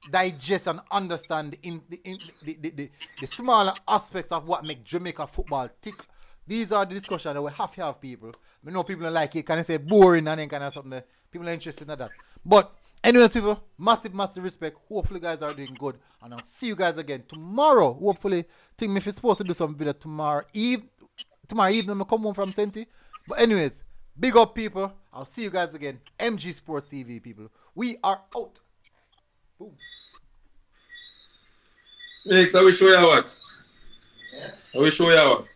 digest and understand the smaller aspects of what make Jamaica football tick. These are the discussions that we have to have, people. I know people don't like it, kind of say boring and then kind of something. That people are interested in that. But anyways, people, massive respect. Hopefully, guys are doing good, and I'll see you guys again tomorrow. Hopefully, think me if it's supposed to do some video tomorrow evening. I come home from Senti. But anyways, big up, people. I'll see you guys again. MG Sports TV, people. We are out. Boom. Mix, I will show you what. I will show you what.